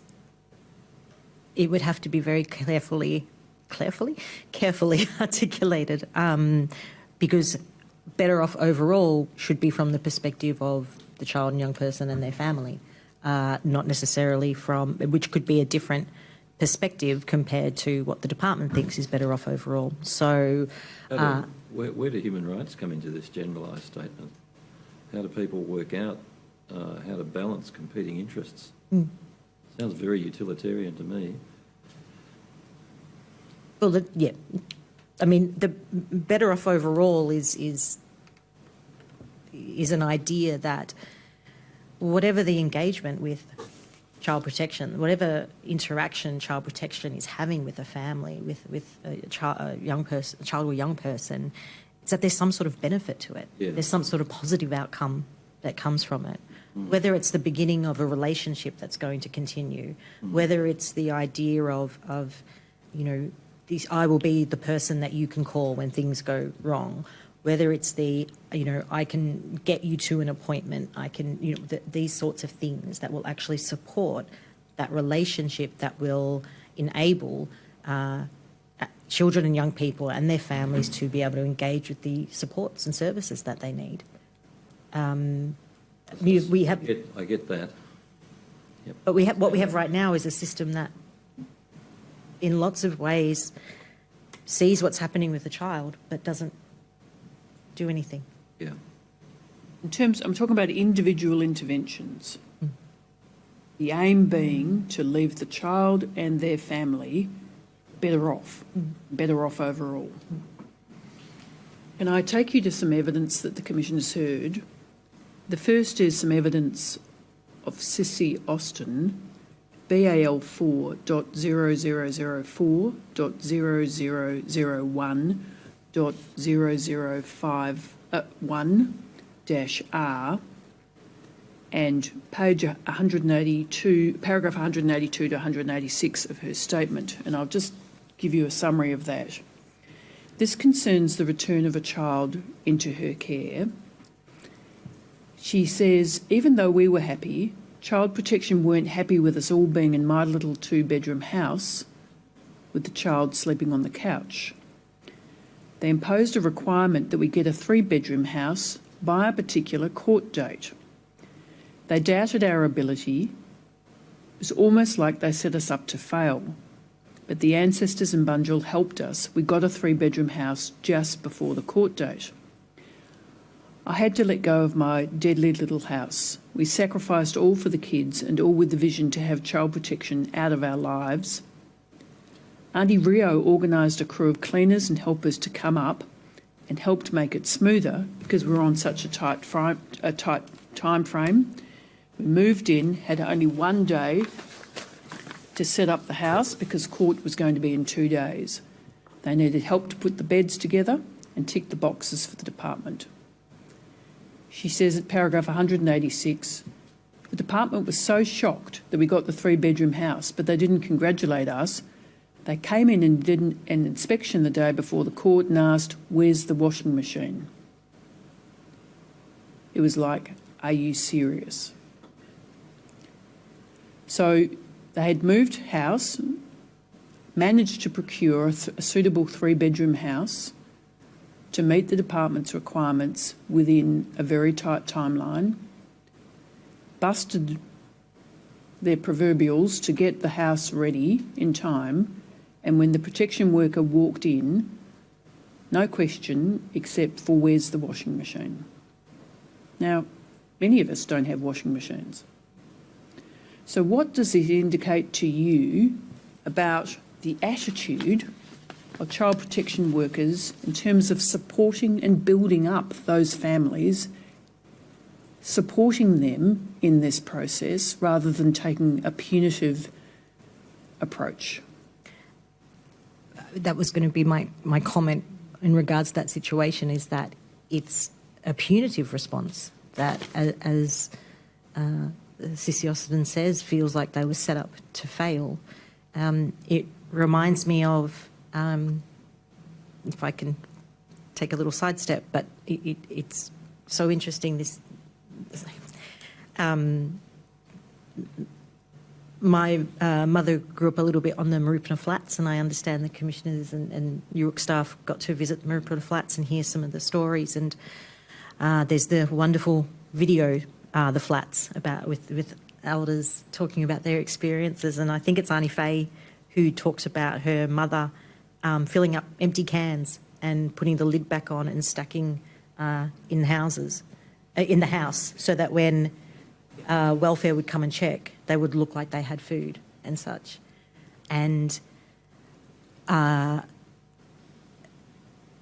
would have to be very carefully articulated, because better off overall should be from the perspective of the child and young person and their family, not necessarily from, which could be a different perspective compared to what the department thinks is better off overall. So, where do human rights come into this generalised statement? How do people work out how to balance competing interests? Sounds very utilitarian to me. Well, yeah, I mean, the better off overall is an idea that whatever the engagement with child protection, whatever interaction child protection is having with a family, with a child or young person, is that there's some sort of benefit to it. Yeah. There's some sort of positive outcome that comes from it. whether it's the beginning of a relationship that's going to continue, whether it's the idea of this, I will be the person that you can call when things go wrong, whether it's the, I can get you to an appointment, I can, these sorts of things that will actually support that relationship, that will enable children and young people and their families to be able to engage with the supports and services that they need. We have, I get that. Yep. but what we have right now is a system that, in lots of ways, sees what's happening with the child but doesn't do anything. Yeah. I'm talking about individual interventions. The aim being to leave the child and their family better off overall. Can I take you to some evidence that the Commission has heard? The first is some evidence of Sissy Austin, BAL 4.0004.0001.0051-R and page 182, paragraph 182 to 186 of her statement, and I'll just give you a summary of that. This concerns the return of a child into her care. She says, even though we were happy, Child Protection weren't happy with us all being in my little 2-bedroom house with the child sleeping on the couch. They imposed a requirement that we get a 3-bedroom house by a particular court date. They doubted our ability. It was almost like they set us up to fail. But the ancestors in Bunjil helped us. We got a 3-bedroom house just before the court date. I had to let go of my deadly little house. We sacrificed all for the kids and all with the vision to have Child Protection out of our lives. Auntie Rio organised a crew of cleaners and helpers to come up and helped make it smoother because we were on such a tight time frame. We moved in, had only one day to set up the house because court was going to be in 2 days. They needed help to put the beds together and tick the boxes for the department. She says at paragraph 186, the department was so shocked that we got the 3-bedroom house, but they didn't congratulate us. They came in and did an inspection the day before the court and asked, where's the washing machine? It was like, are you serious? So they had moved house, managed to procure a suitable 3-bedroom house to meet the department's requirements within a very tight timeline, busted their proverbials to get the house ready in time, and when the protection worker walked in, no question except for where's the washing machine. Now, many of us don't have washing machines. So what does it indicate to you about the attitude of child protection workers in terms of supporting and building up those families, supporting them in this process rather than taking a punitive approach? That was going to be my comment in regards to that situation, is that it's a punitive response that, as Sissy Austin says, feels like they were set up to fail. It reminds me of, if I can take a little sidestep, but it's so interesting, this my mother grew up a little bit on the Marupna Flats, and I understand the commissioners and Yoorrook staff got to visit the Marupna Flats and hear some of the stories. And there's the wonderful video, The Flats, about with elders talking about their experiences. And I think it's Auntie Faye who talks about her mother filling up empty cans and putting the lid back on and stacking in the house, so that when welfare would come and check, they would look like they had food and such. And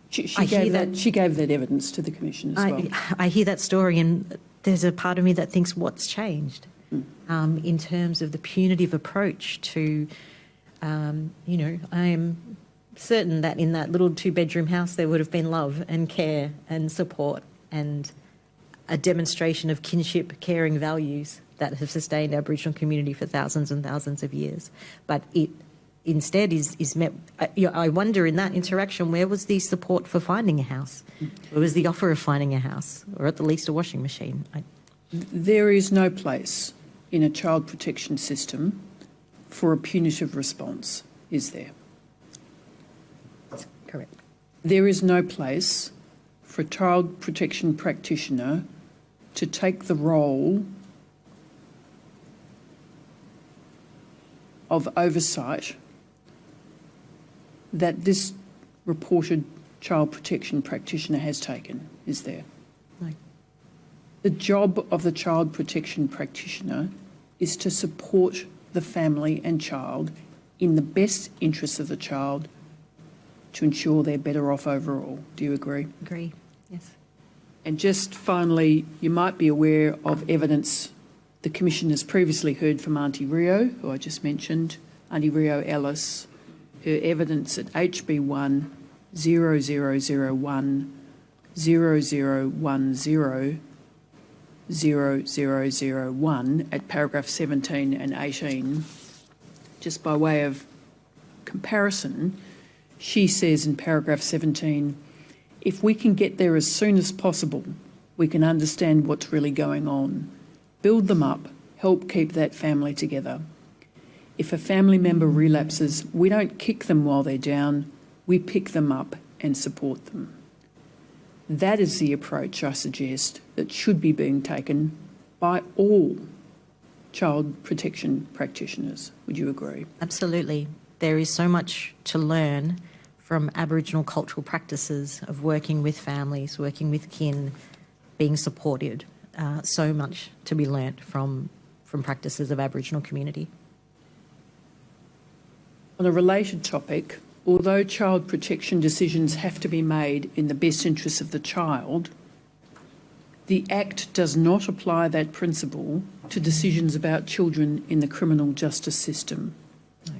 she gave that evidence to the Commission as well. I hear that story, and there's a part of me that thinks, what's changed in terms of the punitive approach to, I am certain that in that little 2-bedroom house there would have been love and care and support and a demonstration of kinship, caring values that have sustained Aboriginal community for thousands and thousands of years. But it instead is met. I wonder in that interaction, where was the support for finding a house? Where was the offer of finding a house, or at the least a washing machine? There is no place in a child protection system for a punitive response, is there? Correct. There is no place for a child protection practitioner to take the role of oversight that this reported child protection practitioner has taken, is there? No. The job of the child protection practitioner is to support the family and child in the best interests of the child to ensure they're better off overall. Do you agree? Agree. Yes. And just finally, you might be aware of evidence the Commission has previously heard from Auntie Rio, who I just mentioned, Auntie Rio Ellis, her evidence at HB1 0001 0010 0001 at paragraph 17 and 18. Just by way of comparison, she says in paragraph 17, if we can get there as soon as possible, we can understand what's really going on, build them up, help keep that family together. If a family member relapses, we don't kick them while they're down, we pick them up and support them. That is the approach, I suggest, that should be being taken by all child protection practitioners. Would you agree? Absolutely. There is so much to learn from Aboriginal cultural practices of working with families, working with kin, being supported. So much to be learnt from practices of Aboriginal community. On a related topic, although child protection decisions have to be made in the best interests of the child, the Act does not apply that principle to decisions about children in the criminal justice system. No.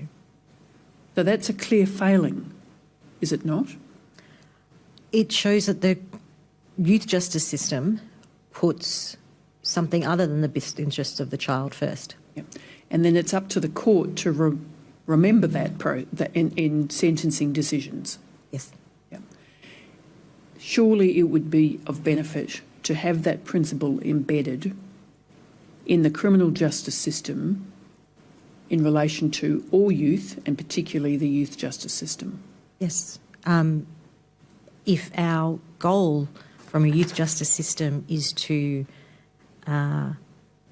So that's a clear failing, is it not? It shows that the youth justice system puts something other than the best interests of the child first. Yep. And then it's up to the court to remember that in sentencing decisions. Yes. Yep. Surely it would be of benefit to have that principle embedded in the criminal justice system in relation to all youth and particularly the youth justice system. Yes. If our goal from a youth justice system is to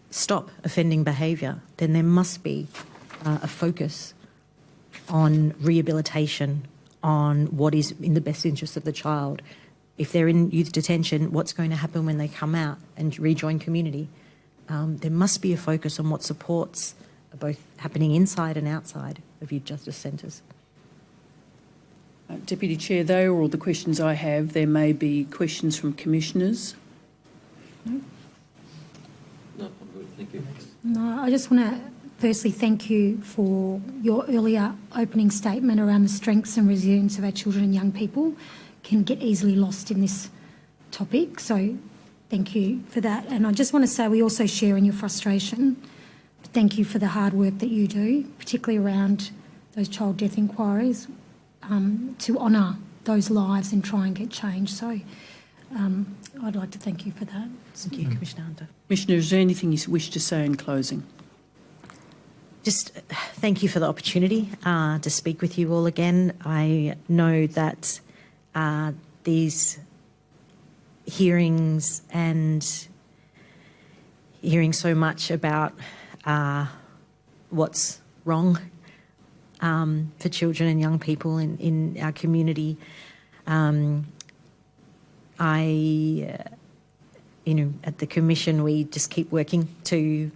stop offending behaviour, then there must be a focus on rehabilitation, on what is in the best interest of the child. If they're in youth detention, what's going to happen when they come out and rejoin community? There must be a focus on what supports are both happening inside and outside of youth justice centres. Deputy Chair, they are all the questions I have. There may be questions from commissioners. No, I'm good, thank you. No, I just want to firstly thank you for your earlier opening statement around the strengths and resilience of our children and young people can get easily lost in this topic. So thank you for that. And I just want to say we also share in your frustration. Thank you for the hard work that you do, particularly around those child death inquiries, to honour those lives and try and get change. So I'd like to thank you for that. Thank you, Commissioner Hunter. Commissioner, is there anything you wish to say in closing? Just thank you for the opportunity to speak with you all again. I know that these hearings and hearing so much about what's wrong for children and young people in our community, at the Commission we just keep working to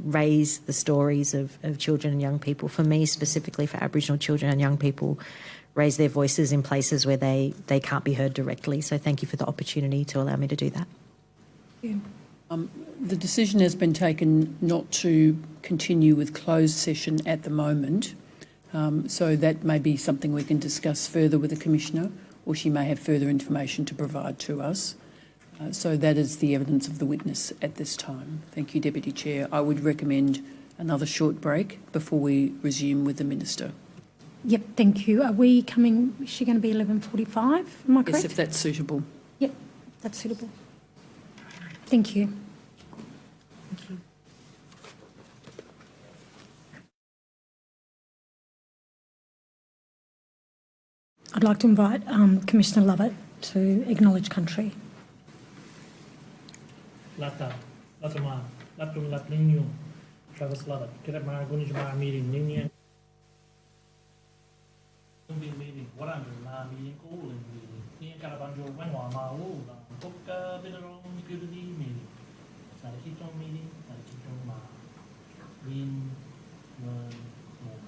raise the stories of children and young people. For me, specifically for Aboriginal children and young people, raise their voices in places where they can't be heard directly. So thank you for the opportunity to allow me to do that. Yeah. The decision has been taken not to continue with closed session at the moment, so that may be something we can discuss further with the Commissioner, or she may have further information to provide to us. So that is the evidence of the witness at this time. Thank you, Deputy Chair. I would recommend another short break before we resume with the Minister. Yep, thank you. Are we coming, is she going to be 11:45? Am I correct? Yes, if that's suitable. Yep, that's suitable. Thank you. I'd like to invite Commissioner Lovett to acknowledge country. Lata, Latama, Latum Latlinyu, Travis Lovett, Kiramar Gunijmar meeting, Ninian. Meeting, what I'm meeting, all in meeting, Nian Carabanjo, Wenwa, Mao, Coca, Binerong, Purity meeting. It's not a Kitong meeting, not a Kitong Ma. Win, learn, more.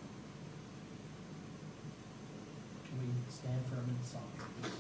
Can we stand for a minute silence, please?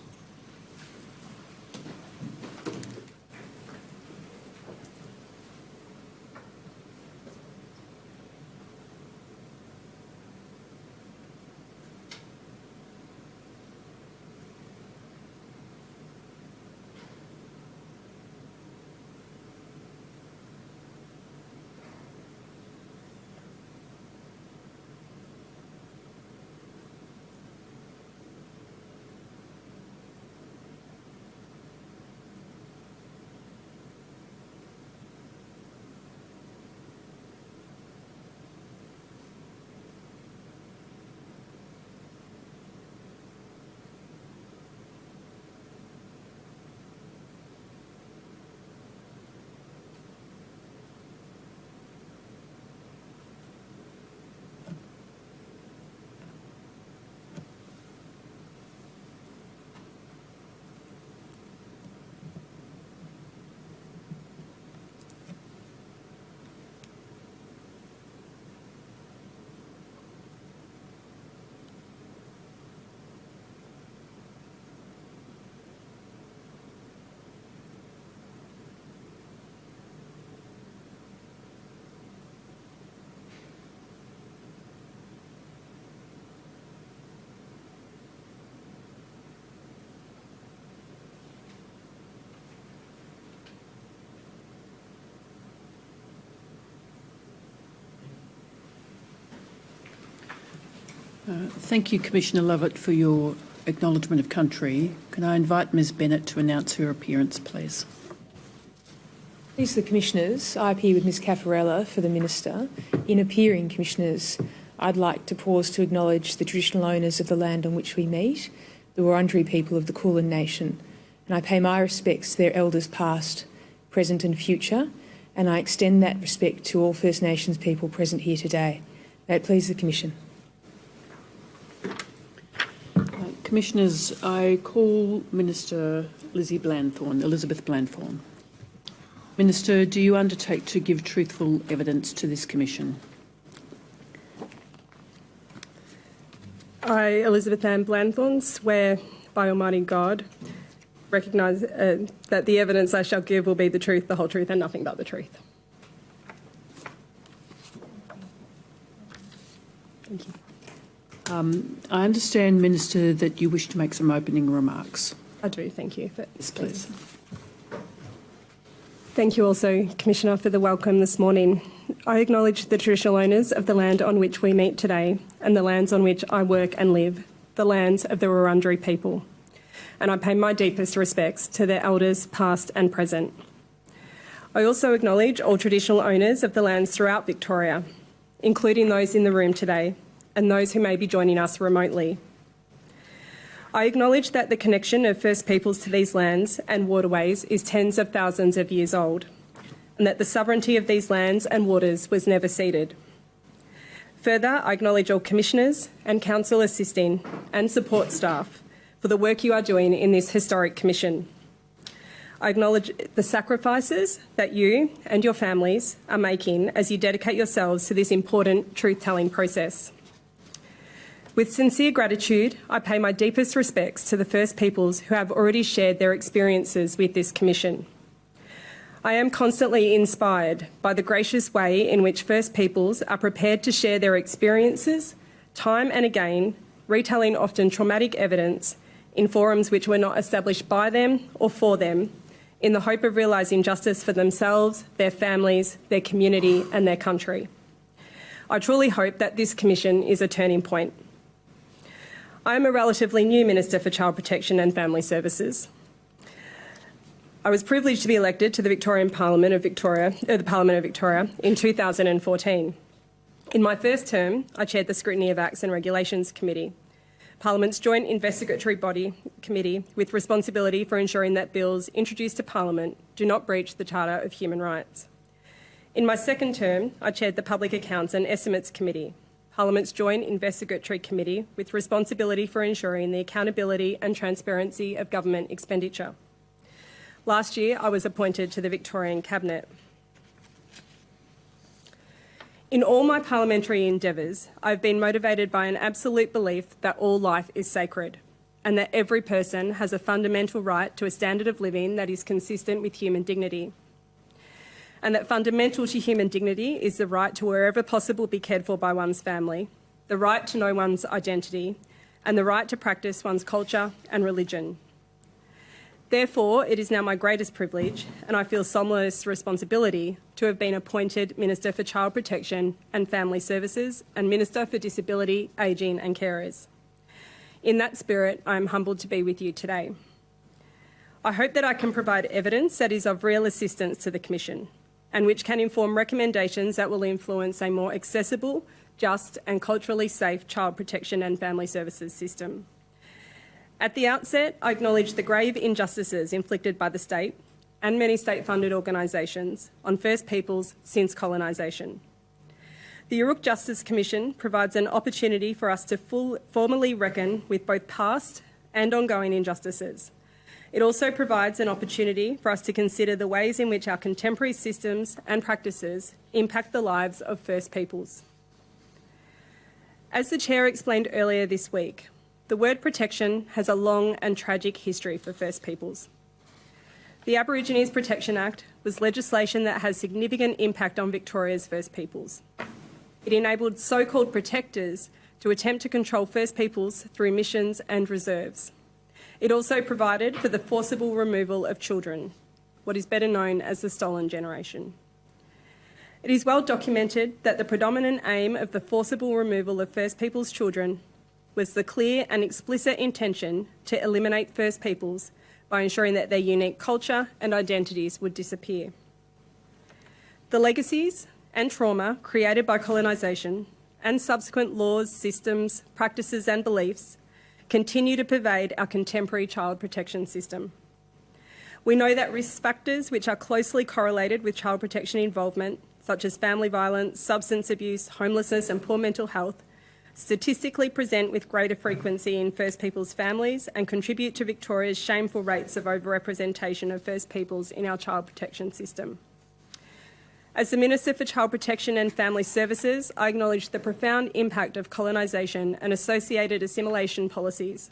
Thank you, Commissioner Lovett, for your acknowledgement of country. Can I invite Ms Bennett to announce her appearance, please? Please, the Commissioners, I appear with Ms Caffarella for the Minister. In appearing, Commissioners, I'd like to pause to acknowledge the traditional owners of the land on which we meet, the Wurundjeri people of the Kulin Nation, and I pay my respects to their elders past, present and future, and I extend that respect to all First Nations people present here today. May it please the Commission. Commissioners, I call Minister Lizzie Blandthorn, Elizabeth Blandthorn. Minister, do you undertake to give truthful evidence to this Commission? I, Elizabeth Ann Blandthorn, swear by Almighty God, recognise that the evidence I shall give will be the truth, the whole truth and nothing but the truth. Thank you. I understand, Minister, that you wish to make some opening remarks. I do, thank you. Yes, please. Thank you also, Commissioner, for the welcome this morning. I acknowledge the traditional owners of the land on which we meet today and the lands on which I work and live, the lands of the Wurundjeri people. And I pay my deepest respects to their elders past and present. I also acknowledge all traditional owners of the lands throughout Victoria, including those in the room today and those who may be joining us remotely. I acknowledge that the connection of First Peoples to these lands and waterways is tens of thousands of years old, and that the sovereignty of these lands and waters was never ceded. Further, I acknowledge all commissioners and council assisting and support staff for the work you are doing in this historic commission. I acknowledge the sacrifices that you and your families are making as you dedicate yourselves to this important truth-telling process. With sincere gratitude, I pay my deepest respects to the First Peoples who have already shared their experiences with this Commission. I am constantly inspired by the gracious way in which First Peoples are prepared to share their experiences, time and again, retelling often traumatic evidence in forums which were not established by them or for them, in the hope of realising justice for themselves, their families, their community and their country. I truly hope that this commission is a turning point. I am a relatively new Minister for Child Protection and Family Services. I was privileged to be elected to the Victorian Parliament of Victoria, the Parliament of Victoria in 2014. In my first term, I chaired the Scrutiny of Acts and Regulations Committee, Parliament's joint investigatory body committee with responsibility for ensuring that bills introduced to Parliament do not breach the Charter of Human Rights. In my second term, I chaired the Public Accounts and Estimates Committee, Parliament's joint investigatory committee with responsibility for ensuring the accountability and transparency of government expenditure. Last year, I was appointed to the Victorian Cabinet. In all my parliamentary endeavours, I've been motivated by an absolute belief that all life is sacred and that every person has a fundamental right to a standard of living that is consistent with human dignity. And that fundamental to human dignity is the right to wherever possible be cared for by one's family, the right to know one's identity, and the right to practice one's culture and religion. Therefore, it is now my greatest privilege, and I feel solemnous responsibility, to have been appointed Minister for Child Protection and Family Services and Minister for Disability, Ageing and Carers. In that spirit, I am humbled to be with you today. I hope that I can provide evidence that is of real assistance to the Commission and which can inform recommendations that will influence a more accessible, just and culturally safe child protection and family services system. At the outset, I acknowledge the grave injustices inflicted by the state and many state-funded organisations on First Peoples since colonisation. The Yoorrook Justice Commission provides an opportunity for us to formally reckon with both past and ongoing injustices. It also provides an opportunity for us to consider the ways in which our contemporary systems and practices impact the lives of First Peoples. As the Chair explained earlier this week, the word protection has a long and tragic history for First Peoples. The Aborigines Protection Act was legislation that has significant impact on Victoria's First Peoples. It enabled so-called protectors to attempt to control First Peoples through missions and reserves. It also provided for the forcible removal of children, what is better known as the stolen generation. It is well documented that the predominant aim of the forcible removal of First Peoples children was the clear and explicit intention to eliminate First Peoples by ensuring that their unique culture and identities would disappear. The legacies and trauma created by colonisation and subsequent laws, systems, practices and beliefs continue to pervade our contemporary child protection system. We know that risk factors which are closely correlated with child protection involvement, such as family violence, substance abuse, homelessness and poor mental health, statistically present with greater frequency in First Peoples families and contribute to Victoria's shameful rates of overrepresentation of First Peoples in our child protection system. As the Minister for Child Protection and Family Services, I acknowledge the profound impact of colonisation and associated assimilation policies.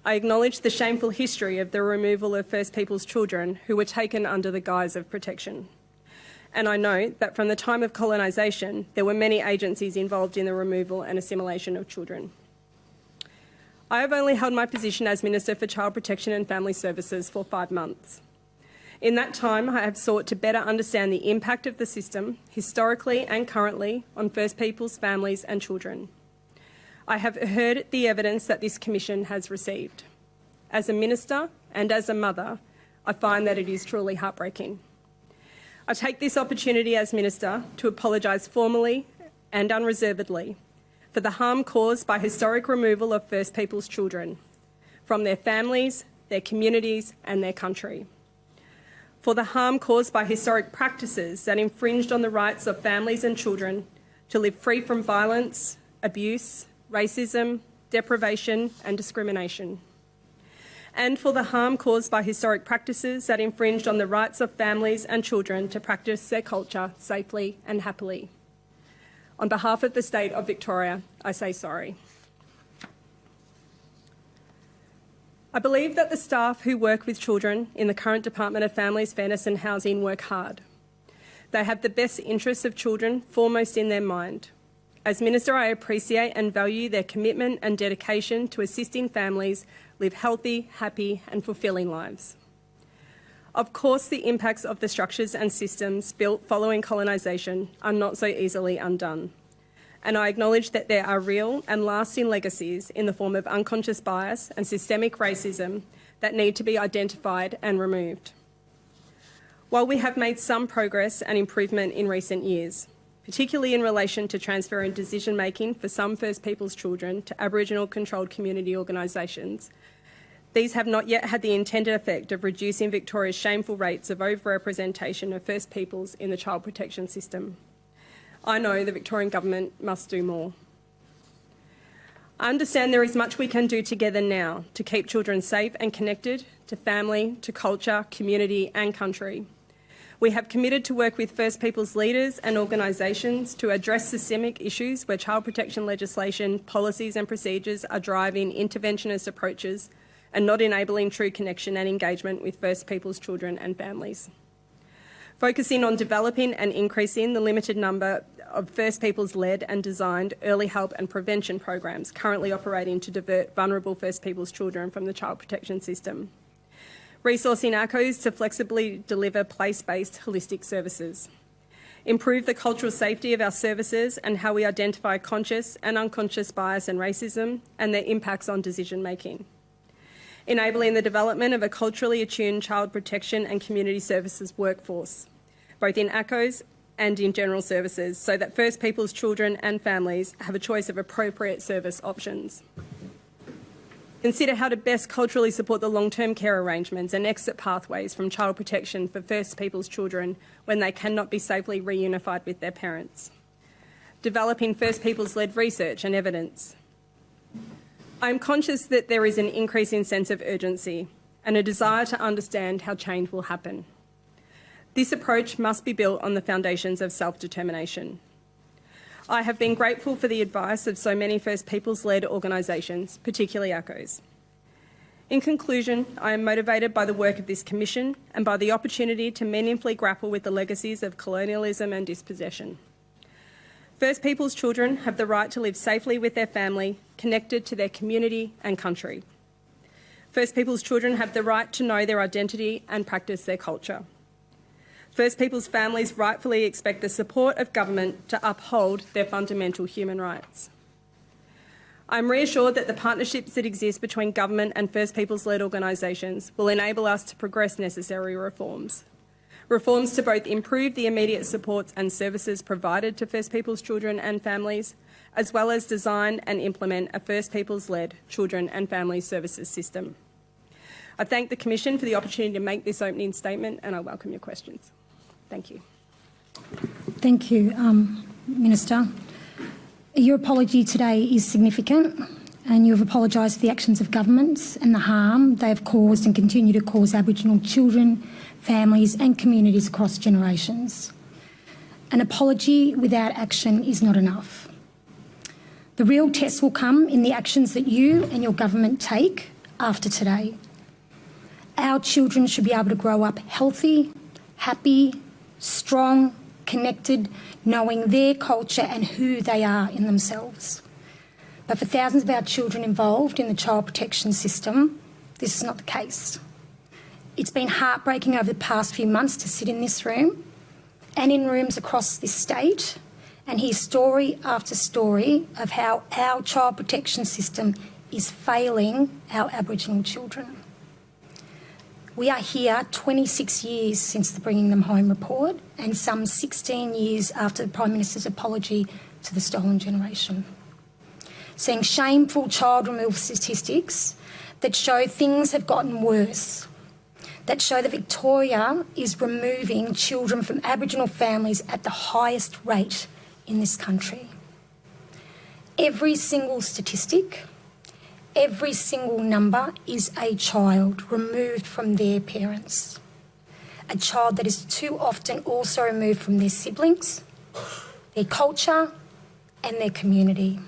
I acknowledge the shameful history of the removal of First Peoples children who were taken under the guise of protection. And I know that from the time of colonisation, there were many agencies involved in the removal and assimilation of children. I have only held my position as Minister for Child Protection and Family Services for 5 months. In that time, I have sought to better understand the impact of the system, historically and currently, on First Peoples families and children. I have heard the evidence that this Commission has received. As a Minister and as a mother, I find that it is truly heartbreaking. I take this opportunity as Minister to apologise formally and unreservedly for the harm caused by historic removal of First Peoples children from their families, their communities and their country. For the harm caused by historic practices that infringed on the rights of families and children to live free from violence, abuse, racism, deprivation and discrimination. And for the harm caused by historic practices that infringed on the rights of families and children to practice their culture safely and happily. On behalf of the State of Victoria, I say sorry. I believe that the staff who work with children in the current Department of Families, Fairness and Housing work hard. They have the best interests of children foremost in their mind. As Minister, I appreciate and value their commitment and dedication to assisting families live healthy, happy and fulfilling lives. Of course, the impacts of the structures and systems built following colonisation are not so easily undone. And I acknowledge that there are real and lasting legacies in the form of unconscious bias and systemic racism that need to be identified and removed. While we have made some progress and improvement in recent years, particularly in relation to transferring decision-making for some First Peoples children to Aboriginal controlled community organisations, these have not yet had the intended effect of reducing Victoria's shameful rates of overrepresentation of First Peoples in the child protection system. I know the Victorian Government must do more. I understand there is much we can do together now to keep children safe and connected to family, to culture, community and country. We have committed to work with First Peoples leaders and organisations to address systemic issues where child protection legislation, policies and procedures are driving interventionist approaches and not enabling true connection and engagement with First Peoples children and families. Focusing on developing and increasing the limited number of First Peoples-led and designed early help and prevention programs currently operating to divert vulnerable First Peoples children from the child protection system. Resourcing ACOs to flexibly deliver place-based holistic services. Improve the cultural safety of our services and how we identify conscious and unconscious bias and racism and their impacts on decision-making. Enabling the development of a culturally attuned child protection and community services workforce, both in ACOs and in general services, so that First Peoples children and families have a choice of appropriate service options. Consider how to best culturally support the long-term care arrangements and exit pathways from child protection for First Peoples children when they cannot be safely reunified with their parents. Developing First Peoples-led research and evidence. I am conscious that there is an increasing sense of urgency and a desire to understand how change will happen. This approach must be built on the foundations of self-determination. I have been grateful for the advice of so many First Peoples-led organisations, particularly ACOs. In conclusion, I am motivated by the work of this Commission and by the opportunity to meaningfully grapple with the legacies of colonialism and dispossession. First Peoples children have the right to live safely with their family, connected to their community and country. First Peoples children have the right to know their identity and practice their culture. First Peoples families rightfully expect the support of government to uphold their fundamental human rights. I am reassured that the partnerships that exist between government and First Peoples-led organisations will enable us to progress necessary reforms. Reforms to both improve the immediate supports and services provided to First Peoples children and families, as well as design and implement a First Peoples-led children and family services system. I thank the Commission for the opportunity to make this opening statement and I welcome your questions. Thank you. Thank you, Minister. Your apology today is significant and you have apologised for the actions of governments and the harm they have caused and continue to cause Aboriginal children, families and communities across generations. An apology without action is not enough. The real test will come in the actions that you and your government take after today. Our children should be able to grow up healthy, happy, strong, connected, knowing their culture and who they are in themselves. But for thousands of our children involved in the child protection system, this is not the case. It's been heartbreaking over the past few months to sit in this room and in rooms across this state and hear story after story of how our child protection system is failing our Aboriginal children. We are here 26 years since the Bringing Them Home report and some 16 years after the Prime Minister's apology to the stolen generation. Seeing shameful child removal statistics that show things have gotten worse, that show that Victoria is removing children from Aboriginal families at the highest rate in this country. Every single statistic, every single number is a child removed from their parents. A child that is too often also removed from their siblings, their culture and their community.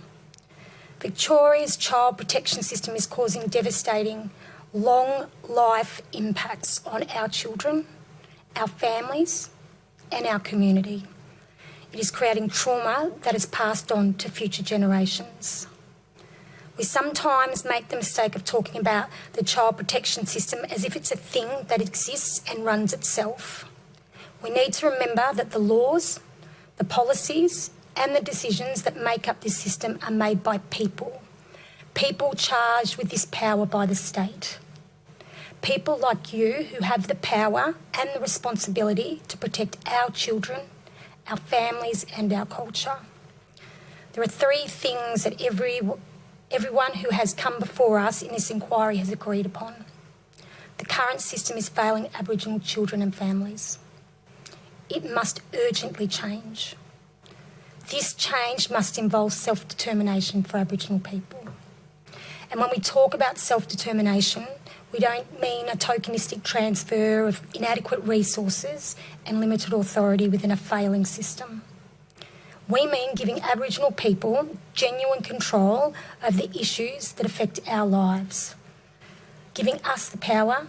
Victoria's child protection system is causing devastating long life impacts on our children, our families and our community. It is creating trauma that is passed on to future generations. We sometimes make the mistake of talking about the child protection system as if it's a thing that exists and runs itself. We need to remember that the laws, the policies and the decisions that make up this system are made by people. People charged with this power by the state. People like you who have the power and the responsibility to protect our children, our families and our culture. There are three things that everyone who has come before us in this inquiry has agreed upon. The current system is failing Aboriginal children and families. It must urgently change. This change must involve self-determination for Aboriginal people. And when we talk about self-determination, we don't mean a tokenistic transfer of inadequate resources and limited authority within a failing system. We mean giving Aboriginal people genuine control of the issues that affect our lives, giving us the power,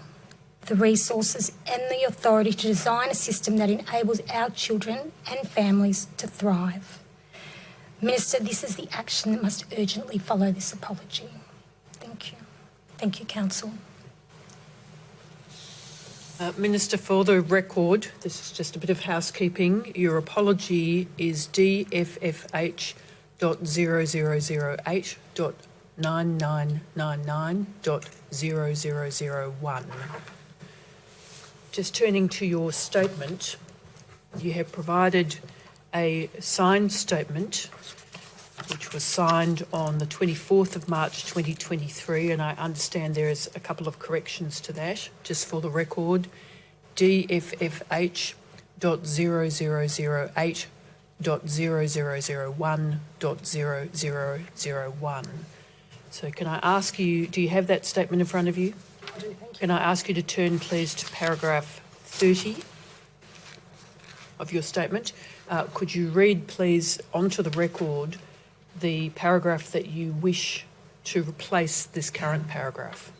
the resources and the authority to design a system that enables our children and families to thrive. Minister, this is the action that must urgently follow this apology. Thank you. Thank you, Counsel. Minister, for the record, this is just a bit of housekeeping. Your apology is DFFH.0008.9999.0001. Just turning to your statement, you have provided a signed statement which was signed on the 24th of March 2023, and I understand there is a couple of corrections to that. Just for the record, DFFH.0008.0001.0001. So can I ask you, do you have that statement in front of you? I do, thank you. Can I ask you to turn, please, to paragraph 30 of your statement? Could you read, please, onto the record the paragraph that you wish to replace this current paragraph?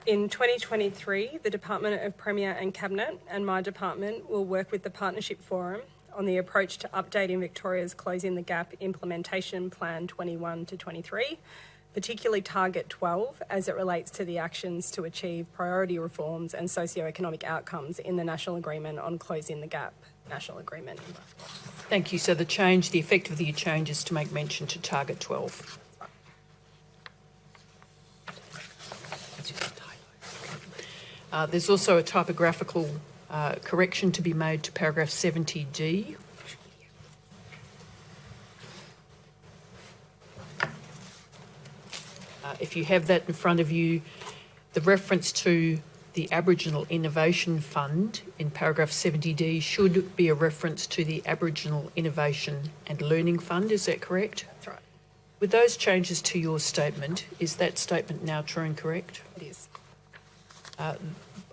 In 2023, the Department of Premier and Cabinet and my department will work with the Partnership Forum on the approach to updating Victoria's Closing the Gap Implementation Plan 21 to 23, particularly Target 12 as it relates to the actions to achieve priority reforms and socio-economic outcomes in the National Agreement on Closing the Gap National Agreement. Thank you. So the effect of the change is to make mention to Target 12. There's also a typographical correction to be made to paragraph 70D. If you have that in front of you, the reference to the Aboriginal Innovation Fund in paragraph 70D should be a reference to the Aboriginal Innovation and Learning Fund. Is that correct? That's right. With those changes to your statement, is that statement now true and correct? It is.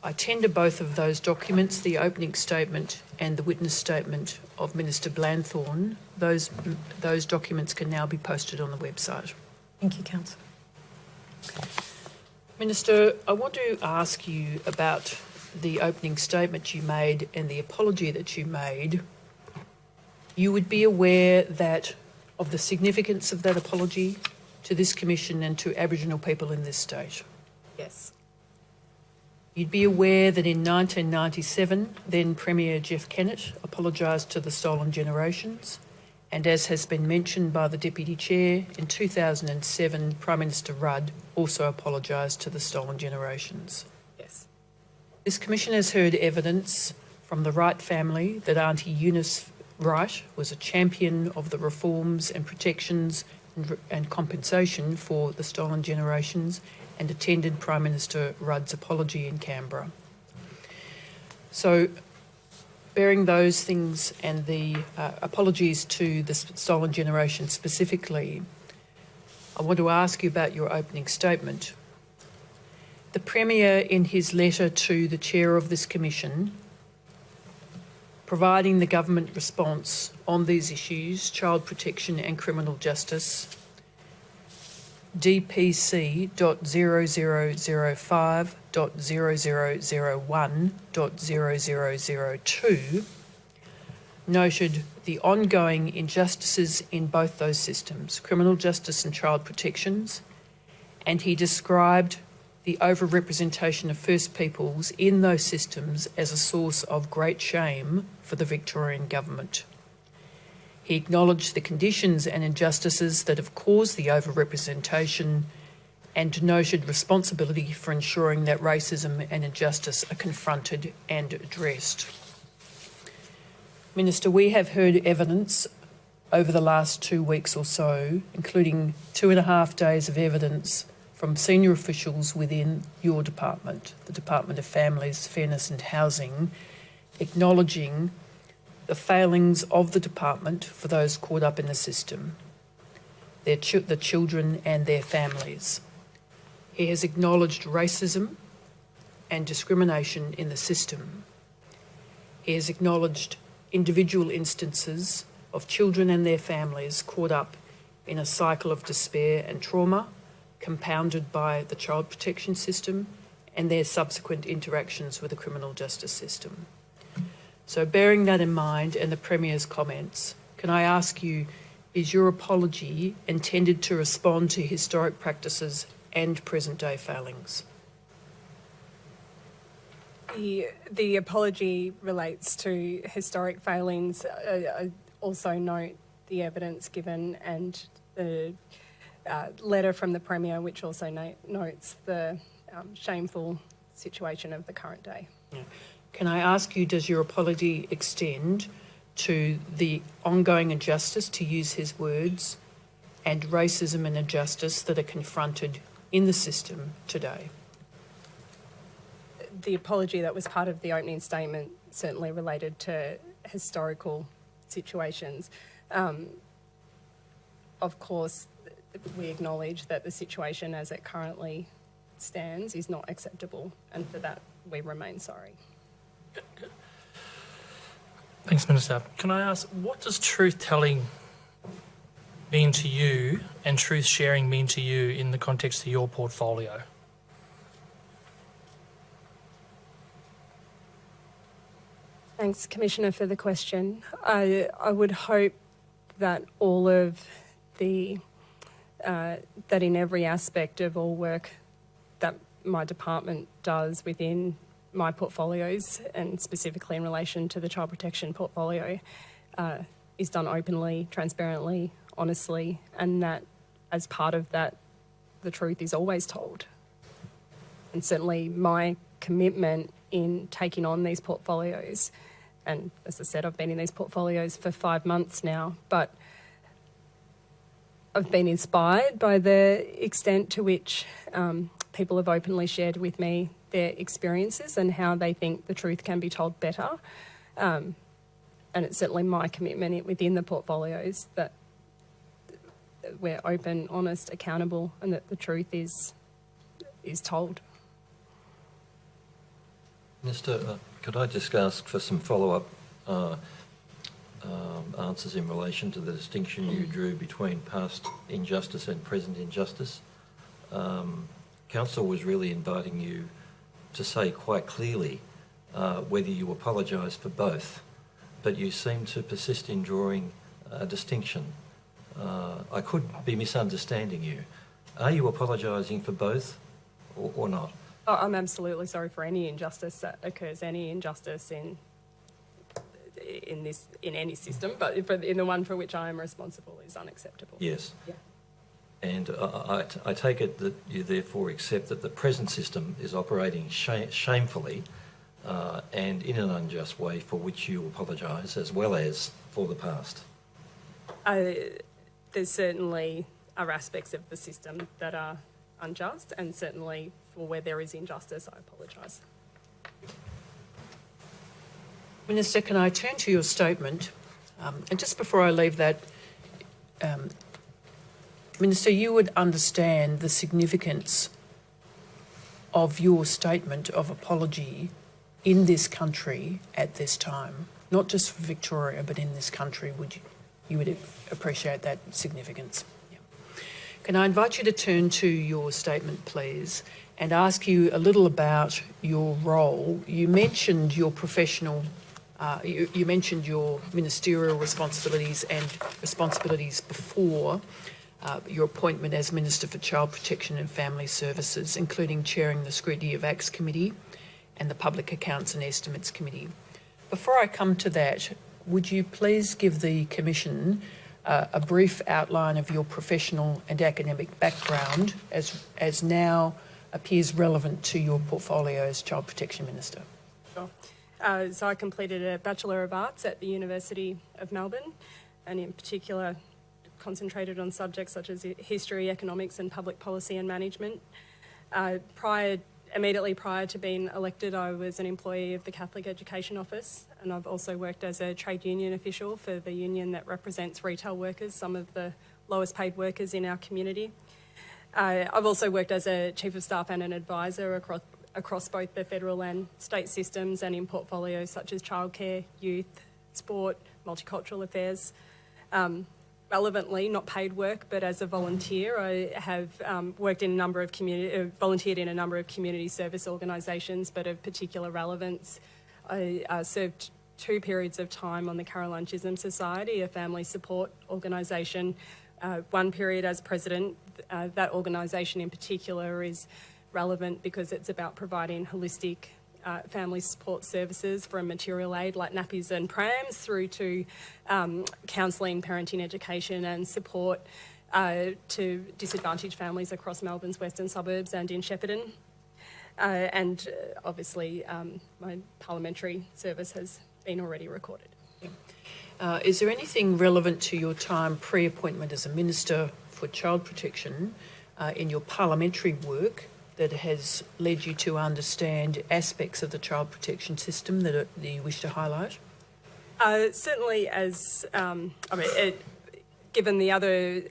I tender both of those documents, the opening statement and the witness statement of Minister Blandthorn. Those documents can now be posted on the website. Thank you, Counsel. Minister, I want to ask you about the opening statement you made and the apology that you made. You would be aware of the significance of that apology to this Commission and to Aboriginal people in this state. Yes. You'd be aware that in 1997, then Premier Jeff Kennett apologised to the Stolen Generations, and as has been mentioned by the Deputy Chair, in 2007, Prime Minister Rudd also apologised to the Stolen Generations. Yes. This Commission has heard evidence from the Wright family that Auntie Eunice Wright was a champion of the reforms and protections and compensation for the Stolen Generations and attended Prime Minister Rudd's apology in Canberra. So, bearing those things and the apologies to the Stolen Generation specifically, I want to ask you about your opening statement. The Premier, in his letter to the Chair of this Commission, providing the government response on these issues, child protection and criminal justice, DPC.0005.0001.0002, noted the ongoing injustices in both those systems, criminal justice and child protections, and he described the overrepresentation of First Peoples in those systems as a source of great shame for the Victorian government. He acknowledged the conditions and injustices that have caused the overrepresentation and noted responsibility for ensuring that racism and injustice are confronted and addressed. Minister, we have heard evidence over the last 2 weeks or so, including 2.5 days of evidence from senior officials within your department, the Department of Families, Fairness and Housing, acknowledging the failings of the department for those caught up in the system, the children and their families. He has acknowledged racism and discrimination in the system. He has acknowledged individual instances of children and their families caught up in a cycle of despair and trauma, compounded by the child protection system and their subsequent interactions with the criminal justice system. So bearing that in mind and the Premier's comments, can I ask you, is your apology intended to respond to historic practices and present-day failings? The apology relates to historic failings. I also note the evidence given and the letter from the Premier, which also notes the shameful situation of the current day. Yeah. Can I ask you, does your apology extend to the ongoing injustice, to use his words, and racism and injustice that are confronted in the system today? The apology that was part of the opening statement certainly related to historical situations. Of course, we acknowledge that the situation as it currently stands is not acceptable, and for that we remain sorry. Thanks, Minister. Can I ask, what does truth-telling mean to you and truth-sharing mean to you in the context of your portfolio? Thanks, Commissioner, for the question. I would hope that all of the that in every aspect of all work that my department does within my portfolios, and specifically in relation to the child protection portfolio, is done openly, transparently, honestly, and that as part of that, the truth is always told. And certainly my commitment in taking on these portfolios, and as I said, I've been in these portfolios for 5 months now, but I've been inspired by the extent to which people have openly shared with me their experiences and how they think the truth can be told better. And it's certainly my commitment within the portfolios that we're open, honest, accountable, and that the truth is told. Minister, could I just ask for some follow-up answers in relation to the distinction you drew between past injustice and present injustice? Counsel was really inviting you to say quite clearly whether you apologise for both, but you seem to persist in drawing a distinction. I could be misunderstanding you. Are you apologising for both or not? Oh, I'm absolutely sorry for any injustice that occurs, any injustice in any system, but in the one for which I am responsible is unacceptable. Yes. Yeah. And I take it that you therefore accept that the present system is operating shamefully and in an unjust way, for which you apologise, as well as for the past. There certainly are aspects of the system that are unjust, and certainly for where there is injustice, I apologise. Minister, can I turn to your statement? And just before I leave that, Minister, you would understand the significance of your statement of apology in this country at this time, not just for Victoria, but in this country. You would appreciate that significance? Yeah. Can I invite you to turn to your statement, please, and ask you a little about your role? You mentioned your professional You mentioned your ministerial responsibilities and responsibilities before your appointment as Minister for Child Protection and Family Services, including chairing the Scrutiny of Acts Committee and the Public Accounts and Estimates Committee. Before I come to that, would you please give the Commission a brief outline of your professional and academic background as now appears relevant to your portfolio as Child Protection Minister? Sure. So I completed a Bachelor of Arts at the University of Melbourne, and in particular concentrated on subjects such as history, economics and public policy and management. Immediately prior to being elected, I was an employee of the Catholic Education Office, and I've also worked as a trade union official for the union that represents retail workers, some of the lowest paid workers in our community. I've also worked as a Chief of Staff and an advisor across both the federal and state systems and in portfolios such as childcare, youth, sport, multicultural affairs. Relevantly, not paid work, but as a volunteer, I have worked in a number of volunteered in a number of community service organisations, but of particular relevance. I served 2 periods of time on the Caroline Chisholm Society, a family support organisation. 1 period as president. That organisation in particular is relevant because it's about providing holistic family support services from material aid like nappies and prams through to counselling, parenting, education and support to disadvantaged families across Melbourne's western suburbs and in Shepparton. And obviously my parliamentary service has been already recorded. Is there anything relevant to your time pre-appointment as a Minister for Child Protection in your parliamentary work that has led you to understand aspects of the child protection system that you wish to highlight? Certainly given the other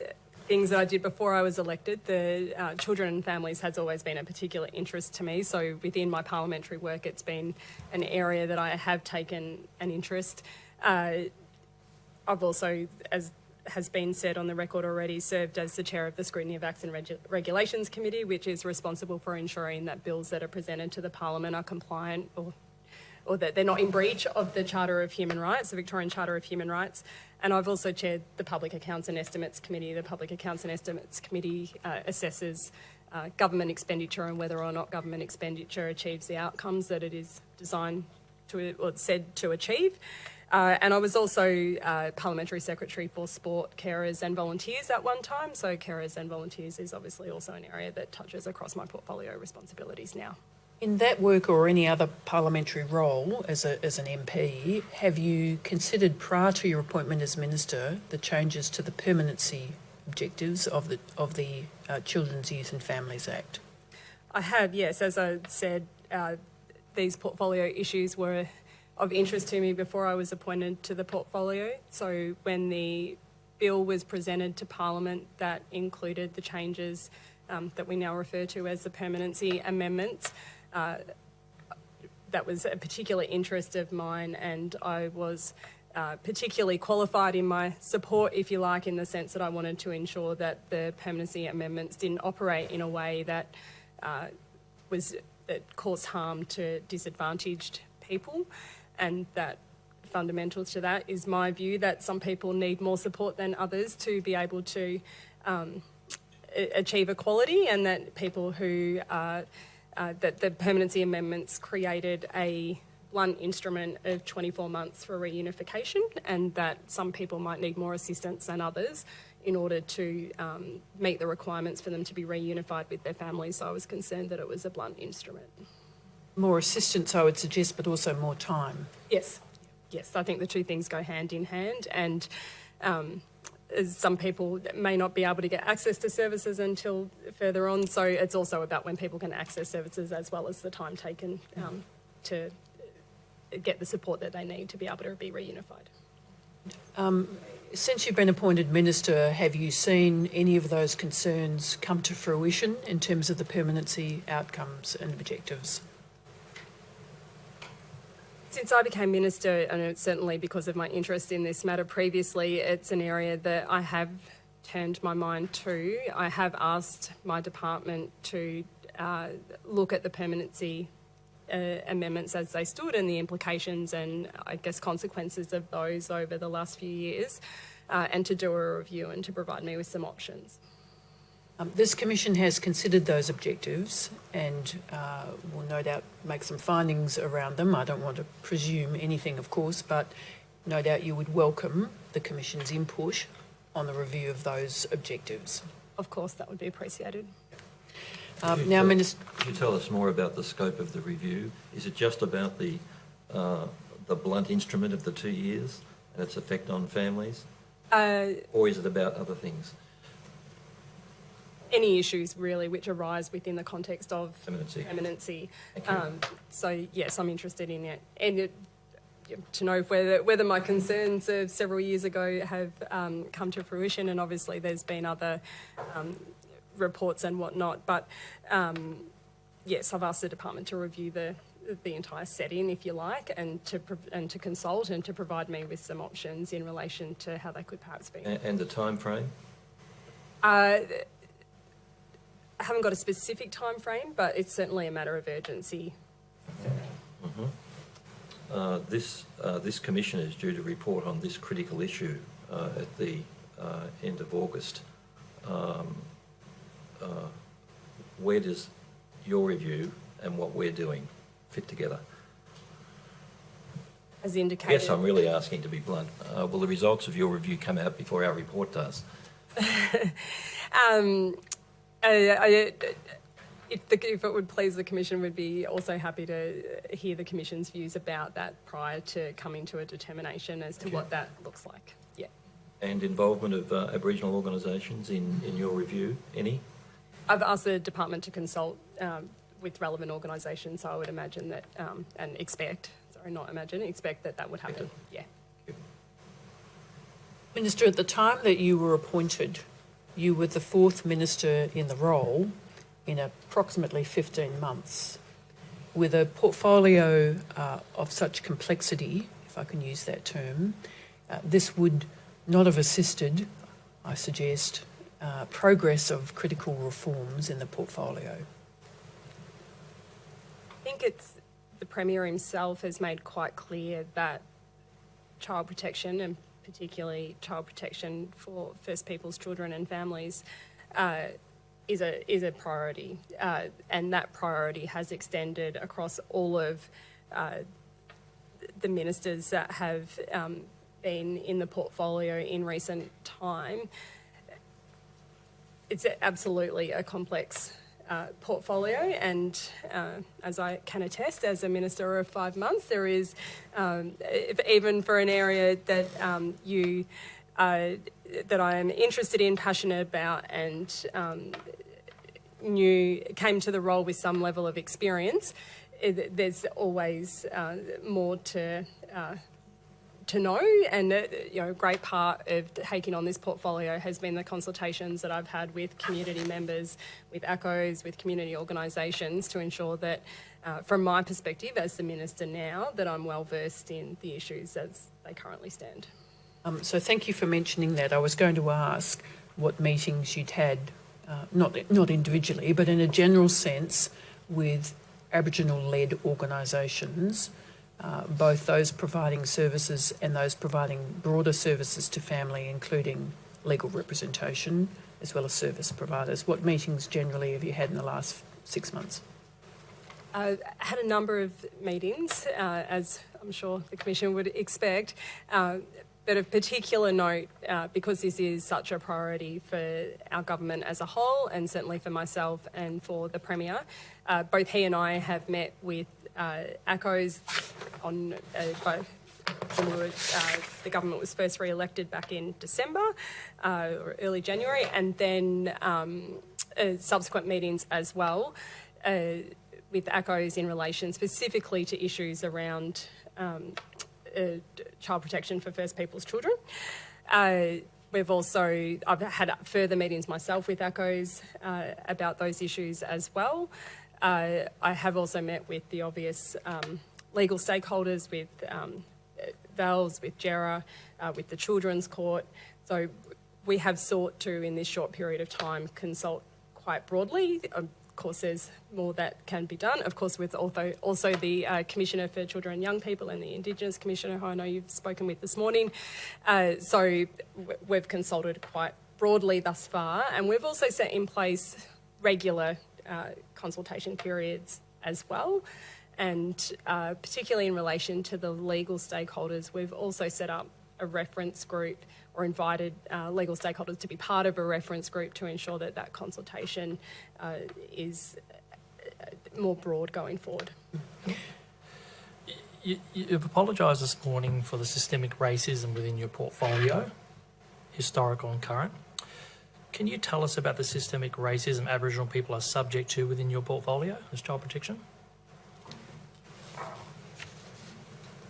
things that I did before I was elected, the children and families has always been a particular interest to me. So within my parliamentary work, it's been an area that I have taken an interest. I've also, as has been said on the record already, served as the chair of the Scrutiny of Acts and Regulations Committee, which is responsible for ensuring that bills that are presented to the Parliament are compliant or that they're not in breach of the Charter of Human Rights, the Victorian Charter of Human Rights. And I've also chaired the Public Accounts and Estimates Committee. The Public Accounts and Estimates Committee assesses government expenditure and whether or not government expenditure achieves the outcomes that it is designed to or said to achieve. And I was also Parliamentary Secretary for Sport, Carers and Volunteers at one time. So Carers and Volunteers is obviously also an area that touches across my portfolio responsibilities now. In that work or any other parliamentary role as an MP, have you considered prior to your appointment as Minister the changes to the permanency objectives of the Children's, Youth and Families Act? I have, yes. As I said, these portfolio issues were of interest to me before I was appointed to the portfolio. So when the bill was presented to Parliament, that included the changes that we now refer to as the permanency amendments. That was a particular interest of mine, and I was particularly qualified in my support, if you like, in the sense that I wanted to ensure that the permanency amendments didn't operate in a way that that caused harm to disadvantaged people. And that fundamental to that is my view that some people need more support than others to be able to achieve equality, and that people who that the permanency amendments created a blunt instrument of 24 months for reunification, and that some people might need more assistance than others in order to meet the requirements for them to be reunified with their families. So I was concerned that it was a blunt instrument. More assistance, I would suggest, but also more time. Yes, I think the two things go hand in hand, and some people may not be able to get access to services until further on, so it's also about when people can access services as well as the time taken to get the support that they need to be able to be reunified. Since you've been appointed Minister, have you seen any of those concerns come to fruition in terms of the permanency outcomes and objectives? Since I became Minister, and certainly because of my interest in this matter previously, it's an area that I have turned my mind to. I have asked my department to look at the permanency amendments as they stood and the implications and, I guess, consequences of those over the last few years, and to do a review and to provide me with some options. This commission has considered those objectives and will no doubt make some findings around them. I don't want to presume anything, of course, but no doubt you would welcome the commission's input on the review of those objectives. Of course, that would be appreciated. Now, Minister, Could you tell us more about the scope of the review? Is it just about the blunt instrument of the 2 years and its effect on families? Or is it about other things? Any issues really which arise within the context of Eminency. So yes, I'm interested in it, and to know whether my concerns of several years ago have come to fruition. And obviously, there's been other reports and whatnot. But yes, I've asked the department to review the entire setting, if you like, and to consult and to provide me with some options in relation to how they could perhaps be. And the time frame? I haven't got a specific time frame, but it's certainly a matter of urgency. This commission is due to report on this critical issue at the end of August. Where does your review and what we're doing fit together? As indicated. Yes, I'm really asking to be blunt. Will the results of your review come out before our report does? If it would please the Commission, would be also happy to hear the Commission's views about that prior to coming to a determination as to what that looks like. Yeah. And involvement of Aboriginal organisations in your review, any? I've asked the department to consult with relevant organisations, so I would imagine that, and expect that would happen. Yeah. Minister, at the time that you were appointed, you were the 4th minister in the role in approximately 15 months. With a portfolio of such complexity, if I can use that term, this would not have assisted, I suggest, progress of critical reforms in the portfolio. I think the Premier himself has made quite clear that child protection, and particularly child protection for First Peoples children and families, is a priority, and that priority has extended across all of the ministers that have been in the portfolio in recent time. It's absolutely a complex portfolio, and as I can attest, as a minister of 5 months, there is, even for an area that that I am interested in, passionate about, and came to the role with some level of experience, there's always more to know, and a great part of taking on this portfolio has been the consultations that I've had with community members, with ACOs, with community organisations, to ensure that, from my perspective as the minister now, that I'm well versed in the issues as they currently stand. So thank you for mentioning that. I was going to ask what meetings you'd had, not individually, but in a general sense, with Aboriginal-led organisations, both those providing services and those providing broader services to family, including legal representation, as well as service providers. What meetings generally have you had in the last 6 months? I had a number of meetings, as I'm sure the Commission would expect, but of particular note, because this is such a priority for our government as a whole, and certainly for myself and for the Premier, both he and I have met with ACOs on both when the government was first re-elected back in December or early January, and then subsequent meetings as well with ACOs in relation specifically to issues around child protection for First Peoples children. I've had further meetings myself with ACOs about those issues as well. I have also met with the obvious legal stakeholders, with VALS, with JERA, with the Children's Court. So we have sought to, in this short period of time, consult quite broadly. of course, there's more that can be done. Of course, with also the Commissioner for Children and Young People and the Indigenous Commissioner, who I know you've spoken with this morning. So we've consulted quite broadly thus far, and we've also set in place regular consultation periods as well. And particularly in relation to the legal stakeholders, we've also set up a reference group or invited legal stakeholders to be part of a reference group to ensure that that consultation is more broad going forward. You've apologised this morning for the systemic racism within your portfolio, historical and current. Can you tell us about the systemic racism Aboriginal people are subject to within your portfolio as child protection?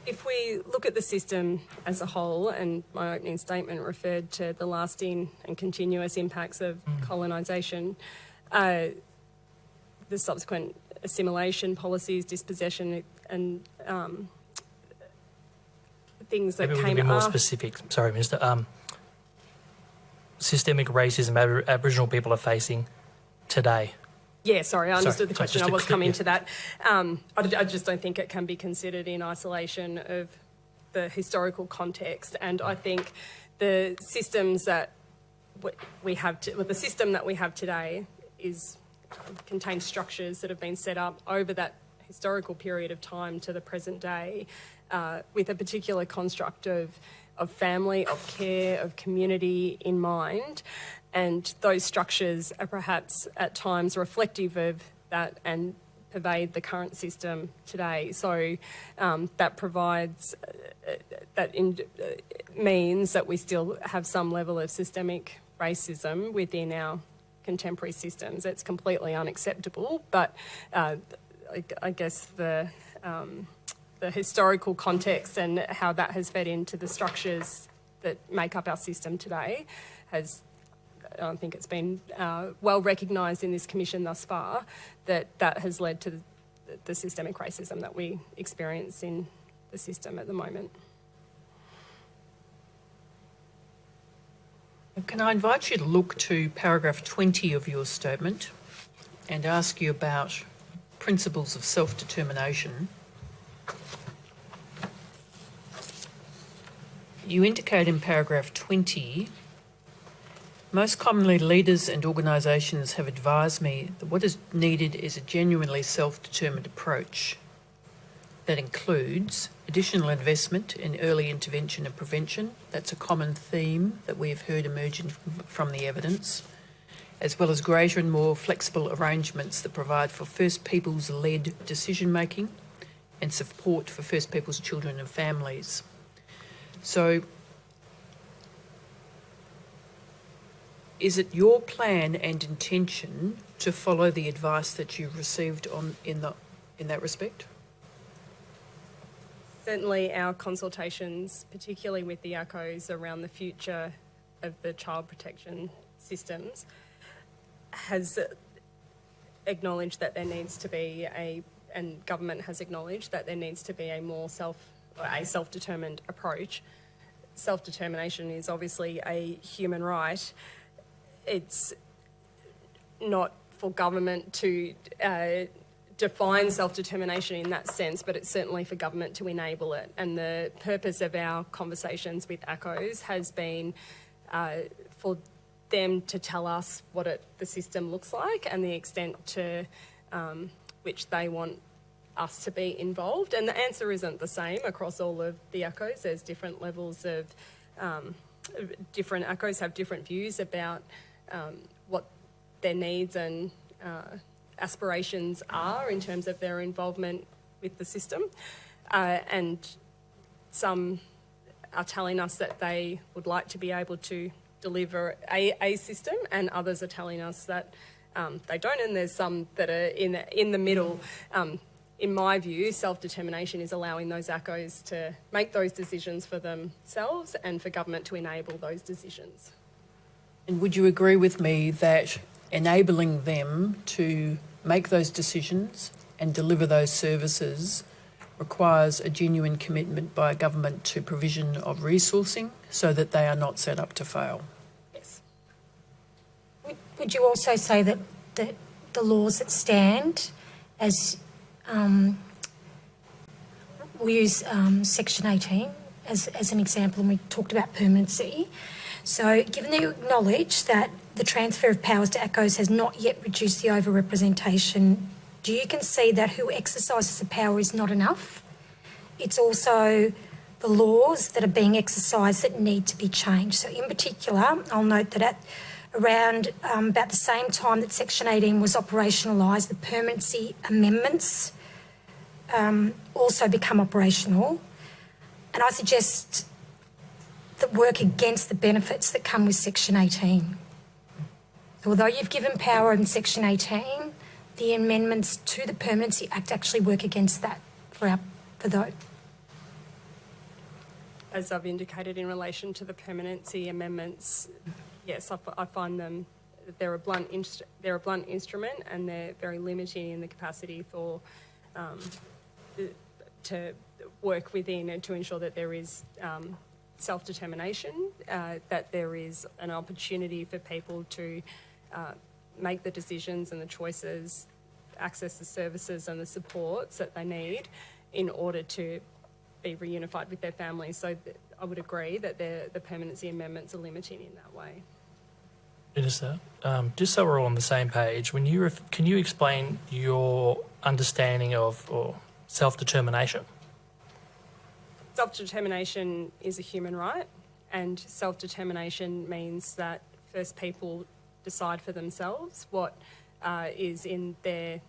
If we look at the system as a whole, and my opening statement referred to the lasting and continuous impacts of colonisation, the subsequent assimilation policies, dispossession and things that Maybe we came can be more after. specific. Sorry, Minister. Systemic racism Aboriginal people are facing today. Yeah, sorry, I understood the So question. just I was coming yeah. to that. I just don't think it can be considered in isolation of the historical context. And I think the systems that we have, the system that we have today contains structures that have been set up over that historical period of time to the present day, with a particular construct of family, of care, of community in mind. And those structures are perhaps at times reflective of that and pervade the current system today. So that provides, means that we still have some level of systemic racism within our contemporary systems. It's completely unacceptable, but I guess the historical context and how that has fed into the structures that make up our system today I think it's been well recognised in this commission thus far that has led to the systemic racism that we experience in the system at the moment. Can I invite you to look to paragraph 20 of your statement and ask you about principles of self-determination? You indicate in paragraph 20, most commonly leaders and organisations have advised me that what is needed is a genuinely self-determined approach that includes additional investment in early intervention and prevention. That's a common theme that we have heard emerging from the evidence, as well as greater and more flexible arrangements that provide for First Peoples-led decision-making and support for First Peoples children and families. So, is it your plan and intention to follow the advice that you received in that respect? Certainly our consultations, particularly with the ACOs around the future of the child protection systems, has acknowledged that there needs to be and government has acknowledged that there needs to be a self-determined approach. Self-determination is obviously a human right. It's not for government to define self-determination in that sense, but it's certainly for government to enable it. And the purpose of our conversations with ACOs has been for them to tell us what the system looks like and the extent to which they want us to be involved. And the answer isn't the same across all of the ACOs. There's different levels of, different ACOs have different views about what their needs and aspirations are in terms of their involvement with the system. And some are telling us that they would like to be able to deliver a system, and others are telling us that they don't, and there's some that are in the middle. In my view, self-determination is allowing those ACOs to make those decisions for themselves and for government to enable those decisions. And would you agree with me that enabling them to make those decisions and deliver those services requires a genuine commitment by government to provision of resourcing so that they are not set up to fail? Yes. Would you also say that the laws that stand, as we use Section 18 as an example, and we talked about permanency. So given that you acknowledge that the transfer of powers to ACOs has not yet reduced the overrepresentation, do you concede that who exercises the power is not enough? It's also the laws that are being exercised that need to be changed. So in particular, I'll note that at around about the same time that Section 18 was operationalised, the permanency amendments also become operational. And I suggest that work against the benefits that come with Section 18. So although you've given power in Section 18, the amendments to the Permanency Act actually work against that for those. As I've indicated in relation to the permanency amendments, yes, I find them, they're a blunt instrument, and they're very limiting in the capacity for to work within and to ensure that there is self-determination, that there is an opportunity for people to make the decisions and the choices, access the services and the supports that they need in order to be reunified with their families. So I would agree that the permanency amendments are limiting in that way. Minister, just so we're all on the same page, can you explain your understanding of or self-determination? Self-determination is a human right, and self-determination means that First People decide for themselves what is in their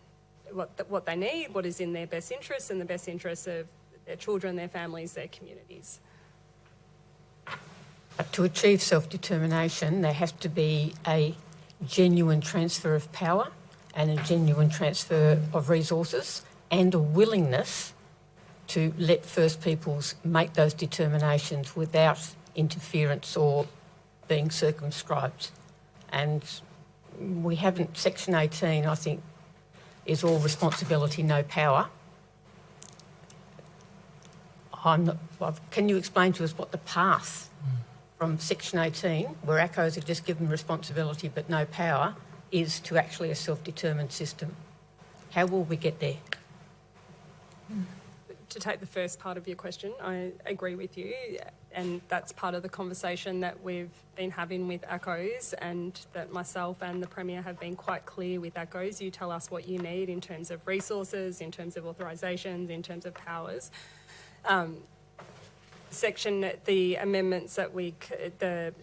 what they need, what is in their best interests and the best interests of their children, their families, their communities. But to achieve self-determination, there has to be a genuine transfer of power and a genuine transfer of resources and a willingness to let First Peoples make those determinations without interference or being circumscribed. And we haven't, Section 18, I think, is all responsibility, no power. Can you explain to us what the path from Section 18, where ACOs are just given responsibility but no power, is to actually a self-determined system? How will we get there? To take the first part of your question, I agree with you, and that's part of the conversation that we've been having with ACOs, and that myself and the Premier have been quite clear with ACOs. You tell us what you need in terms of resources, in terms of authorisations, in terms of powers. The amendments that the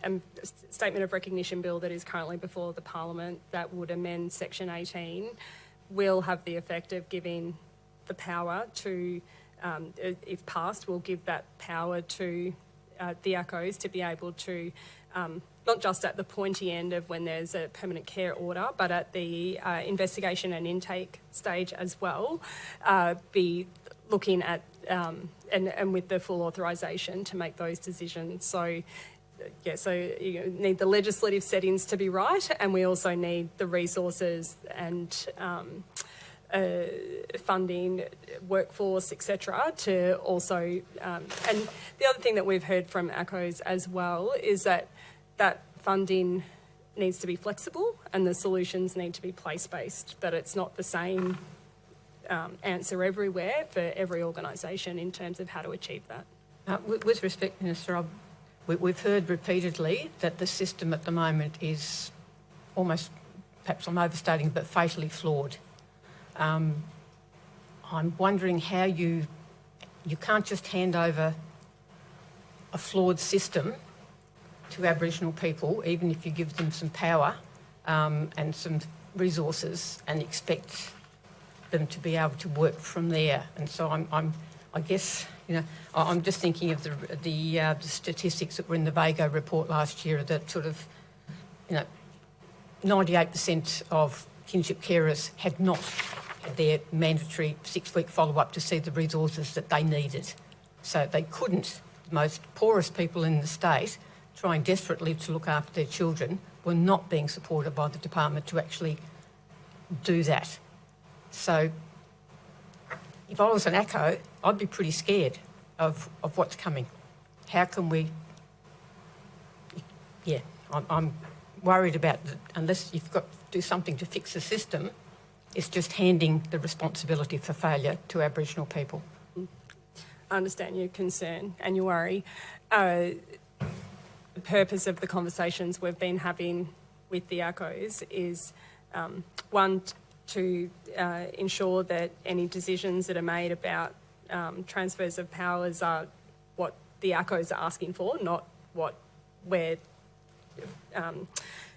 Statement of Recognition Bill that is currently before the Parliament that would amend Section 18 will have the effect of giving the power to, if passed, will give that power to the ACOs to be able to, not just at the pointy end of when there's a permanent care order, but at the investigation and intake stage as well, be looking at and with the full authorisation to make those decisions. So, yeah, so you need the legislative settings to be right, and we also need the resources and funding, workforce, etc. to also... and the other thing that we've heard from ACOs as well is that funding needs to be flexible and the solutions need to be place-based, but it's not the same answer everywhere for every organisation in terms of how to achieve that. With respect, Minister, we've heard repeatedly that the system at the moment is almost, perhaps I'm overstating, but fatally flawed. I'm wondering how you can't just hand over a flawed system to Aboriginal people, even if you give them some power and some resources, and expect them to be able to work from there. And so I guess, I'm just thinking of the statistics that were in the Vago report last year, that sort of, 98% of kinship carers had not had their mandatory 6-week follow-up to see the resources that they needed. So they couldn't, the most poorest people in the state, trying desperately to look after their children, were not being supported by the department to actually do that. So if I was an ACO, I'd be pretty scared of what's coming. How can we... Yeah, I'm worried about unless you've got to do something to fix the system, It's just handing the responsibility for failure to Aboriginal people. I understand your concern and your worry. The purpose of the conversations we've been having with the ACOs is, one, to ensure that any decisions that are made about transfers of powers are what the ACOs are asking for, not what we're,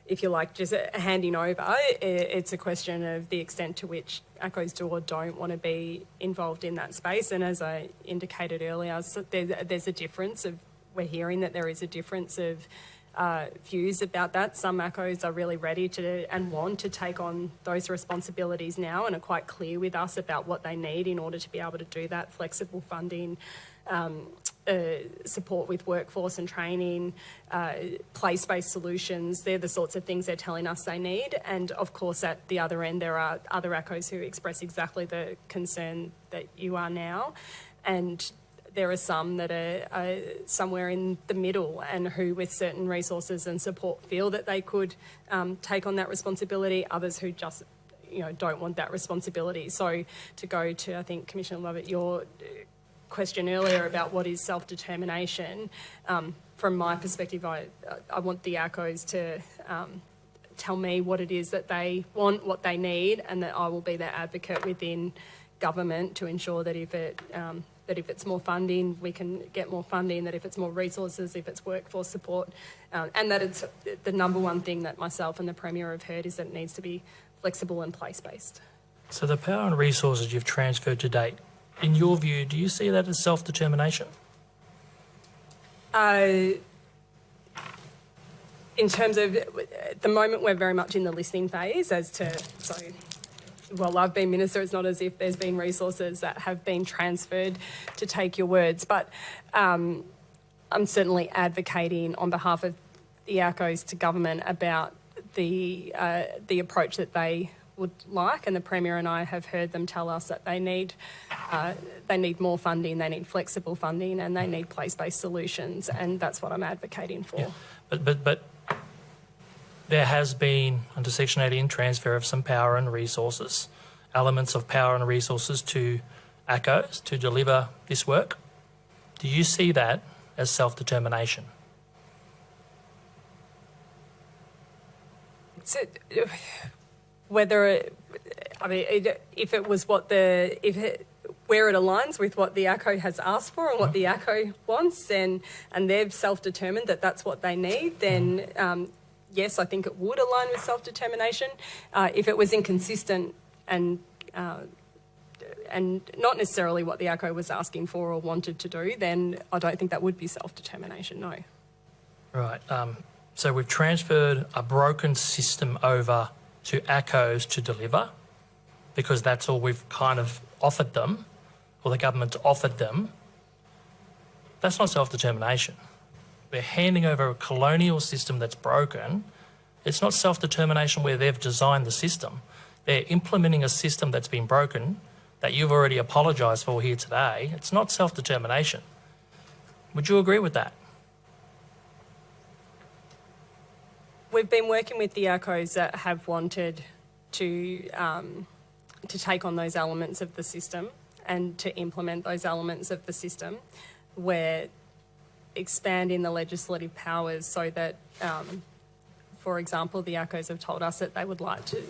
if you like, just handing over. It's a question of the extent to which ACOs do or don't want to be involved in that space. And as I indicated earlier, so there's a difference of, we're hearing that there is a difference of views about that. Some ACOs are really ready to and want to take on those responsibilities now and are quite clear with us about what they need in order to be able to do that. Flexible funding, support with workforce and training, place-based solutions. They're the sorts of things they're telling us they need. And of course, at the other end, there are other ACOs who express exactly the concern that you are now. And there are some that are somewhere in the middle and who, with certain resources and support, feel that they could take on that responsibility. Others who just, don't want that responsibility. So to go to, I think, Commissioner Lovett, your question earlier about what is self-determination, from my perspective, I want the ACOs to tell me what it is that they want, what they need, and that I will be their advocate within government to ensure that if it's more funding, we can get more funding, that if it's more resources, if it's workforce support, and that it's the number one thing that myself and the Premier have heard is that it needs to be flexible and place-based. So the power and resources you've transferred to date, in your view, do you see that as self-determination? In terms of, at the moment, we're very much in the listening phase as to, well, I've been Minister, it's not as if there's been resources that have been transferred, to take your words, but I'm certainly advocating on behalf of the ACOs to government about the approach that they would like, and the Premier and I have heard them tell us that they need more funding, they need flexible funding, and they need place-based solutions, and that's what I'm advocating for. Yeah. But there has been, under Section 18, transfer of some power and resources, elements of power and resources to ACOs to deliver this work. Do you see that as self-determination? So, if it was where it aligns with what the ACO has asked for and what the ACO wants, and they've self-determined that that's what they need, then yes, I think it would align with self-determination. If it was inconsistent and not necessarily what the ACO was asking for or wanted to do, then I don't think that would be self-determination, no. Right. So we've transferred a broken system over to ACOs to deliver, because that's all we've kind of offered them, or the government's offered them. That's not self-determination. We're handing over a colonial system that's broken. It's not self-determination where they've designed the system. They're implementing a system that's been broken, that you've already apologised for here today. It's not self-determination. Would you agree with that? We've been working with the ACOs that have wanted to take on those elements of the system and to implement those elements of the system. We're expanding the legislative powers so that, for example, the ACOs have told us that they would like to,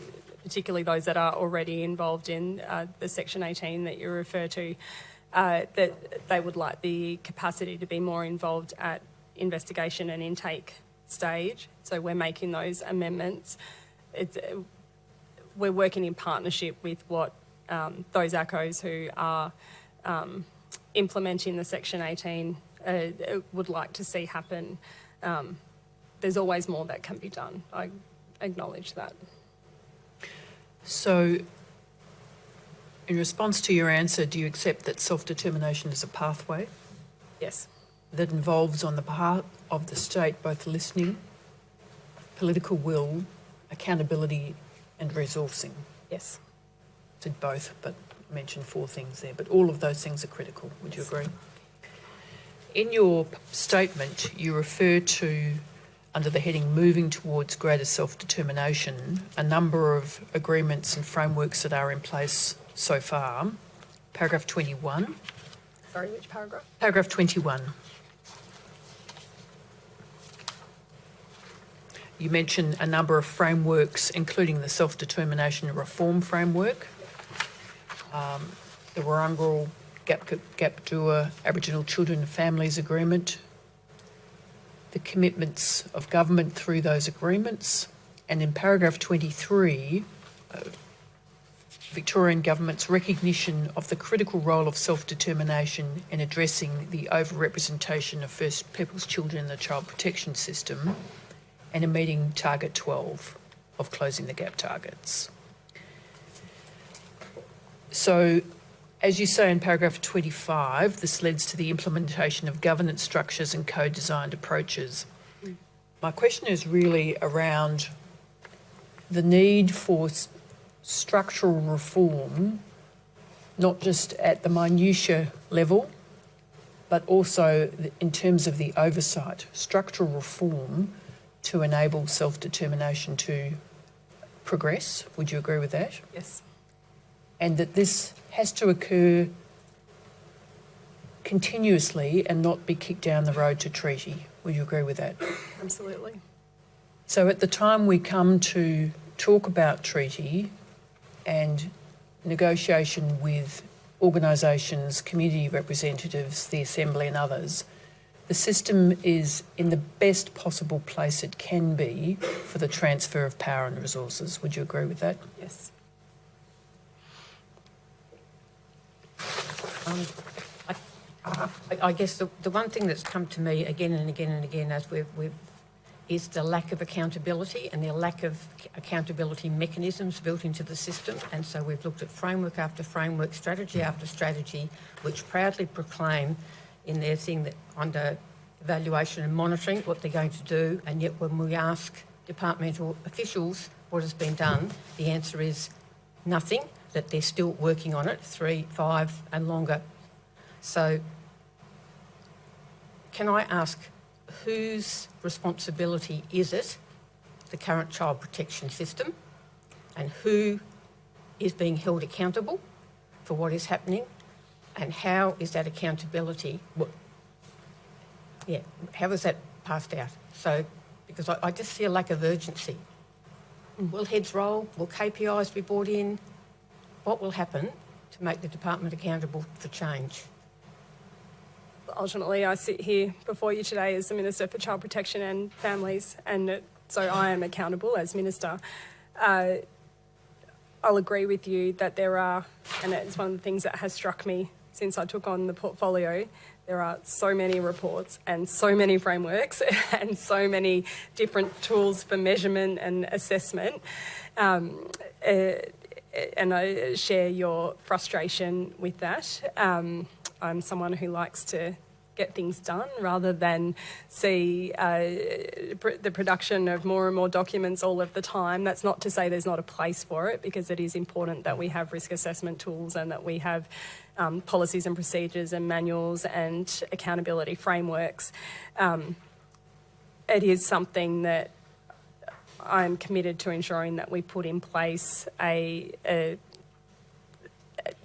particularly those that are already involved in the Section 18 that you refer to, that they would like the capacity to be more involved at investigation and intake stage. So we're making those amendments. We're working in partnership with what those ACOs who are implementing the Section 18 would like to see happen. There's always more that can be done. I acknowledge that. So, in response to your answer, do you accept that self-determination is a pathway? Yes. That involves, on the part of the state, both listening, political will, accountability and resourcing? Yes. Did both, but I mentioned 4 things there, but all of those things are critical. Would you agree? In your statement, you refer to under the heading Moving Towards Greater Self-Determination, a number of agreements and frameworks that are in place so far. Paragraph 21. Sorry, which paragraph? Paragraph 21. You mention a number of frameworks, including the Self-Determination Reform Framework, the Wurrungal Gapdua Aboriginal Children and Families Agreement, the commitments of government through those agreements, and in paragraph 23, Victorian Government's recognition of the critical role of self-determination in addressing the overrepresentation of First Peoples children in the child protection system, and in meeting target 12 of closing the gap targets. So, as you say in paragraph 25, this leads to the implementation of governance structures and co-designed approaches. My question is really around the need for structural reform, not just at the minutiae level, but also in terms of the oversight, structural reform to enable self-determination to progress. Would you agree with that? Yes. And that this has to occur continuously and not be kicked down the road to treaty. Would you agree with that? Absolutely. So at the time we come to talk about treaty and negotiation with organisations, community representatives, the Assembly and others, the system is in the best possible place it can be for the transfer of power and resources. Would you agree with that? Yes. I guess the one thing that's come to me again and again and again as we've is the lack of accountability and the lack of accountability mechanisms built into the system. And so we've looked at framework after framework, strategy after strategy, which proudly proclaim in their thing that under evaluation and monitoring what they're going to do, and yet when we ask departmental officials what has been done, the answer is nothing, that they're still working on it, 3, 5 and longer. So can I ask, whose responsibility is it, the current child protection system, and who is being held accountable for what is happening, and how is that accountability, how is that passed out? So, because I just see a lack of urgency. Will heads roll? Will KPIs be brought in? What will happen to make the department accountable for change? Ultimately, I sit here before you today as the Minister for Child Protection and Families, and so I am accountable as Minister. I'll agree with you that there are, and it's one of the things that has struck me since I took on the portfolio, there are so many reports and so many frameworks and so many different tools for measurement and assessment. And I share your frustration with that. I'm someone who likes to get things done rather than see the production of more and more documents all of the time. That's not to say there's not a place for it, because it is important that we have risk assessment tools and that we have policies and procedures and manuals and accountability frameworks. It is something that I'm committed to ensuring that we put in place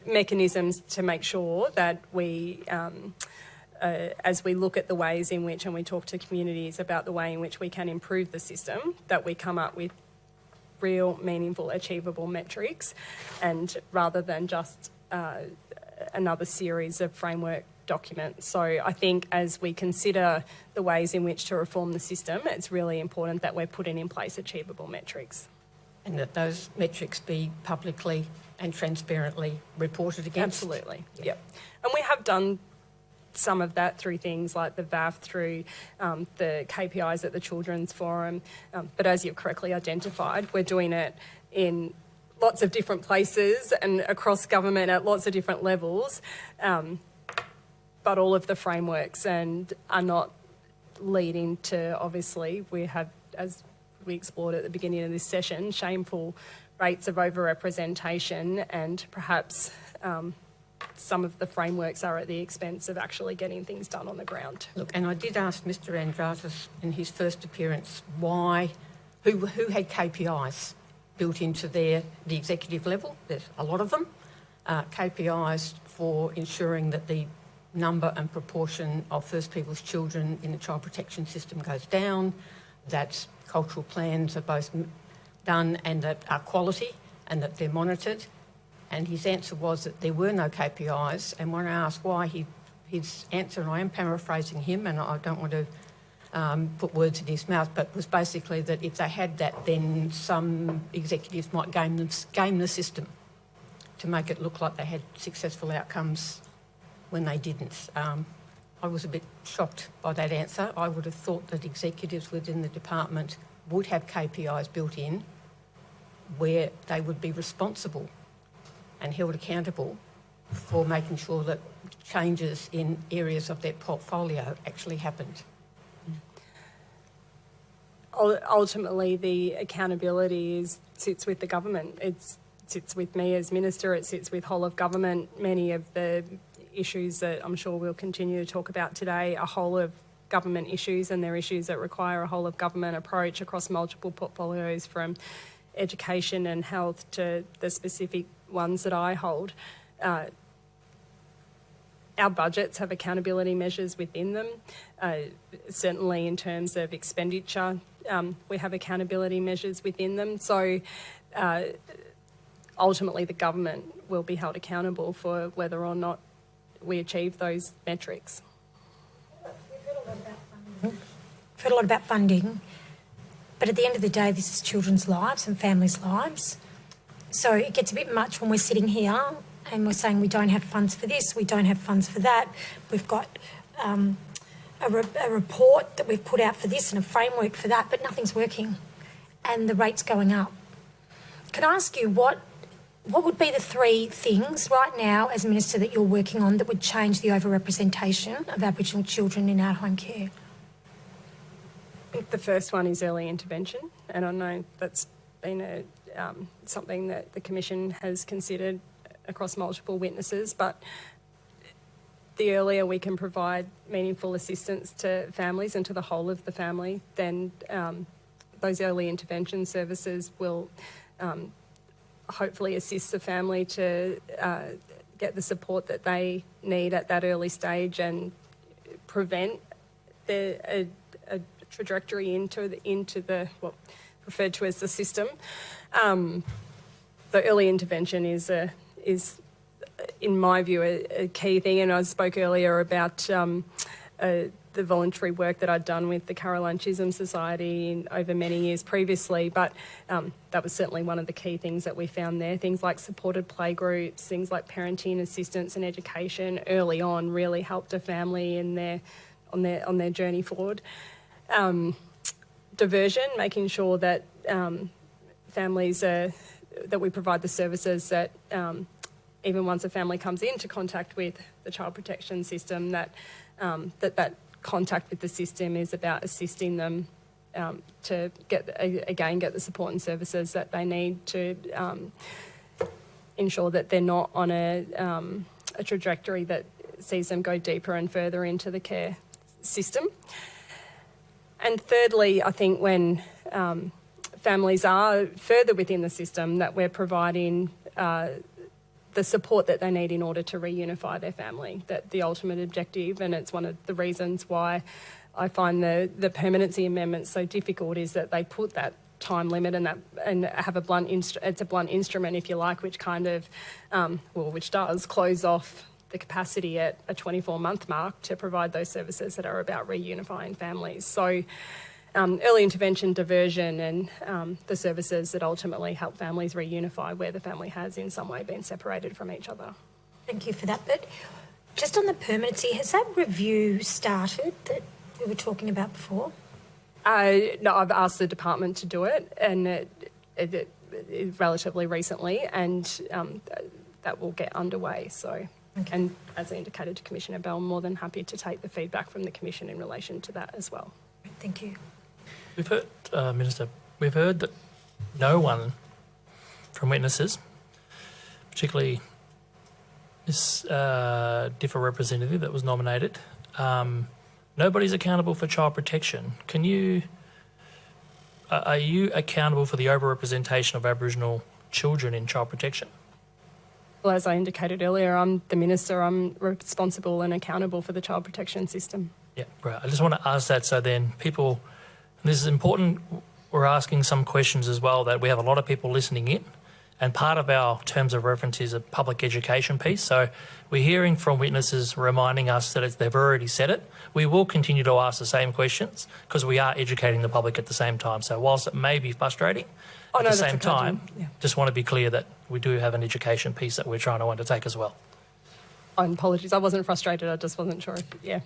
mechanisms to make sure that we, as we look at the ways in which, and we talk to communities about the way in which we can improve the system, that we come up with real, meaningful, achievable metrics, and rather than just another series of framework documents. So I think as we consider the ways in which to reform the system, it's really important that we're putting in place achievable metrics. And that those metrics be publicly and transparently reported against? Absolutely, yep. And we have done some of that through things like the VAF, through the KPIs at the Children's Forum. But as you've correctly identified, we're doing it in lots of different places and across government at lots of different levels. But all of the frameworks and are not leading to, obviously, we have, as we explored at the beginning of this session, shameful rates of overrepresentation and perhaps some of the frameworks are at the expense of actually getting things done on the ground. Look, and I did ask Mr Andratas in his first appearance who had KPIs built into the executive level. There's a lot of them. KPIs for ensuring that the number and proportion of First Peoples children in the child protection system goes down, that cultural plans are both done and that are quality and that they're monitored. And his answer was that there were no KPIs. And when I asked why, his answer, and I am paraphrasing him, and I don't want to put words in his mouth, but was basically that if they had that, then some executives might game the system to make it look like they had successful outcomes when they didn't. I was a bit shocked by that answer. I would have thought that executives within the department would have KPIs built in where they would be responsible and held accountable for making sure that changes in areas of their portfolio actually happened. Ultimately, the accountability sits with the government. It sits with me as minister. It sits with whole of government. Many of the issues that I'm sure we'll continue to talk about today are whole of government issues, and they're issues that require a whole of government approach across multiple portfolios, from education and health to the specific ones that I hold. Our budgets have accountability measures within them. Certainly in terms of expenditure, we have accountability measures within them. So ultimately the government will be held accountable for whether or not we achieve those metrics. We've heard a lot about funding, but at the end of the day, this is children's lives and families' lives. So it gets a bit much when we're sitting here and we're saying we don't have funds for this, we don't have funds for that. We've got a report that we've put out for this and a framework for that, but nothing's working and the rate's going up. Can I ask you what would be the 3 things right now as Minister that you're working on that would change the overrepresentation of Aboriginal children in out-of-home care? I think the first one is early intervention, and I know that's been something that the Commission has considered across multiple witnesses, but the earlier we can provide meaningful assistance to families and to the whole of the family, then those early intervention services will hopefully assist the family to get the support that they need at that early stage and prevent a trajectory into the what referred to as the system. The early intervention is in my view a key thing, and I spoke earlier about the voluntary work that I'd done with the Caroline Chisholm Society over many years previously, but that was certainly one of the key things that we found there. Things like supported playgroups, things like parenting assistance and education early on really helped a family on their journey forward. Diversion, making sure that families that we provide the services that even once a family comes into contact with the child protection system, that contact with the system is about assisting them to get the support and services that they need to ensure that they're not on a trajectory that sees them go deeper and further into the care system. And thirdly, I think when families are further within the system, that we're providing the support that they need in order to reunify their family. That the ultimate objective, and it's one of the reasons why I find the permanency amendments so difficult, is that they put that time limit and have a blunt instrument, if you like, which kind of which does close off the capacity at a 24-month mark to provide those services that are about reunifying families. So early intervention, diversion, and the services that ultimately help families reunify where the family has in some way been separated from each other. Thank you for that. But just on the permanency, has that review started that we were talking about before? No, I've asked the department to do it, and it relatively recently, and that will get underway. So. Okay. And as I indicated to Commissioner Bell, I'm more than happy to take the feedback from the Commission in relation to that as well. Thank you. We've heard, Minister, that no one from witnesses, particularly this different representative that was nominated. Nobody's accountable for child protection. Are you accountable for the overrepresentation of Aboriginal children in child protection? Well, as I indicated earlier, I'm the Minister. I'm responsible and accountable for the child protection system. Yeah, right. I just want to ask that so then people, this is important, we're asking some questions as well that we have a lot of people listening in, and part of our terms of reference is a public education piece. So we're hearing from witnesses reminding us that they've already said it. We will continue to ask the same questions because we are educating the public at the same time. So whilst it may be frustrating, at the same time, just want to be clear that we do have an education piece that we're trying to undertake as well. Apologies, I wasn't frustrated, I just wasn't sure if,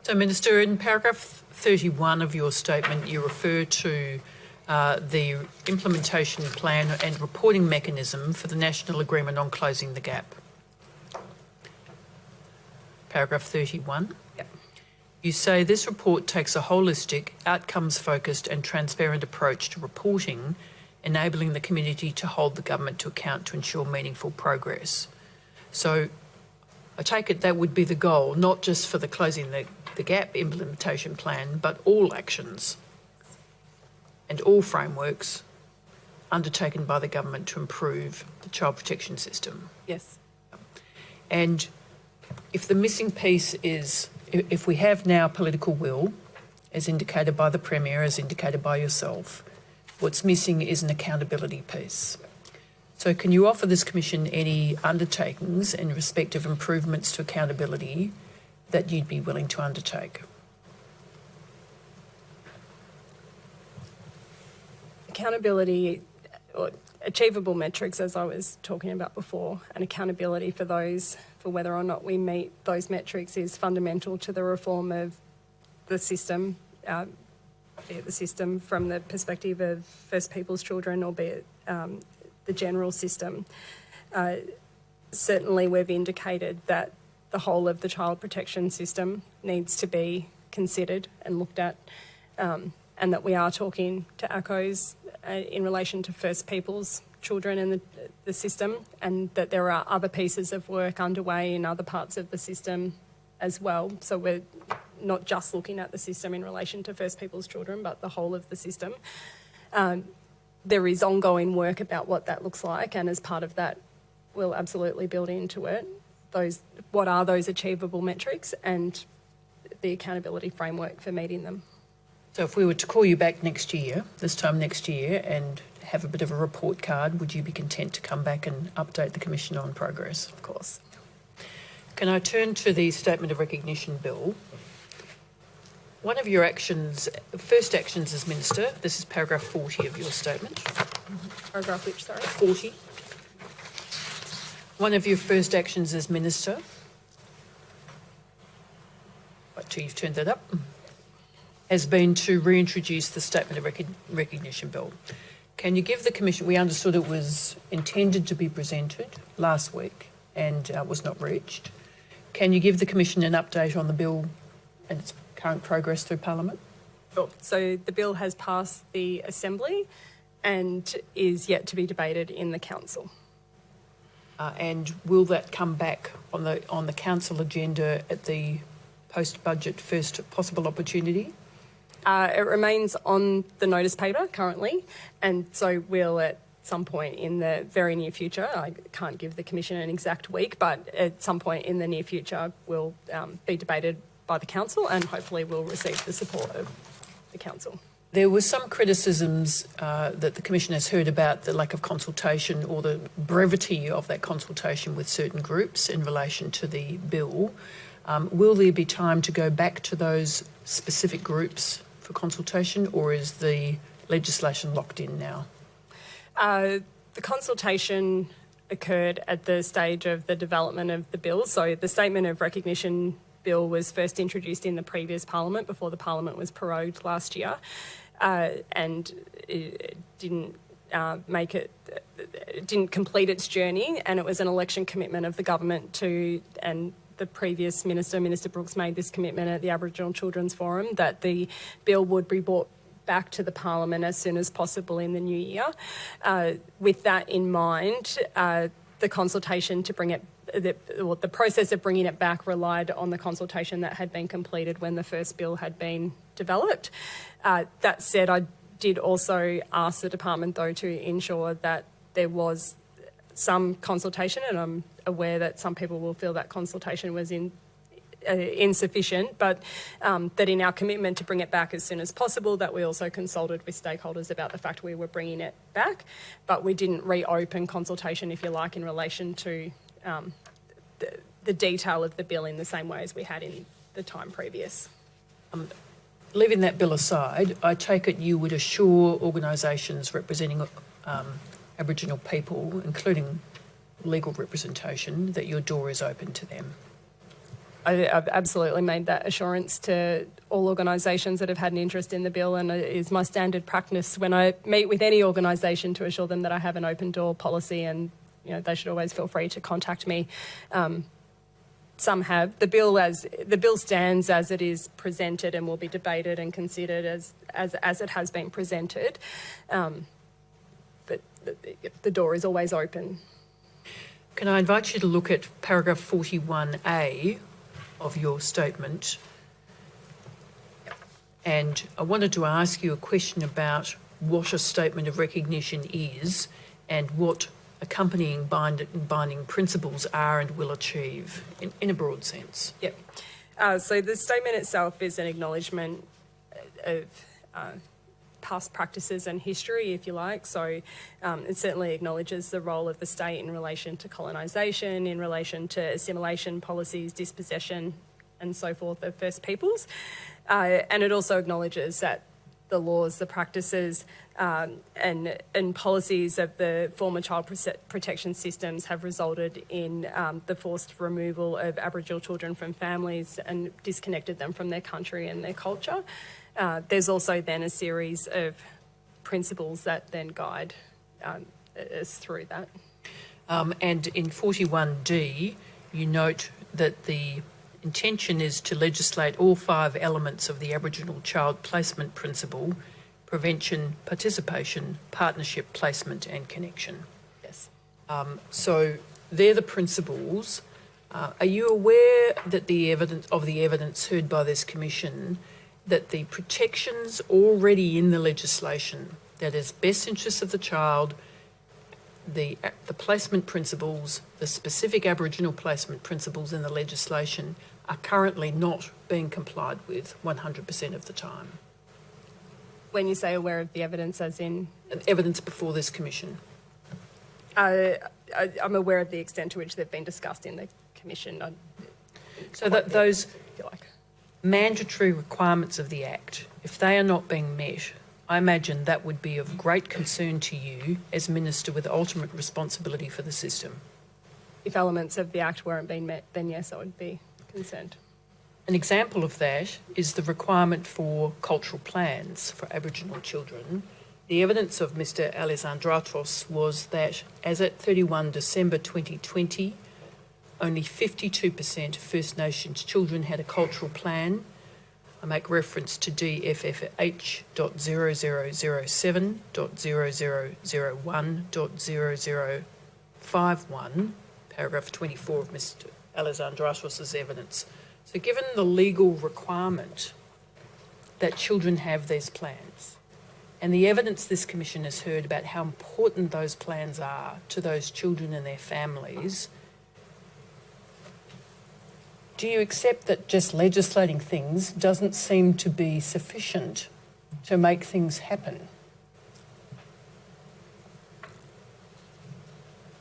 So, Minister, in paragraph 31 of your statement, you refer to the implementation plan and reporting mechanism for the National Agreement on Closing the Gap. Paragraph 31. Yep. You say this report takes a holistic, outcomes-focused and transparent approach to reporting, enabling the community to hold the government to account to ensure meaningful progress. So I take it that would be the goal, not just for the Closing the Gap implementation plan, but all actions and all frameworks undertaken by the government to improve the child protection system. yes. And if the missing piece is, if we have now political will, as indicated by the Premier, as indicated by yourself, what's missing is an accountability piece. So can you offer this Commission any undertakings in respect of improvements to accountability that you'd be willing to undertake? Accountability, or achievable metrics, as I was talking about before, and accountability for those, for whether or not we meet those metrics, is fundamental to the reform of the system, be it the system from the perspective of First Peoples children, or be it the general system. Certainly we've indicated that the whole of the child protection system needs to be considered and looked at, and that we are talking to ACOs in relation to First Peoples children in the system, and that there are other pieces of work underway in other parts of the system as well. So we're not just looking at the system in relation to First Peoples children, but the whole of the system. There is ongoing work about what that looks like, and as part of that, we'll absolutely build into it what are those achievable metrics and the accountability framework for meeting them. So if we were to call you back next year, this time next year, and have a bit of a report card, would you be content to come back and update the Commission on progress? Of course. Can I turn to the Statement of Recognition Bill? One of your actions, first actions as Minister, this is paragraph 40 of your statement. Paragraph which, sorry? 40. One of your first actions as Minister, right till you've turned that up, has been to reintroduce the Statement of Recognition Bill. Can you give the Commission, we understood it was intended to be presented last week and was not reached. Can you give the Commission an update on the bill and its current progress through Parliament? Sure. So the bill has passed the Assembly and is yet to be debated in the Council. And will that come back on the Council agenda at the post-budget first possible opportunity? It remains on the notice paper currently, and so we'll at some point in the very near future, I can't give the Commission an exact week, but at some point in the near future will be debated by the Council, and hopefully will receive the support of the Council. There were some criticisms that the Commission has heard about the lack of consultation or the brevity of that consultation with certain groups in relation to the bill. Will there be time to go back to those specific groups for consultation, or is the legislation locked in now? The consultation occurred at the stage of the development of the bill. So the Statement of Recognition Bill was first introduced in the previous Parliament before the Parliament was prorogued last year, and it didn't didn't complete its journey, and it was an election commitment of the government to, and the previous Minister, Minister Brooks, made this commitment at the Aboriginal Children's Forum that the bill would be brought back to the Parliament as soon as possible in the new year. With that in mind, the consultation to bring it the process of bringing it back relied on the consultation that had been completed when the first bill had been developed. That said, I did also ask the department, though, to ensure that there was some consultation, and I'm aware that some people will feel that consultation was insufficient, but that in our commitment to bring it back as soon as possible, that we also consulted with stakeholders about the fact we were bringing it back, but we didn't reopen consultation, if you like, in relation to the detail of the bill in the same way as we had in the time previous. Leaving that bill aside, I take it you would assure organisations representing Aboriginal people, including legal representation, that your door is open to them. I've absolutely made that assurance to all organisations that have had an interest in the bill, and it is my standard practice when I meet with any organisation to assure them that I have an open door policy, and they should always feel free to contact me. Some have. The bill stands as it is presented and will be debated and considered as it has been presented. But the door is always open. Can I invite you to look at paragraph 41A of your statement? And I wanted to ask you a question about what a statement of recognition is and what accompanying binding principles are and will achieve in a broad sense. Yep. So the statement itself is an acknowledgement of past practices and history, if you like. So it certainly acknowledges the role of the state in relation to colonisation, in relation to assimilation policies, dispossession and so forth of First Peoples. And it also acknowledges that the laws, the practices and policies of the former child protection systems have resulted in the forced removal of Aboriginal children from families and disconnected them from their country and their culture. There's also then a series of principles that then guide us through that. And in 41D, you note that the intention is to legislate all 5 elements of the Aboriginal child placement principle: prevention, participation, partnership, placement and connection. Yes. So they're the principles. Are you aware that the evidence heard by this commission, that the protections already in the legislation, that is best interests of the child, the placement principles, the specific Aboriginal placement principles in the legislation are currently not being complied with 100% of the time? When you say aware of the evidence, as in? Evidence before this commission. I'm aware of the extent to which they've been discussed in the commission. So that those if you like. mandatory requirements of the Act, if they are not being met, I imagine that would be of great concern to you as Minister with ultimate responsibility for the system. If elements of the Act weren't being met, then yes, I would be concerned. An example of that is the requirement for cultural plans for Aboriginal children. The evidence of Mr Alexandratos was that as at 31 December 2020, only 52% of First Nations children had a cultural plan. I make reference to DFFH.0007.0001.0051, paragraph 24 of Mr Alexandratos' evidence. So given the legal requirement that children have these plans, and the evidence this Commission has heard about how important those plans are to those children and their families, do you accept that just legislating things doesn't seem to be sufficient to make things happen?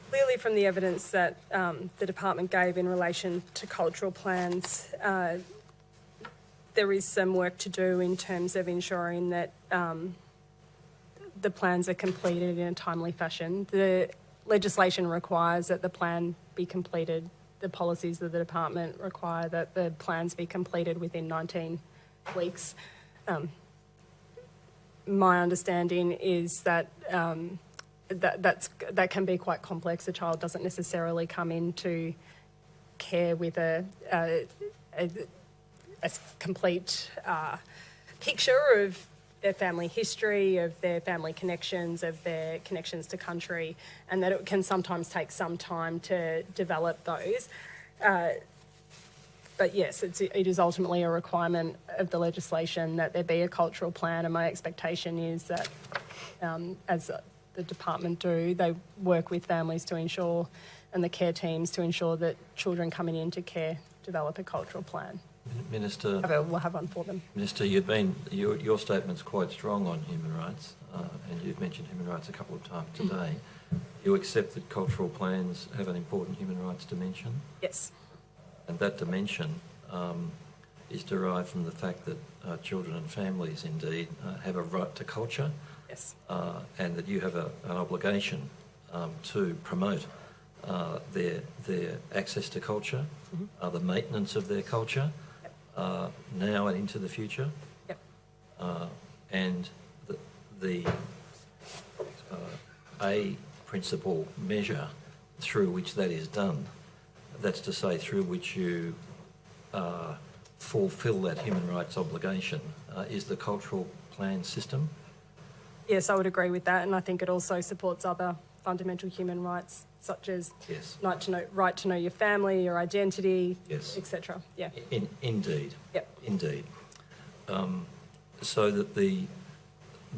Clearly from the evidence that the department gave in relation to cultural plans, there is some work to do in terms of ensuring that the plans are completed in a timely fashion. The legislation requires that the plan be completed. The policies of the department require that the plans be completed within 19 weeks. My understanding is that that can be quite complex. A child doesn't necessarily come into care with a complete picture of their family history, of their family connections, of their connections to country, and that it can sometimes take some time to develop those. But yes, it is ultimately a requirement of the legislation that there be a cultural plan, and my expectation is that, as the department do, they work with families to ensure, and the care teams to ensure that children coming into care develop a cultural plan. Minister, We'll have one for them. Minister, your statement's quite strong on human rights, and you've mentioned human rights a couple of times today. You accept that cultural plans have an important human rights dimension? Yes. And that dimension is derived from the fact that children and families indeed have a right to culture. Yes. And that you have an obligation to promote their access to culture, the maintenance of their culture, now and into the future. Yep. And a principal measure through which that is done, that's to say through which you fulfil that human rights obligation, is the cultural plan system. Yes, I would agree with that, and I think it also supports other fundamental human rights, such as right to know your family, your identity, etc. Yeah. Indeed. Yep. Indeed. So that the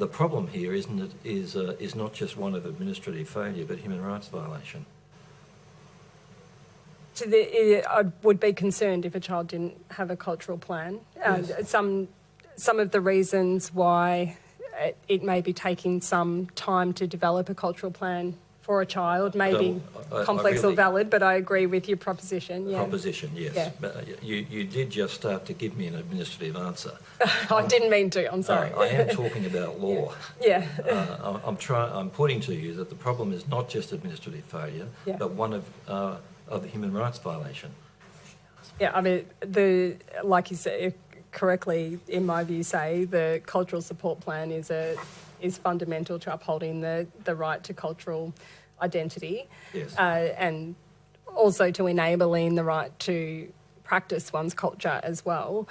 problem here, isn't it, is not just one of administrative failure, but human rights violation. I would be concerned if a child didn't have a cultural plan. Some of the reasons why it may be taking some time to develop a cultural plan for a child may be complex or valid, but I agree with your proposition. Yeah. Proposition, yes. Yeah. But you did just start to give me an administrative answer. I didn't mean to. I'm sorry. I am talking about law. Yeah. I'm putting to you that the problem is not just administrative failure, but one of human rights violation. Yeah, I mean, like you said correctly, in my view, say the cultural support plan is fundamental to upholding the right to cultural identity, and also to enabling the right to practice one's culture as well.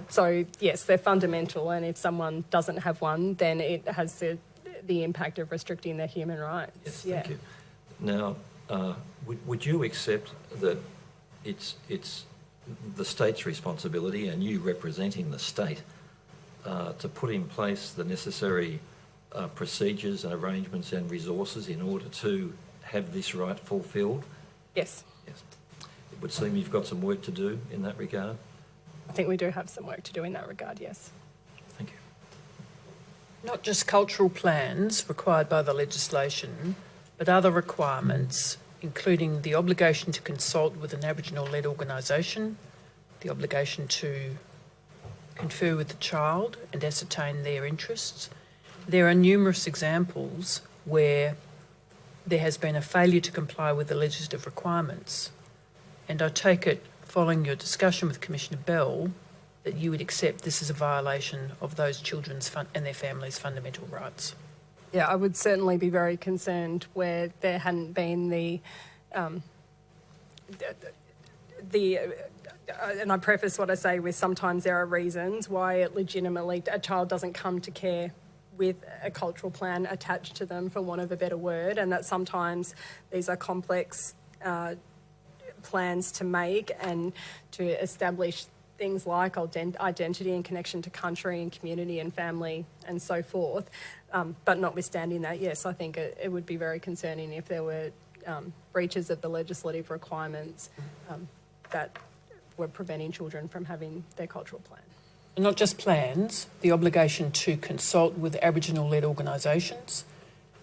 So yes, they're fundamental, and if someone doesn't have one, then it has the impact of restricting their human rights. Yes, thank you. Now, would you accept that it's the state's responsibility, and you representing the state, to put in place the necessary procedures and arrangements and resources in order to have this right fulfilled? Yes. Yes. It would seem you've got some work to do in that regard. I think we do have some work to do in that regard, yes. Thank you. Not just cultural plans required by the legislation, but other requirements, including the obligation to consult with an Aboriginal-led organisation, the obligation to confer with the child and ascertain their interests. There are numerous examples where there has been a failure to comply with the legislative requirements, and I take it, following your discussion with Commissioner Bell, that you would accept this is a violation of those children's and their families' fundamental rights. Yeah, I would certainly be very concerned where there hadn't been and I preface what I say with sometimes there are reasons why a child doesn't come to care with a cultural plan attached to them, for want of a better word, and that sometimes these are complex plans to make and to establish things like identity and connection to country and community and family and so forth. But notwithstanding that, yes, I think it would be very concerning if there were breaches of the legislative requirements that were preventing children from having their cultural plan. And not just plans, the obligation to consult with Aboriginal-led organisations,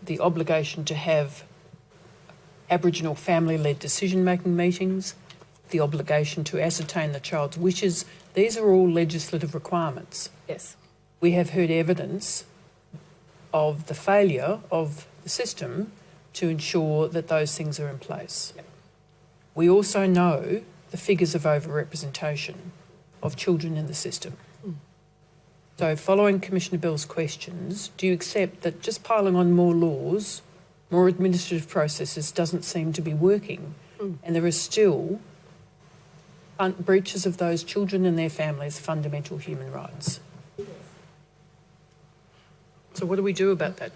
the obligation to have Aboriginal family-led decision-making meetings, the obligation to ascertain the child's wishes. These are all legislative requirements. Yes. We have heard evidence of the failure of the system to ensure that those things are in place. Yep. We also know the figures of overrepresentation of children in the system. So following Commissioner Bell's questions, do you accept that just piling on more laws, more administrative processes doesn't seem to be working, and there are still breaches of those children and their families' fundamental human rights? So what do we do about that?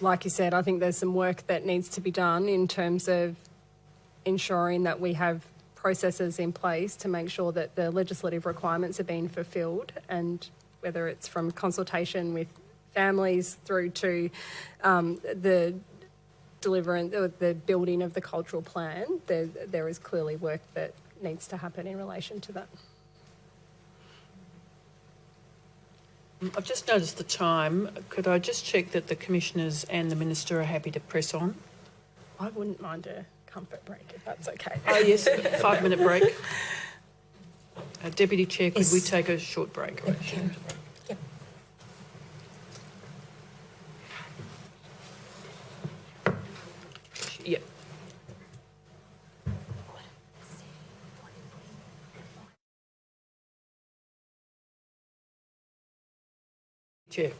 Like you said, I think there's some work that needs to be done in terms of ensuring that we have processes in place to make sure that the legislative requirements are being fulfilled, and whether it's from consultation with families through to the the building of the cultural plan, there is clearly work that needs to happen in relation to that. I've just noticed the time. Could I just check that the commissioners and the minister are happy to press on? I wouldn't mind a comfort break if that's okay. Oh yes, 5-minute break. Deputy Chair, could we take a short break? Yep. Yep. Chair.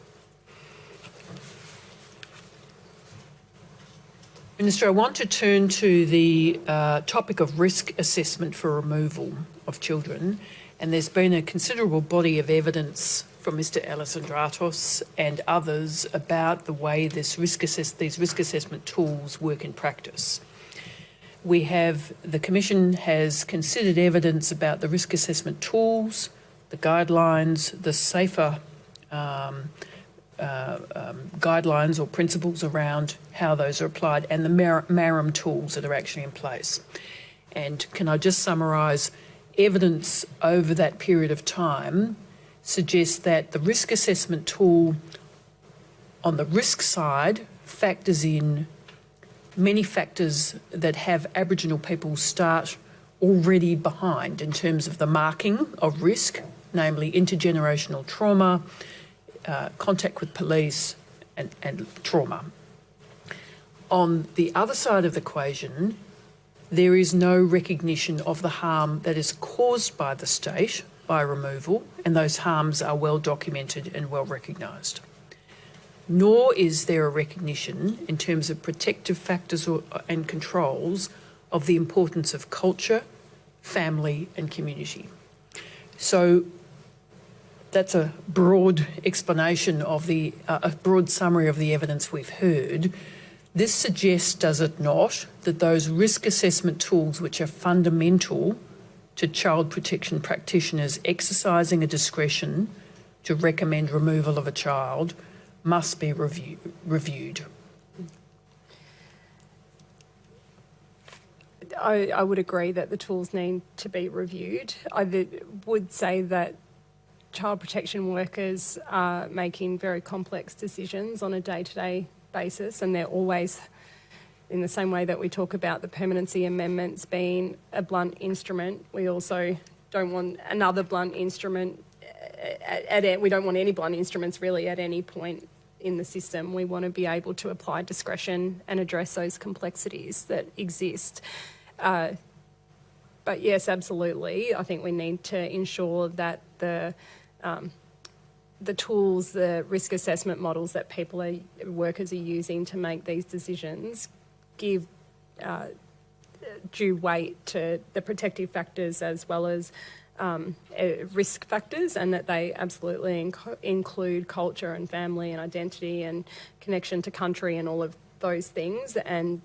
Minister, I want to turn to the topic of risk assessment for removal of children, and there's been a considerable body of evidence from Mr Alessandratos and others about the way these risk assessment tools work in practice. The Commission has considered evidence about the risk assessment tools, the guidelines, the safer guidelines or principles around how those are applied, and the MARAM tools that are actually in place. And can I just summarise, evidence over that period of time suggests that the risk assessment tool on the risk side factors in many factors that have Aboriginal people start already behind in terms of the marking of risk, namely intergenerational trauma, contact with police and trauma. On the other side of the equation, there is no recognition of the harm that is caused by the state by removal, and those harms are well documented and well recognised. Nor is there a recognition in terms of protective factors and controls of the importance of culture, family and community. So that's a broad explanation of a broad summary of the evidence we've heard. This suggests, does it not, that those risk assessment tools which are fundamental to child protection practitioners exercising a discretion to recommend removal of a child must be reviewed. I would agree that the tools need to be reviewed. I would say that child protection workers are making very complex decisions on a day-to-day basis, and they're always, in the same way that we talk about the permanency amendments being a blunt instrument, we also don't want another blunt instrument. We don't want any blunt instruments really at any point in the system. We want to be able to apply discretion and address those complexities that exist. But yes, absolutely, I think we need to ensure that the tools, the risk assessment models that workers are using to make these decisions give due weight to the protective factors as well as risk factors, and that they absolutely include culture and family and identity and connection to country and all of those things. And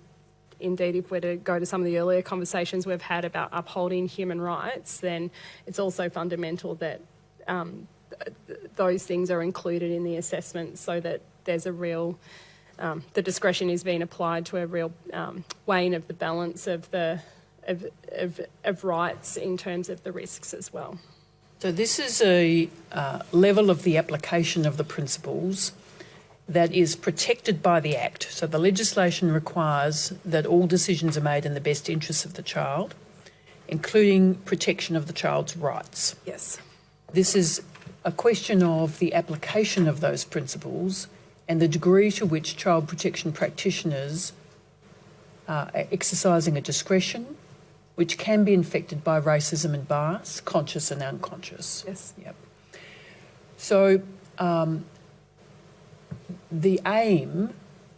indeed, if we're to go to some of the earlier conversations we've had about upholding human rights, then it's also fundamental that those things are included in the assessment so that there's a real, the discretion is being applied to a real weighing of the balance of rights in terms of the risks as well. So this is a level of the application of the principles that is protected by the Act. So the legislation requires that all decisions are made in the best interests of the child, including protection of the child's rights. Yes. This is a question of the application of those principles and the degree to which child protection practitioners are exercising a discretion which can be infected by racism and bias, conscious and unconscious. Yes. Yep. So the aim,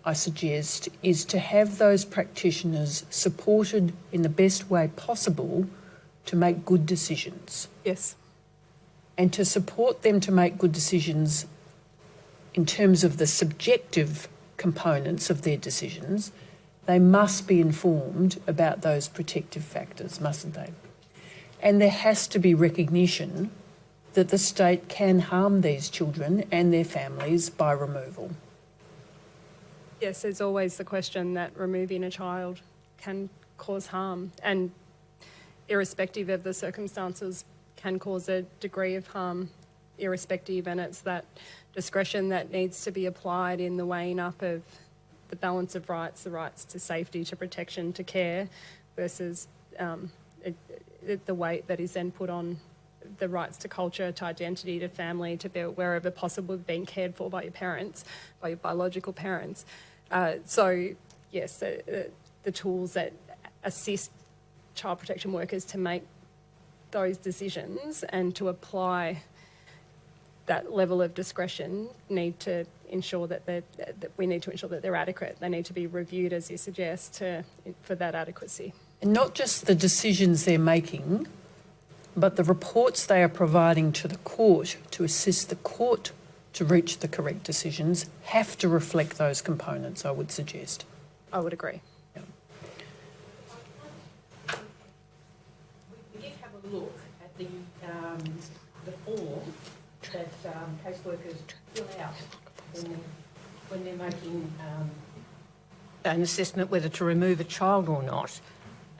I suggest, is to have those practitioners supported in the best way possible to make good decisions. Yes. and to support them to make good decisions in terms of the subjective components of their decisions, they must be informed about those protective factors, mustn't they? And there has to be recognition that the state can harm these children and their families by removal. Yes, there's always the question that removing a child can cause harm, and irrespective of the circumstances can cause a degree of harm irrespective, and it's that discretion that needs to be applied in the weighing up of the balance of rights, the rights to safety, to protection, to care, versus the weight that is then put on the rights to culture, to identity, to family, to be wherever possible being cared for by your parents, by your biological parents. So, yes, the tools that assist child protection workers to make those decisions and to apply that level of discretion need to ensure that we need to ensure that they're adequate. They need to be reviewed, as you suggest, for that adequacy. And not just the decisions they're making, but the reports they are providing to the court to assist the court to reach the correct decisions have to reflect those components, I would suggest. I would agree. Yeah. We did have a look at the form that caseworkers fill out when they're making an assessment whether to remove a child or not.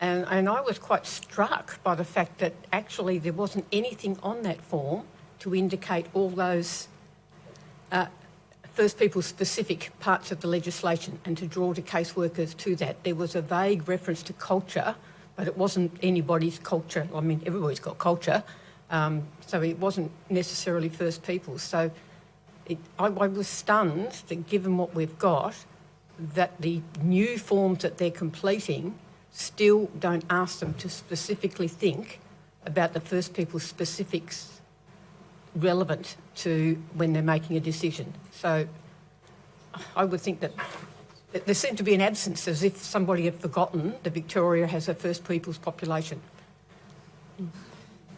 And I was quite struck by the fact that actually there wasn't anything on that form to indicate all those First Peoples specific parts of the legislation and to draw the caseworkers to that. There was a vague reference to culture, but it wasn't anybody's culture. I mean, everybody's got culture, so it wasn't necessarily First Peoples. So I was stunned that given what we've got, that the new forms that they're completing still don't ask them to specifically think about the First Peoples specifics relevant to when they're making a decision. So I would think that there seemed to be an absence, as if somebody had forgotten that Victoria has a First Peoples population.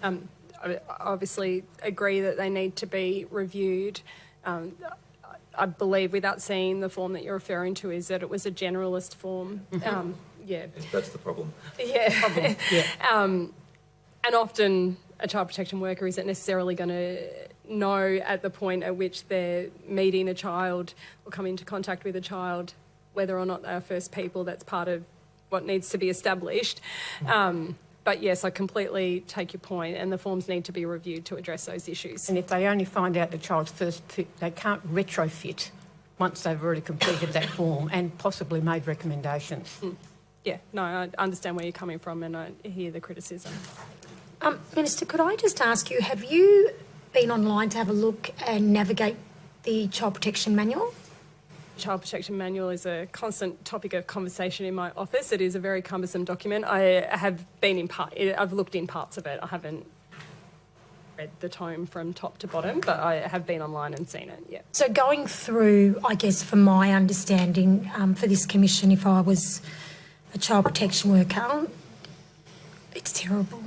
I obviously agree that they need to be reviewed. I believe, without seeing the form that you're referring to, is that it was a generalist form. Yeah. That's the problem. Yeah. Yeah. And often a child protection worker isn't necessarily going to know at the point at which they're meeting a child or come into contact with a child whether or not they are First People. That's part of what needs to be established. But yes, I completely take your point, and the forms need to be reviewed to address those issues. And if they only find out the child's they can't retrofit once they've already completed that form and possibly made recommendations. Yeah, no, I understand where you're coming from, and I hear the criticism. Minister, could I just ask you, have you been online to have a look and navigate the Child Protection Manual? Child Protection Manual is a constant topic of conversation in my office. It is a very cumbersome document. I have been I've looked in parts of it. I haven't read the tome from top to bottom, but I have been online and seen it, yeah. So going through, I guess, from my understanding for this commission, if I was a child protection worker, it's terrible.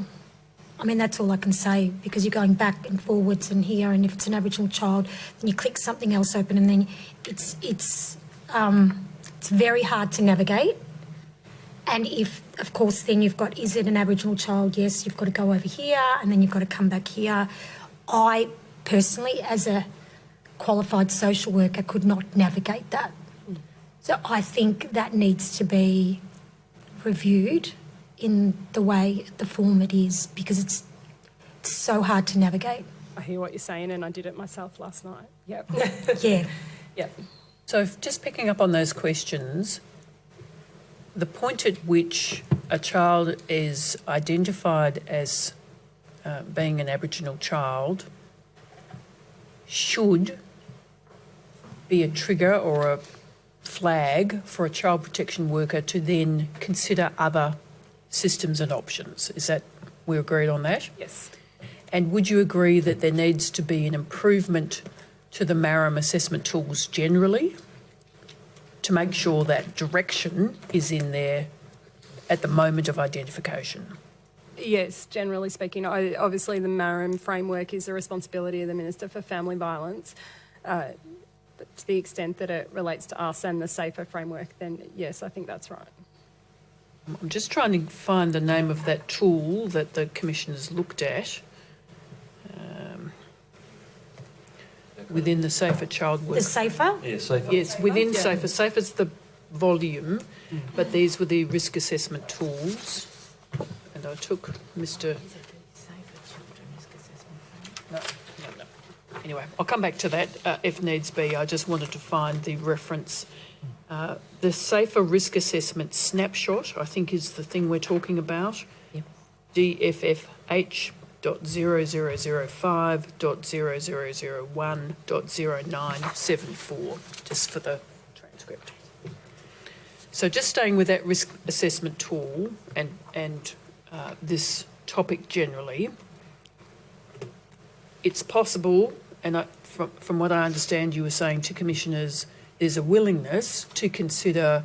I mean, that's all I can say, because you're going back and forwards and here, and if it's an Aboriginal child, then you click something else open, and then it's very hard to navigate. And if, of course, then you've got, is it an Aboriginal child? Yes, you've got to go over here, and then you've got to come back here. I personally, as a qualified social worker, could not navigate that. So I think that needs to be reviewed in the way, the form it is, because it's so hard to navigate. I hear what you're saying, and I did it myself last night. Yep. Yeah. Yep. So just picking up on those questions, the point at which a child is identified as being an Aboriginal child should be a trigger or a flag for a child protection worker to then consider other systems and options. Is that, we agreed on that? Yes. And would you agree that there needs to be an improvement to the MARAM assessment tools generally to make sure that direction is in there at the moment of identification? Yes, generally speaking. Obviously, the Marim framework is the responsibility of the Minister for Family Violence. But to the extent that it relates to us and the SAFER framework, then yes, I think that's right. I'm just trying to find the name of that tool that the Commissioners looked at within the Safer Child Work. The safer? Yeah, safer. Yes, within Safer. Safer's the volume, but these were the risk assessment tools. And I took Mr. No. Anyway, I'll come back to that if needs be. I just wanted to find the reference. The Safer Risk Assessment Snapshot, I think, is the thing we're talking about. Yep. DFF.0005.0001.0974, just for the transcript. So just staying with that risk assessment tool and this topic generally, it's possible, and from what I understand you were saying to Commissioners, there's a willingness to consider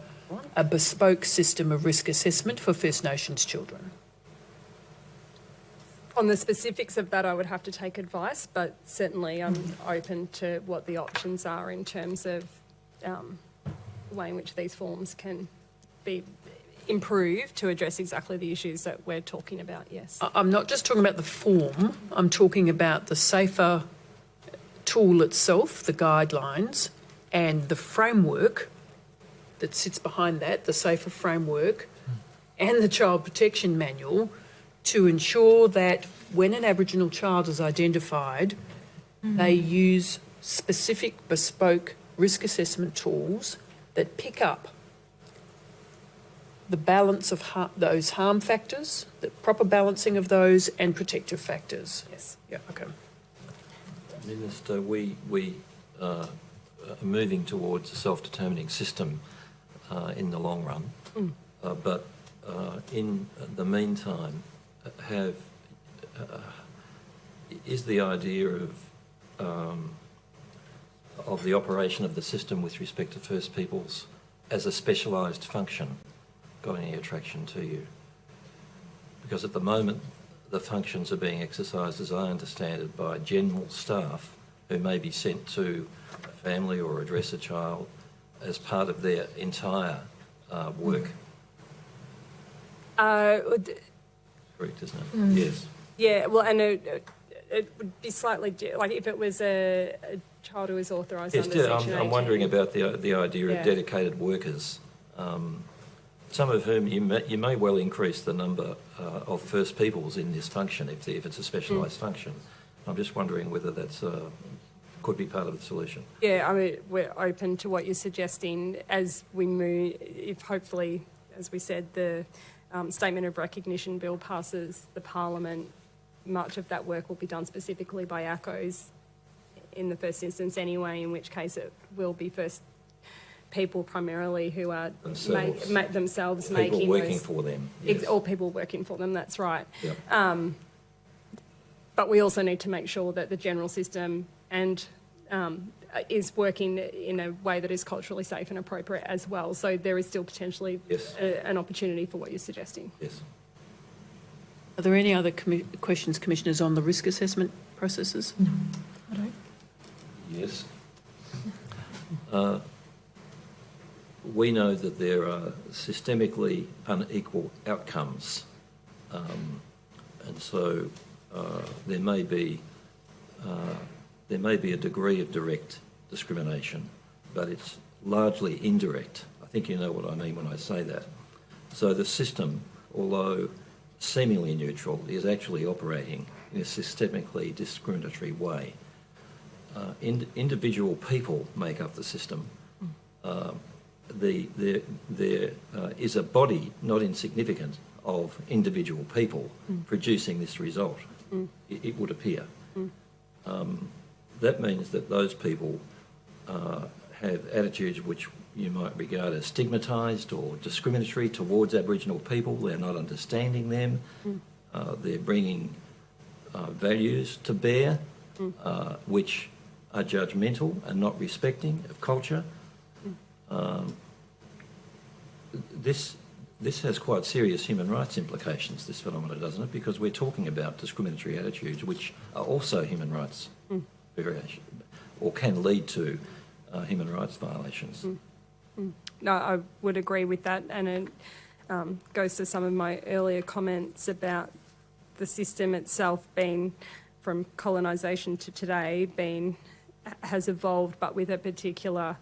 a bespoke system of risk assessment for First Nations children. On the specifics of that, I would have to take advice, but certainly I'm open to what the options are in terms of the way in which these forms can be improved to address exactly the issues that we're talking about, yes. I'm not just talking about the form, I'm talking about the Safer tool itself, the guidelines, and the framework that sits behind that, the Safer framework, and the Child Protection Manual, to ensure that when an Aboriginal child is identified, they use specific bespoke risk assessment tools that pick up the balance of those harm factors, the proper balancing of those, and protective factors. Yes. Yeah, okay. Minister, we are moving towards a self-determining system in the long run, but in the meantime, is the idea of the operation of the system with respect to First Peoples as a specialised function got any attraction to you? Because at the moment, the functions are being exercised, as I understand it, by general staff who may be sent to a family or address a child as part of their entire work. Correct, isn't it? Yes. Yeah, well, and it would be slightly, like if it was a child who is authorised Yes, under Section 18. I'm wondering about the idea Yeah. of dedicated workers, some of whom you may well increase the number of First Peoples in this function if it's a specialised function. I'm just wondering whether that's could be part of the solution. Yeah, I mean, we're open to what you're suggesting as we move, if hopefully, as we said, the Statement of Recognition Bill passes the Parliament, much of that work will be done specifically by ACOs in the first instance anyway, in which case it will be First People primarily who are themselves making people working those, for them. Yes. or people working for them, that's right. Yep. But we also need to make sure that the general system and is working in a way that is culturally safe and appropriate as well. So there is still potentially Yes. an opportunity for what you're suggesting. Yes. Are there any other questions, Commissioners, on the risk assessment processes? No, I don't. Yes. We know that there are systemically unequal outcomes, and so there may be a degree of direct discrimination, but it's largely indirect. I think you know what I mean when I say that. So the system, although seemingly neutral, is actually operating in a systemically discriminatory way. Individual people make up the system. There is a body, not insignificant, of individual people producing this result, it would appear. That means that those people have attitudes which you might regard as stigmatised or discriminatory towards Aboriginal people. They're not understanding them. They're bringing values to bear which are judgmental and not respecting of culture. this has quite serious human rights implications, this phenomenon, doesn't it? Because we're talking about discriminatory attitudes, which are also human rights variation, or can lead to human rights violations. No, I would agree with that, and it goes to some of my earlier comments about the system itself being, from colonisation to today, has evolved, but with a particular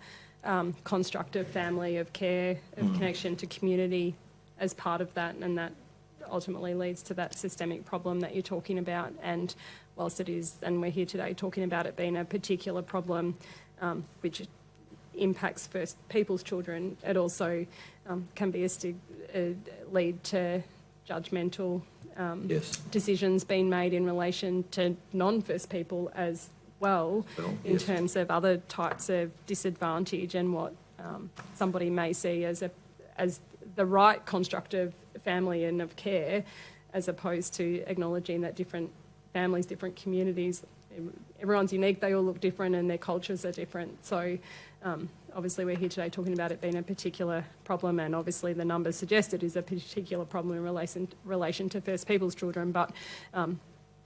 construct of family, of care, of connection to community as part of that, and that ultimately leads to that systemic problem that you're talking about. And whilst it is, and we're here today talking about it being a particular problem which impacts First Peoples children, it also can be lead to judgmental decisions being made in relation to non-First People as well, in terms of other types of disadvantage and what somebody may see as the right construct of family and of care, as opposed to acknowledging that different families, different communities, everyone's unique, they all look different and their cultures are different. So obviously we're here today talking about it being a particular problem, and obviously the numbers suggest it is a particular problem in relation to First Peoples children, but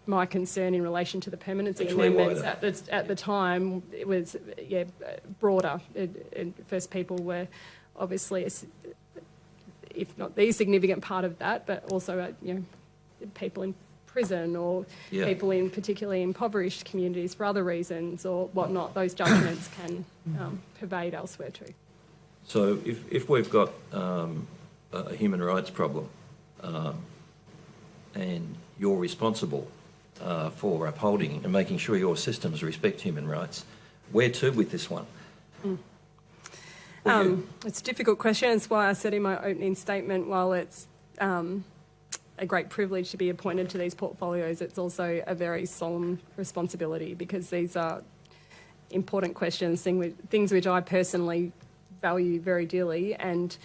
my concern in relation to the permanency amendments at the time, it was broader. First People were obviously, if not the significant part of that, but also people in prison or people in particularly impoverished communities for other reasons or whatnot. Those judgments can pervade elsewhere too. So if we've got a human rights problem and you're responsible for upholding and making sure your systems respect human rights, where to with this one? It's a difficult question. It's why I said in my opening statement, while it's a great privilege to be appointed to these portfolios, it's also a very solemn responsibility, because these are important questions, things which I personally value very dearly, and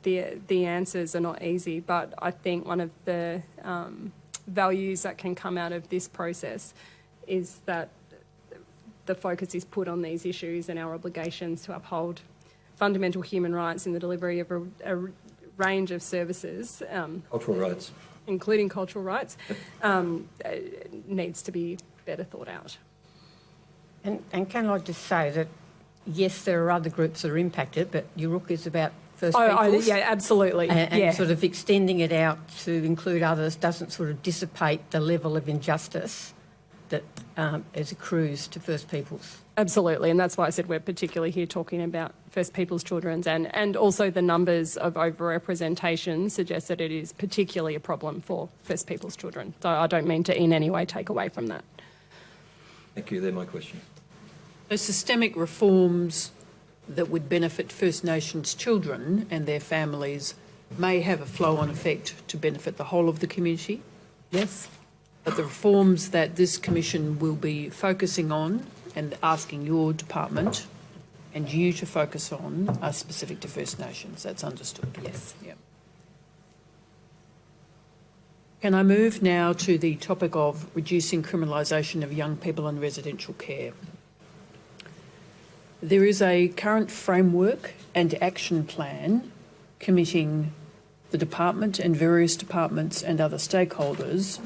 the answers are not easy. But I think one of the values that can come out of this process is that the focus is put on these issues and our obligations to uphold fundamental human rights in the delivery of a range of services. Cultural rights. Including cultural rights, needs to be better thought out. And can I just say that, yes, there are other groups that are impacted, but Yoorrook is about First Peoples. Yeah, absolutely. And sort of extending it out to include others doesn't sort of dissipate the level of injustice that is accrues to First Peoples. Absolutely, and that's why I said we're particularly here talking about First Peoples children, and also the numbers of overrepresentation suggest that it is particularly a problem for First Peoples children. So I don't mean to in any way take away from that. Thank you. They're my questions. So systemic reforms that would benefit First Nations children and their families may have a flow-on effect to benefit the whole of the community. Yes. But the reforms that this Commission will be focusing on and asking your department and you to focus on are specific to First Nations. That's understood. Yes. Yep. Can I move now to the topic of reducing criminalisation of young people in residential care? There is a current framework and action plan committing the department and various departments and other stakeholders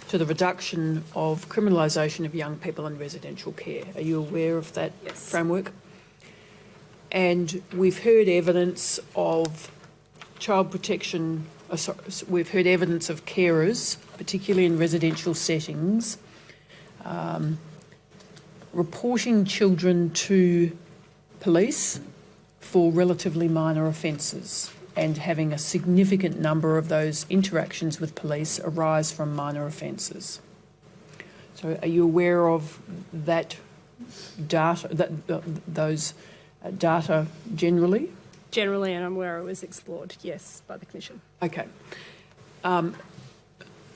to the reduction of criminalisation of young people in residential care. Are you aware of that framework? And we've heard evidence of child protection, we've heard evidence of carers, particularly in residential settings, reporting children to police for relatively minor offences, and having a significant number of those interactions with police arise from minor offences. So are you aware of that data, those data generally? Generally, and I'm aware it was explored, yes, by the Commission. Okay.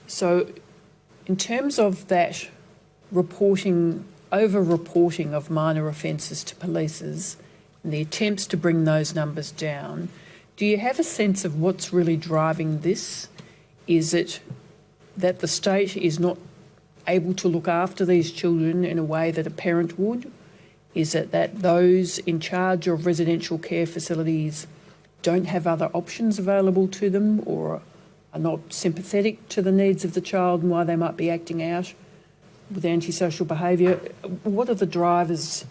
So in terms of that reporting, over-reporting of minor offences to police and the attempts to bring those numbers down, do you have a sense of what's really driving this? Is it that the state is not able to look after these children in a way that a parent would? Is it that those in charge of residential care facilities don't have other options available to them or are not sympathetic to the needs of the child and why they might be acting out with antisocial behaviour. What are the drivers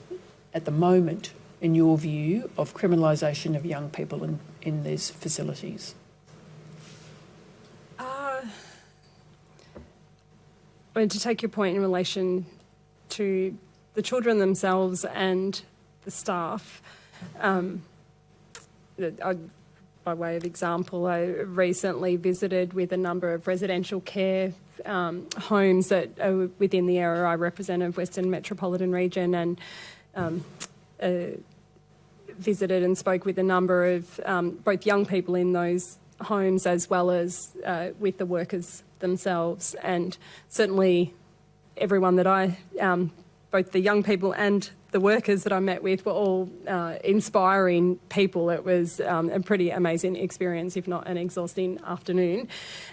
at the moment, in your view, of criminalisation of young people in these facilities? I mean, to take your point in relation to the children themselves and the staff, by way of example, I recently visited with a number of residential care homes that are within the area I represent of Western Metropolitan Region, and visited and spoke with a number of both young people in those homes as well as with the workers themselves. And certainly everyone that I, both the young people and the workers that I met with, were all inspiring people. It was a pretty amazing experience, if not an exhausting afternoon.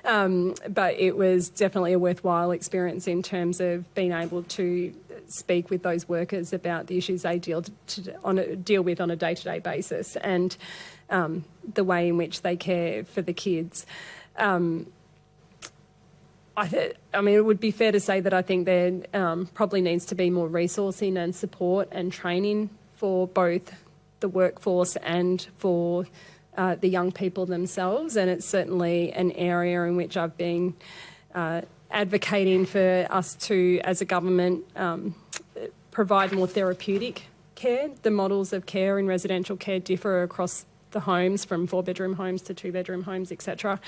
But it was definitely a worthwhile experience in terms of being able to speak with those workers about the issues they deal with on a day-to-day basis, and the way in which they care for the kids. I mean, it would be fair to say that I think there probably needs to be more resourcing and support and training for both the workforce and for the young people themselves. And it's certainly an area in which I've been advocating for us to, as a government, provide more therapeutic care. The models of care in residential care differ across the homes, from 4-bedroom homes to 2-bedroom homes, etc.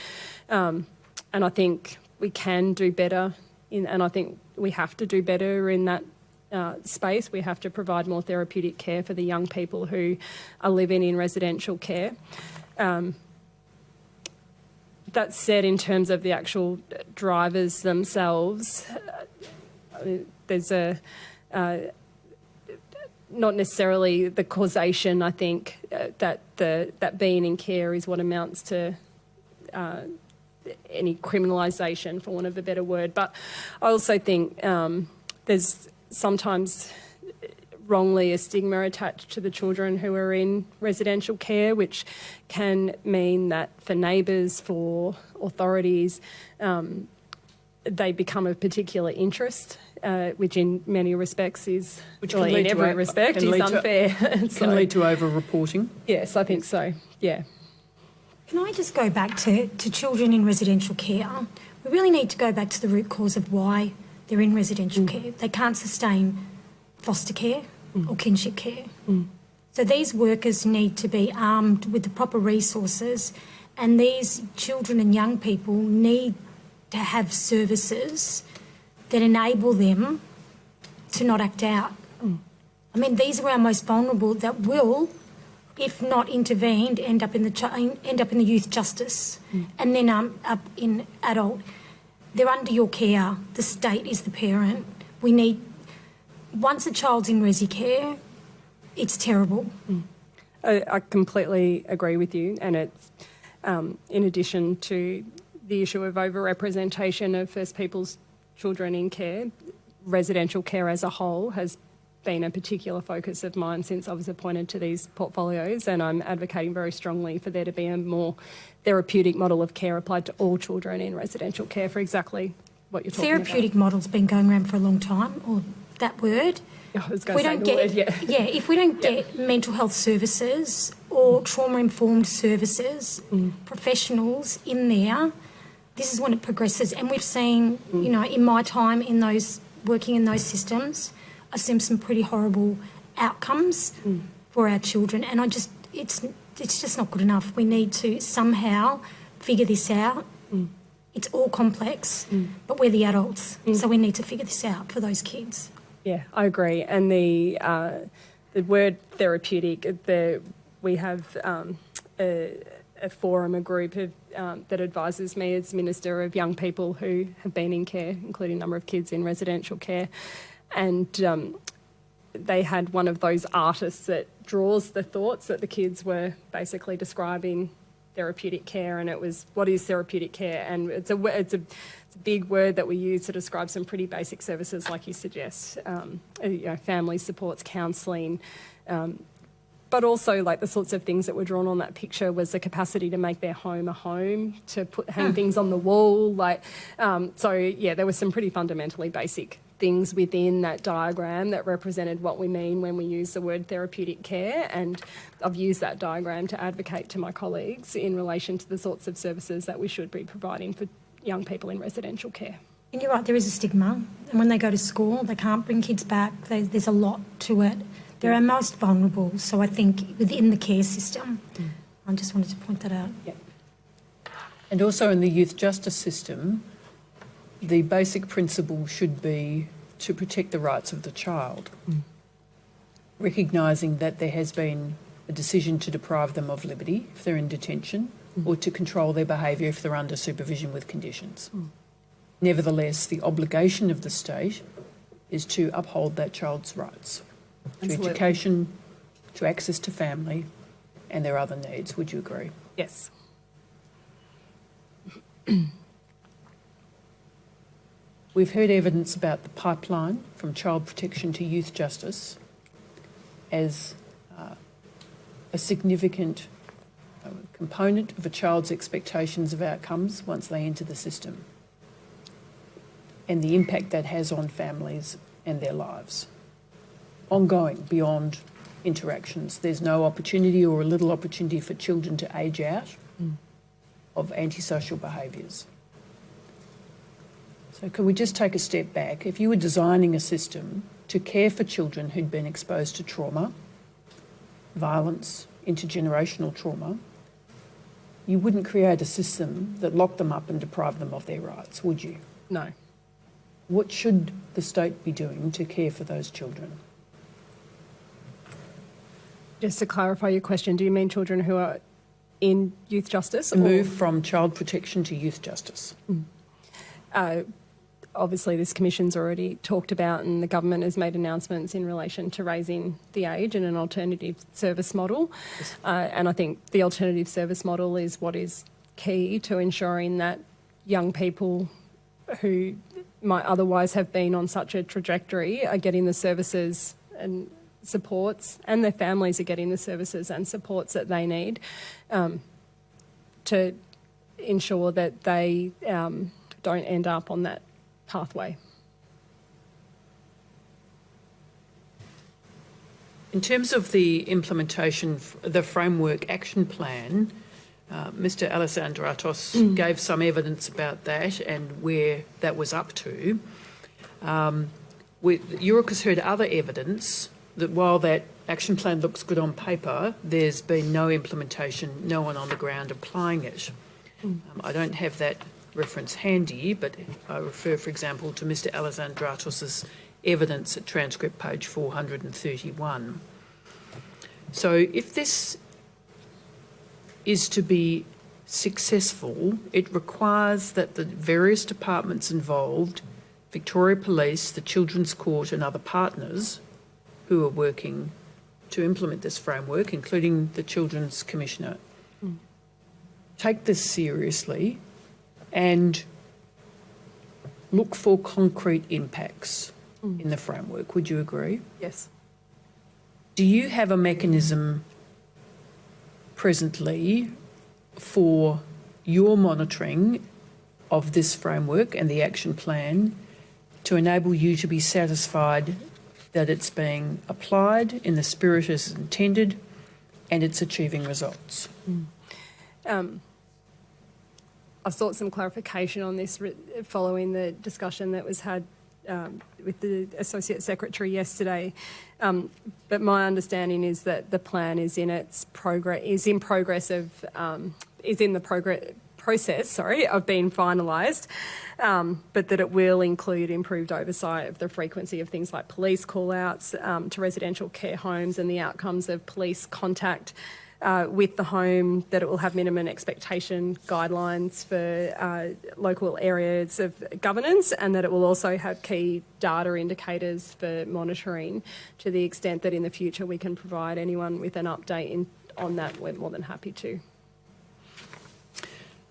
And I think we can do better, and I think we have to do better in that space. We have to provide more therapeutic care for the young people who are living in residential care. That said, in terms of the actual drivers themselves, there's not necessarily the causation. I think that being in care is what amounts to any criminalisation, for want of a better word. But I also think there's sometimes wrongly a stigma attached to the children who are in residential care, which can mean that for neighbours, for authorities, they become of particular interest, which in many respects is, in every respect, is unfair. Can lead to over-reporting. Yes, I think so, yeah. Can I just go back to children in residential care? We really need to go back to the root cause of why they're in residential care. They can't sustain foster care or kinship care. So these workers need to be armed with the proper resources, and these children and young people need to have services that enable them to not act out. I mean, these are our most vulnerable that will, if not intervened, end up in the youth justice, and then up in adult. They're under your care. The state is the parent. We need, once a child's in resi care, it's terrible. I completely agree with you, and it's in addition to the issue of overrepresentation of First Peoples children in care, residential care as a whole has been a particular focus of mine since I was appointed to these portfolios, and I'm advocating very strongly for there to be a more therapeutic model of care applied to all children in residential care for exactly what you're talking about. Therapeutic model's been going around for a long time, or that word. I was going to say the word, yeah. Yeah, if we don't get mental health services or trauma-informed services, professionals in there, this is when it progresses. And we've seen, you know, in my time in those, working in those systems, I've seen some pretty horrible outcomes for our children, and it's just not good enough. We need to somehow figure this out. It's all complex, but we're the adults, so we need to figure this out for those kids. Yeah, I agree. And the word therapeutic, we have a forum, a group that advises me as Minister of Young People who have been in care, including a number of kids in residential care. And they had one of those artists that draws the thoughts that the kids were basically describing therapeutic care, and it was, what is therapeutic care? And it's a big word that we use to describe some pretty basic services, like you suggest, family supports, counselling, But also, like, the sorts of things that were drawn on that picture was the capacity to make their home a home, to hang things on the wall. Like, so, yeah, there were some pretty fundamentally basic things within that diagram that represented what we mean when we use the word therapeutic care. And I've used that diagram to advocate to my colleagues in relation to the sorts of services that we should be providing for young people in residential care. And you're right, there is a stigma. And when they go to school, they can't bring kids back. There's a lot to it. They're our most vulnerable. So I think within the care system, I just wanted to point that out. Yep. And also in the youth justice system, the basic principle should be to protect the rights of the child, recognising that there has been a decision to deprive them of liberty if they're in detention or to control their behaviour if they're under supervision with conditions. Nevertheless, the obligation of the state is to uphold that child's rights to education, to access to family and their other needs. Would you agree? Yes. We've heard evidence about the pipeline from child protection to youth justice as a significant component of a child's expectations of outcomes once they enter the system, and the impact that has on families and their lives. Ongoing, beyond interactions. There's no opportunity or a little opportunity for children to age out of antisocial behaviours. So can we just take a step back? If you were designing a system to care for children who'd been exposed to trauma, violence, intergenerational trauma, you wouldn't create a system that locked them up and deprived them of their rights, would you? No. What should the state be doing to care for those children? Just to clarify your question, do you mean children who are in youth justice? The move from child protection to youth justice. Obviously, this Commission's already talked about, and the government has made announcements in relation to raising the age and an alternative service model. And I think the alternative service model is what is key to ensuring that young people who might otherwise have been on such a trajectory are getting the services and supports, and their families are getting the services and supports that they need to ensure that they don't end up on that pathway. In terms of the implementation, the framework action plan, Mr. Alessandratos gave some evidence about that and where that was up to. Yoorrook has heard other evidence that while that action plan looks good on paper, there's been no implementation, no one on the ground applying it. I don't have that reference handy, but I refer, for example, to Mr. Alessandratos' evidence at transcript page 431. So if this is to be successful, it requires that the various departments involved, Victoria Police, the Children's Court and other partners who are working to implement this framework, including the Children's Commissioner, take this seriously and look for concrete impacts in the framework. Would you agree? Yes. Do you have a mechanism presently for your monitoring of this framework and the action plan to enable you to be satisfied that it's being applied in the spirit as intended and it's achieving results? I sought some clarification on this following the discussion that was had with the Associate Secretary yesterday. But my understanding is that the plan is in its progress, is in the process of being finalised, but that it will include improved oversight of the frequency of things like police call-outs to residential care homes and the outcomes of police contact with the home, that it will have minimum expectation guidelines for local areas of governance, and that it will also have key data indicators for monitoring. To the extent that in the future we can provide anyone with an update on that, we're more than happy to.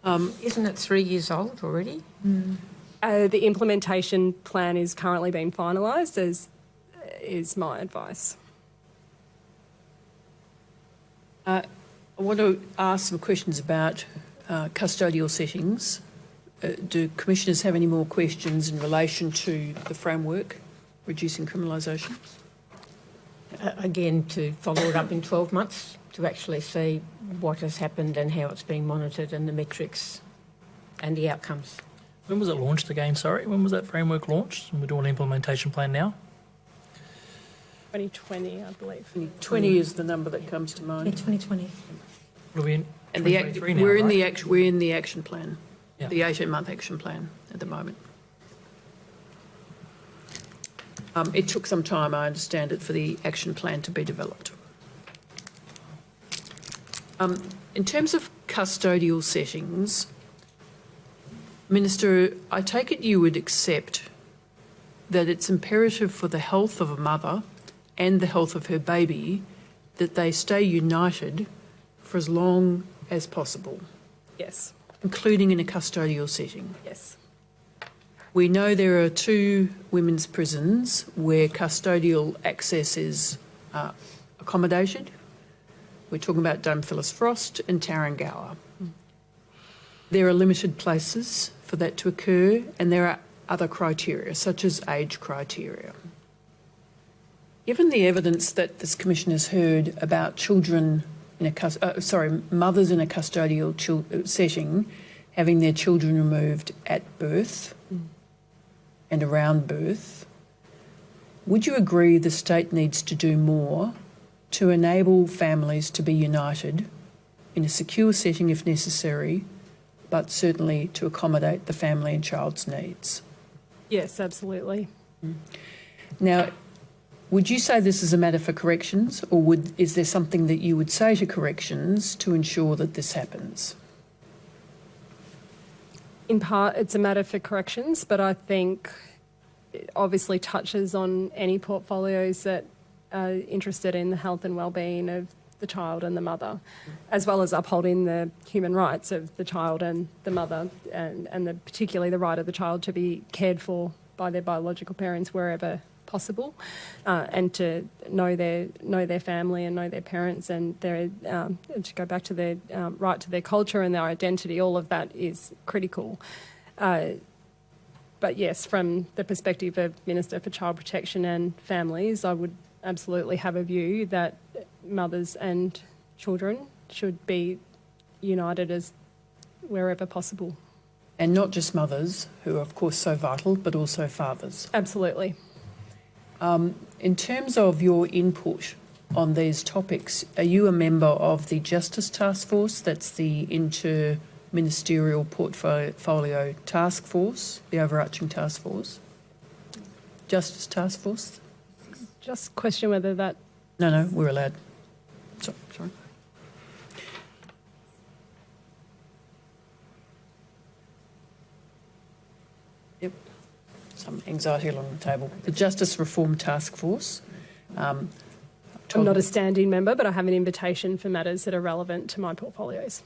Isn't it 3 years old already? The implementation plan is currently being finalised, as is my advice. I want to ask some questions about custodial settings. Do commissioners have any more questions in relation to the framework, reducing criminalisation? Again, to follow it up in 12 months, to actually see what has happened and how it's being monitored and the metrics and the outcomes. When was it launched again? Sorry, when was that framework launched? And we're doing an implementation plan now. 2020, I believe. 20 is the number that comes to Yeah, mind. 2020. What are we in? And 2023 now, we're in right? we're in the action plan, Yeah. the 18-month action plan at the moment. It took some time, I understand it, for the action plan to be developed. In terms of custodial settings, Minister, I take it you would accept that it's imperative for the health of a mother and the health of her baby that they stay united for as long as possible, Yes. including in a custodial setting. Yes. We know there are 2 women's prisons where custodial access is accommodated. We're talking about Dame Phyllis Frost and Tarrangower. There are limited places for that to occur, and there are other criteria, such as age criteria. Given the evidence that this Commission has heard about children in a mothers in a custodial setting having their children removed at birth and around birth, would you agree the state needs to do more to enable families to be united in a secure setting if necessary, but certainly to accommodate the family and child's needs? Yes, absolutely. Now, would you say this is a matter for corrections, or is there something that you would say to corrections to ensure that this happens? In part, it's a matter for corrections, but I think it obviously touches on any portfolios that are interested in the health and well-being of the child and the mother, as well as upholding the human rights of the child and the mother, and particularly the right of the child to be cared for by their biological parents wherever possible, and to know their family and know their parents, and to go back to their right to their culture and their identity. All of that is critical. But yes, from the perspective of Minister for Child Protection and Families, I would absolutely have a view that mothers and children should be united as wherever possible. And not just mothers, who are of course so vital, but also fathers. Absolutely. In terms of your input on these topics, are you a member of the Justice Task Force? That's the inter-ministerial portfolio task force, the overarching task force? Justice Task Force? Just question whether that... No, we're allowed. Sorry. Yep. Some anxiety along the table. The Justice Reform Task Force. I'm not a standing member, but I have an invitation for matters that are relevant to my portfolios.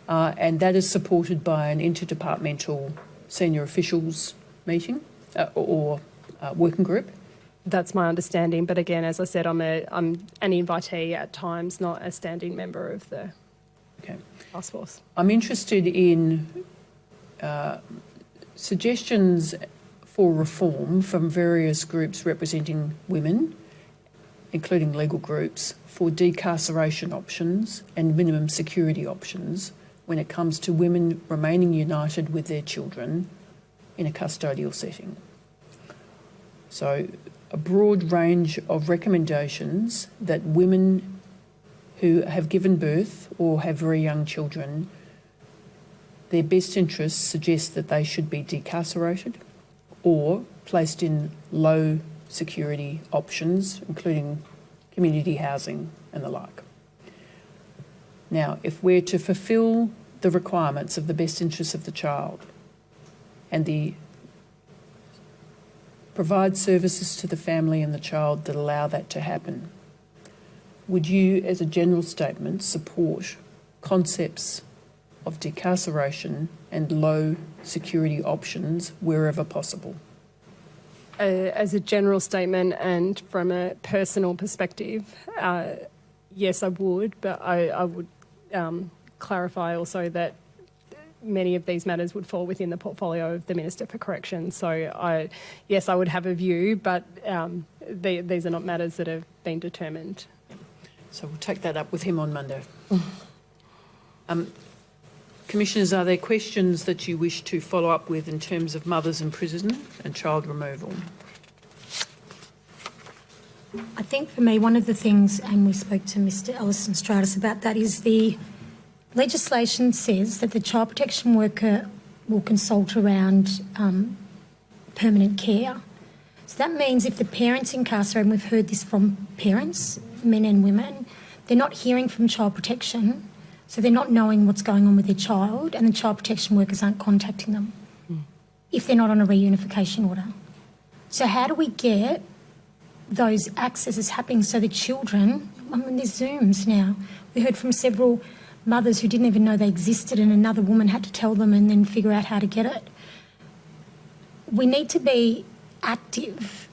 And that is supported by an interdepartmental senior officials meeting or working group. That's my understanding, but again, as I said, I'm an invitee at times, not a standing member of the task force. I'm interested in suggestions for reform from various groups representing women, including legal groups, for decarceration options and minimum security options when it comes to women remaining united with their children in a custodial setting. So a broad range of recommendations that women who have given birth or have very young children, their best interests suggest that they should be decarcerated or placed in low security options, including community housing and the like. Now, if we're to fulfil the requirements of the best interests of the child and provide services to the family and the child that allow that to happen, would you, as a general statement, support concepts of decarceration and low security options wherever possible? As a general statement and from a personal perspective, Yes, I would, but I would clarify also that many of these matters would fall within the portfolio of the Minister for Corrections. So, I would have a view, but these are not matters that have been determined. So we'll take that up with him on Monday. Commissioners, are there questions that you wish to follow up with in terms of mothers in prison and child removal? I think for me, one of the things, and we spoke to Mr Ellison Stratus about that, is the legislation says that the child protection worker will consult around permanent care. So that means if the parent's incarcerated, and we've heard this from parents, men and women, they're not hearing from child protection, so they're not knowing what's going on with their child, and the child protection workers aren't contacting them if they're not on a reunification order. So how do we get those accesses happening so the children, I mean, there's Zooms now. We heard from several mothers who didn't even know they existed, and another woman had to tell them and then figure out how to get it. We need to be active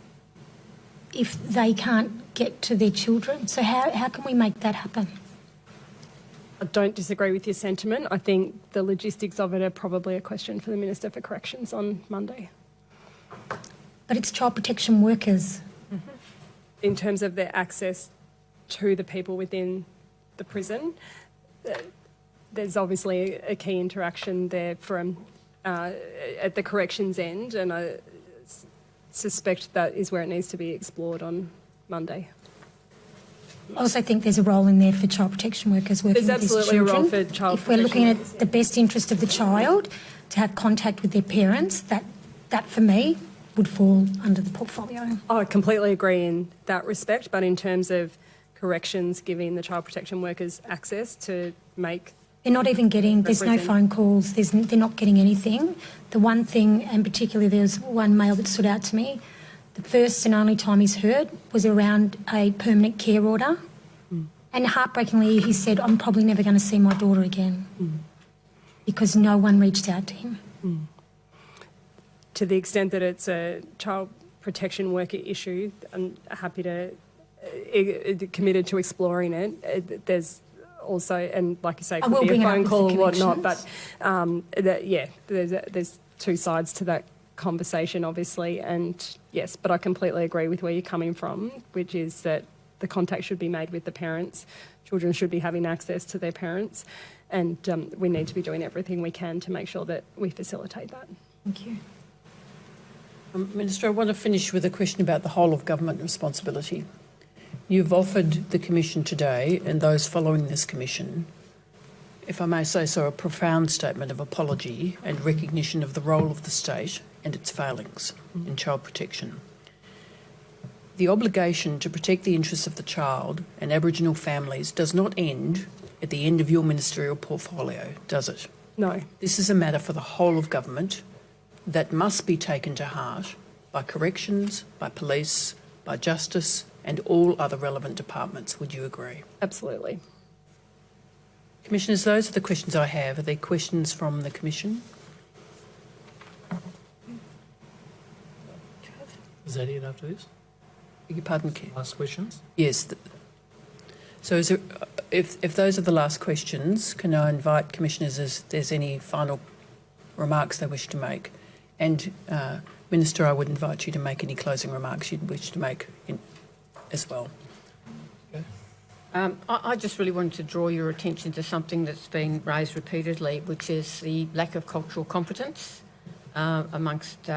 if they can't get to their children. So how can we make that happen? I don't disagree with your sentiment. I think the logistics of it are probably a question for the Minister for Corrections on Monday. But it's child protection workers. In terms of their access to the people within the prison, there's obviously a key interaction there from at the corrections end, and I suspect that is where it needs to be explored on Monday. I also think there's a role in there for child protection workers working There's with these absolutely children. a role for child If we're protection looking workers, at the best interest of the child, to have contact with their parents, that for me would fall under the portfolio. I completely agree in that respect, but in terms of corrections giving the child protection workers access to make... They're not even getting, there's no phone calls, they're not getting anything. The one thing, and particularly there was one male that stood out to me, the first and only time he's heard was around a permanent care order. And heartbreakingly, he said, I'm probably never going to see my daughter again because no one reached out to him. To the extent that it's a child protection worker issue, I'm happy to, committed to exploring it. There's also, and like you say, could be a phone call or whatnot, but there's two sides to that conversation, obviously, and yes, but I completely agree with where you're coming from, which is that the contact should be made with the parents. Children should be having access to their parents, and we need to be doing everything we can to make sure that we facilitate that. Thank you. Minister, I want to finish with a question about the whole of government responsibility. You've offered the Commission today, and those following this Commission, if I may say so, a profound statement of apology and recognition of the role of the state and its failings in child protection. The obligation to protect the interests of the child and Aboriginal families does not end at the end of your ministerial portfolio, does it? No. This is a matter for the whole of government that must be taken to heart by corrections, by police, by justice and all other relevant departments. Would you agree? Absolutely. Commissioners, those are the questions I have. Are there questions from the Commission? Is that it after this? Beg your pardon, Chair? Last questions? Yes. So is there, if those are the last questions, can I invite Commissioners if there's any final remarks they wish to make? And Minister, I would invite you to make any closing remarks you'd wish to make as well. Okay. I just really wanted to draw your attention to something that's been raised repeatedly, which is the lack of cultural competence amongst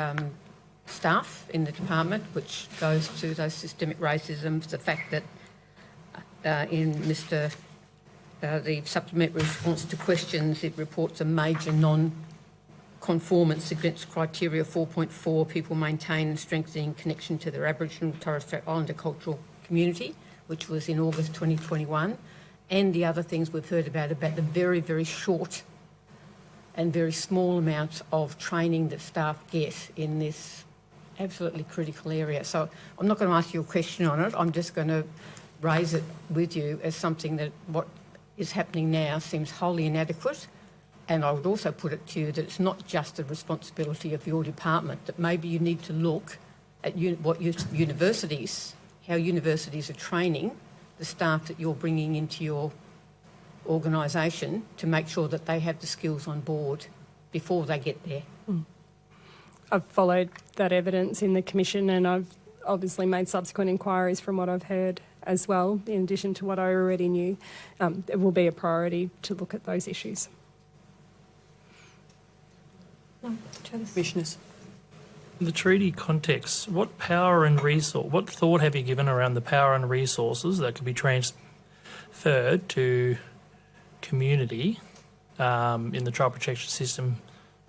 staff in the department, which goes to those systemic racisms, the fact that in the supplementary response to questions, it reports a major non-conformance against criteria 4.4, people maintain and strengthening connection to their Aboriginal Torres Strait Islander cultural community, which was in August 2021, and the other things we've heard about the very, very short and very small amount of training that staff get in this absolutely critical area. So I'm not going to ask you a question on it. I'm just going to raise it with you as something that what is happening now seems wholly inadequate. And I would also put it to you that it's not just the responsibility of your department, that maybe you need to look at how universities are training the staff that you're bringing into your organisation to make sure that they have the skills on board before they get there? I've followed that evidence in the Commission, and I've obviously made subsequent inquiries from what I've heard as well, in addition to what I already knew. It will be a priority to look at those issues. Commissioners. In the treaty context, what power and resource, what thought have you given around the power and resources that could be transferred to community in the child protection system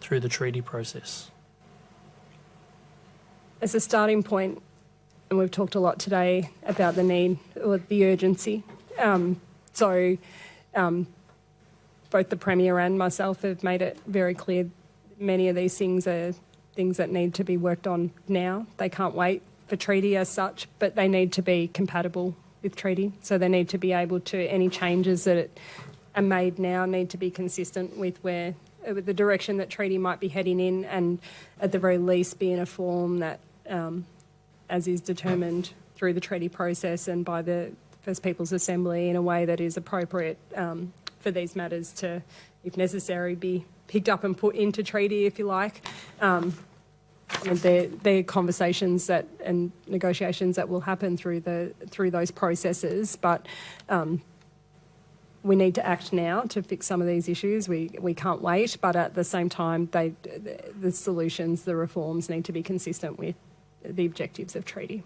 through the treaty process? As a starting point, and we've talked a lot today about the need or the urgency. Both the Premier and myself have made it very clear many of these things are things that need to be worked on now. They can't wait for treaty as such, but they need to be compatible with treaty. So they need to be able to, any changes that are made now need to be consistent with with the direction that treaty might be heading in, and at the very least be in a form that, as is determined through the treaty process and by the First Peoples Assembly, in a way that is appropriate for these matters to, if necessary, be picked up and put into treaty, if you like. And they're conversations that and negotiations that will happen through those processes, but we need to act now to fix some of these issues. We can't wait, but at the same time, the solutions, the reforms need to be consistent with the objectives of treaty.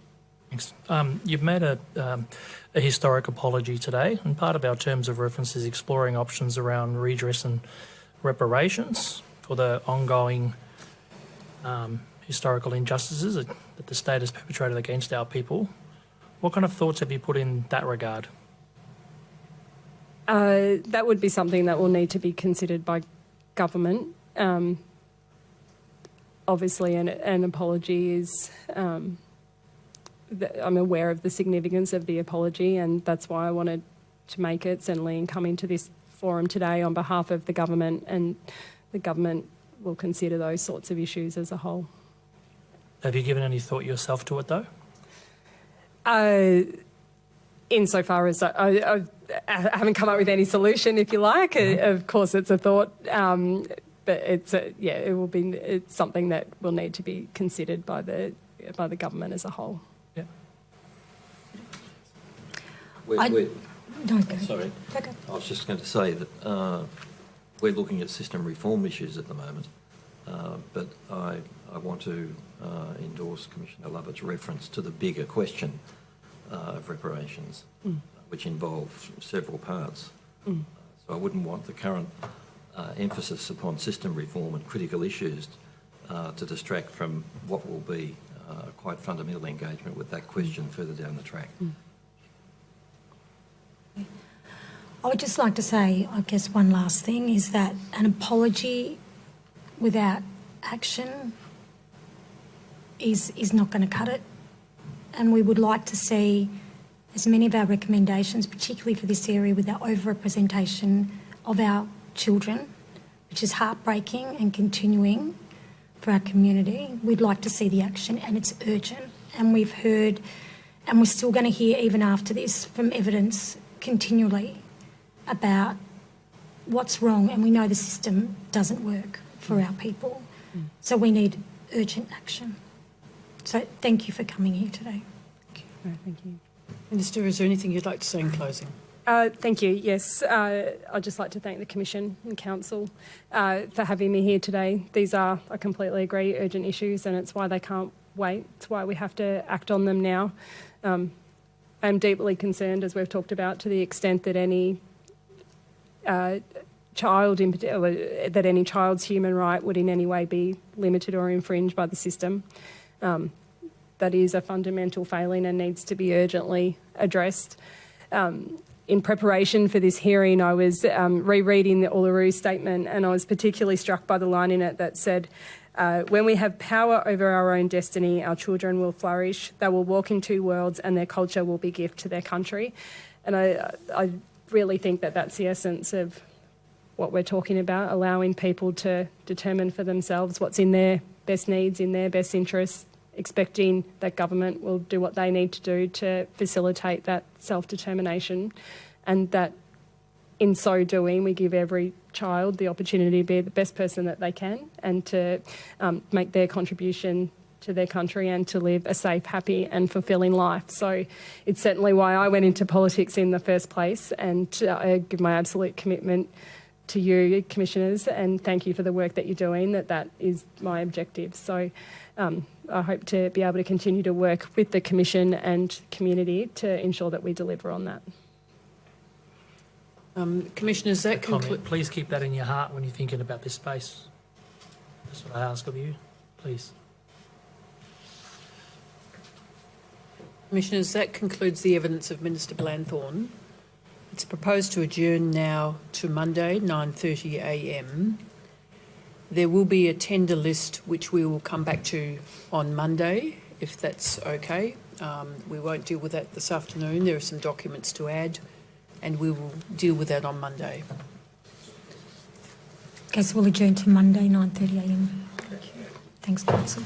Thanks. You've made a historic apology today, and part of our terms of reference is exploring options around redress and reparations for the ongoing historical injustices that the state has perpetrated against our people. What kind of thoughts have you put in that regard? That would be something that will need to be considered by government. Obviously, an apology is... I'm aware of the significance of the apology, and that's why I wanted to make it, certainly in coming to this forum today on behalf of the government, and the government will consider those sorts of issues as a whole. Have you given any thought yourself to it, though? Insofar as I haven't come up with any solution, if you like. Of course, it's a thought, but it's something that will need to be considered by the government as a whole. Yeah. Sorry, Okay. I was just going to say that we're looking at system reform issues at the moment, but I want to endorse Commissioner Lovett's reference to the bigger question of reparations, which involve several parts. So I wouldn't want the current emphasis upon system reform and critical issues to distract from what will be quite fundamental engagement with that question further down the track. I would just like to say, I guess, one last thing is that an apology without action is not going to cut it. And we would like to see as many of our recommendations, particularly for this area with our overrepresentation of our children, which is heartbreaking and continuing for our community. We'd like to see the action, and it's urgent. And we've heard, and we're still going to hear even after this from evidence continually about what's wrong, and we know the system doesn't work for our people. So we need urgent action. So thank you for coming here today. Thank you. Minister, is there anything you'd like to say in closing? Thank you. Yes, I'd just like to thank the Commission and Council for having me here today. These are, I completely agree, urgent issues, and it's why they can't wait. It's why we have to act on them now. I'm deeply concerned, as we've talked about, to the extent that any that any child's human right would in any way be limited or infringed by the system. That is a fundamental failing and needs to be urgently addressed. In preparation for this hearing, I was rereading the Uluru Statement, and I was particularly struck by the line in it that said, when we have power over our own destiny, our children will flourish, they will walk in two worlds, and their culture will be gift to their country. And I really think that that's the essence of what we're talking about, allowing people to determine for themselves what's in their best needs, in their best interests, expecting that government will do what they need to do to facilitate that self-determination, and that in so doing we give every child the opportunity to be the best person that they can and to make their contribution to their country and to live a safe, happy and fulfilling life. So it's certainly why I went into politics in the first place, and I give my absolute commitment to you, Commissioners, and thank you for the work that you're doing, that is my objective. So I hope to be able to continue to work with the Commission and community to ensure that we deliver on that. Commissioners, that Comment. Please keep that in your heart when you're thinking about this space. That's what I ask of you, please. Commissioners, that concludes the evidence of Minister Blandthorn. It's proposed to adjourn now to Monday, 9:30 a.m. There will be a tender list which we will come back to on Monday, if that's okay. We won't deal with that this afternoon. There are some documents to add, and we will deal with that on Monday. Okay, so we'll adjourn to Monday, 9:30 a.m. Thanks, Counsel.